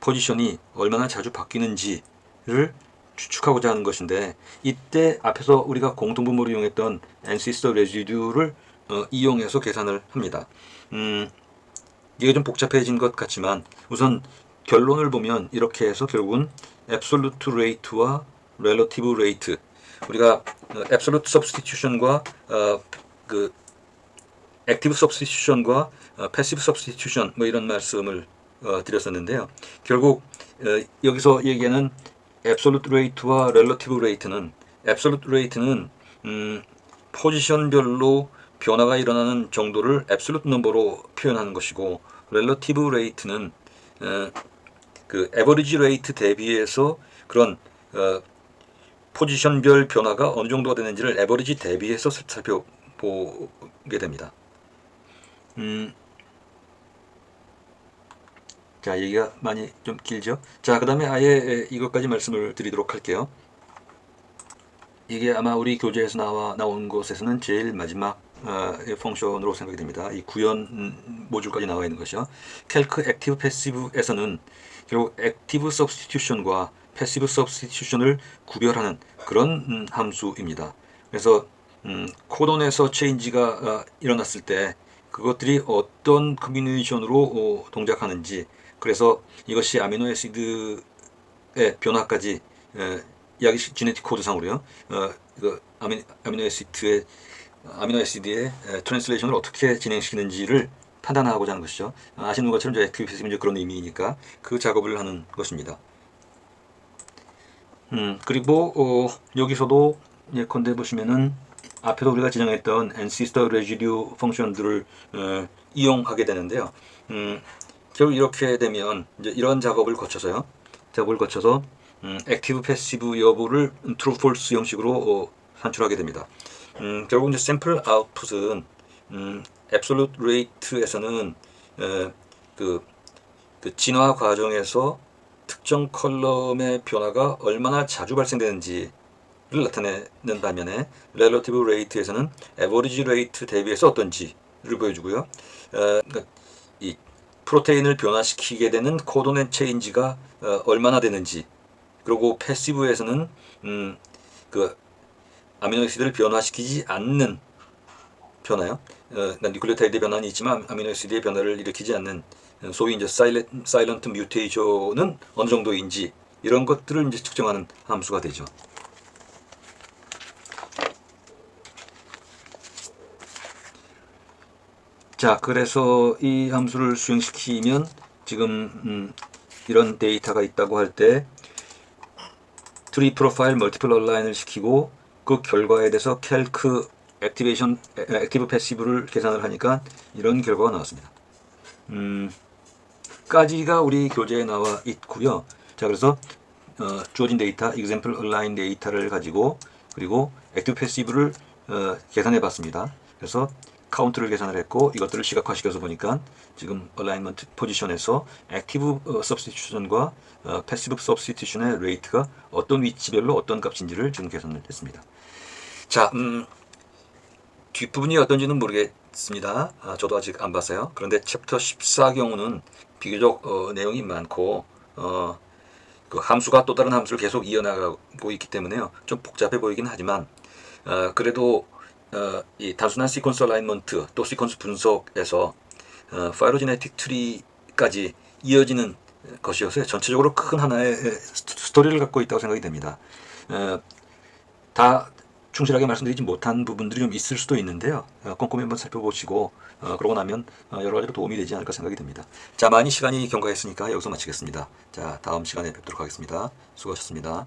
포지션이 얼마나 자주 바뀌는지를 추측하고자 하는 것인데, 이때 앞에서 우리가 공통분모를 이용했던 ancestor residue를 이용해서 계산을 합니다. 이게 좀 복잡해진 것 같지만 우선 결론을 보면 이렇게 해서 결국은 absolute rate와 relative rate, 우리가 absolute substitution과 그 active substitution과 passive substitution 뭐 이런 말씀을 드렸었는데요. 결국 여기서 얘기하는 absolute rate와 relative rate는, absolute rate는 포지션별로 변화가 일어나는 정도를 absolute number로 표현하는 것이고, relative rate는 그 average rate 대비해서 그런 포지션별 변화가 어느 정도가 되는지를 average 대비해서 살펴보게 됩니다. 자, 얘기가 많이 좀 길죠? 자, 그 다음에 아예 이것까지 말씀을 드리도록 할게요. 이게 아마 우리 교재에서 나온 것에서는 제일 마지막 펑션으로 생각이 됩니다. 이 구현 모듈까지 나와 있는 것이요. Calc Active Passive에서는 결국 Active Substitution과 Passive Substitution을 구별하는 그런 함수입니다. 그래서 코돈에서 체인지가 일어났을 때 그것들이 어떤 커뮤니케이션으로 동작하는지, 그래서 이것이 아미노애시드의 변화까지 이야기 지네틱 코드상으로요. 그 아미노애시드의 트랜슬레이션을 어떻게 진행시키는지를 판단하고자 하는 것이죠. 아시는 것처럼 이제 액티브 패시브는 그런 의미이니까 그 작업을 하는 것입니다. 그리고 여기서도 예컨대 보시면은 앞에서 우리가 지정했던 ancestor residue 펑션들을 이용하게 되는데요. 결국 이렇게 되면 이제 이런 작업을 거쳐서 액티브 패시브 여부를 true false 형식으로 산출하게 됩니다. 결국 이제 샘플 아웃풋은 absolute rate에서는 그 진화 과정에서 특정 컬럼의 변화가 얼마나 자주 발생되는지를 나타내는 반면에 relative rate에서는 average rate 대비해서 어떤지를 보여주고요. 그러니까 이 프로테인을 변화시키게 되는 코돈 체인지가 얼마나 되는지, 그리고 패시브에서는 그 아미노애시드를 변화시키지 않는 변화요. 뉴클리오타이드 변화는 있지만 아미노애시드의 변화를 일으키지 않는 소위 이제 사일런트 뮤테이션은 어느 정도인지, 이런 것들을 이제 측정하는 함수가 되죠. 자, 그래서 이 함수를 수행시키면 지금 이런 데이터가 있다고 할 때 트리 프로파일 멀티플 얼라인을 시키고 그 결과에 대해서 캘크 액티브 패시브를 계산을 하니까 이런 결과가 나왔습니다. 까지가 우리 교재에 나와 있고요. 자, 그래서 주어진 데이터, example align 데이터를 가지고 그리고 액티브 패시브를 계산해 봤습니다. 그래서 카운트를 계산을 했고 이것들을 시각화시켜서 보니까 지금 alignment 포지션에서 액티브 substitution과 패시브 substitution의 레이트가 어떤 위치별로 어떤 값인지를 지금 계산을 했습니다. 자, 뒷부분이 어떤지는 모르겠습니다. 저도 아직 안 봤어요. 그런데 챕터 14 경우는 비교적 내용이 많고 그 함수가 또 다른 함수를 계속 이어나가고 있기 때문에요. 좀 복잡해 보이긴 하지만 그래도 이 단순한 시퀀스 어라이먼트 또 시퀀스 분석에서 파이로제네틱 트리까지 이어지는 것이어서 전체적으로 큰 하나의 스토리를 갖고 있다고 생각이 됩니다. 다 충실하게 말씀드리지 못한 부분들이 좀 있을 수도 있는데요. 꼼꼼히 한번 살펴보시고 그러고 나면 여러 가지로 도움이 되지 않을까 생각이 됩니다. 자, 많이 시간이 경과했으니까 여기서 마치겠습니다. 자, 다음 시간에 뵙도록 하겠습니다. 수고하셨습니다.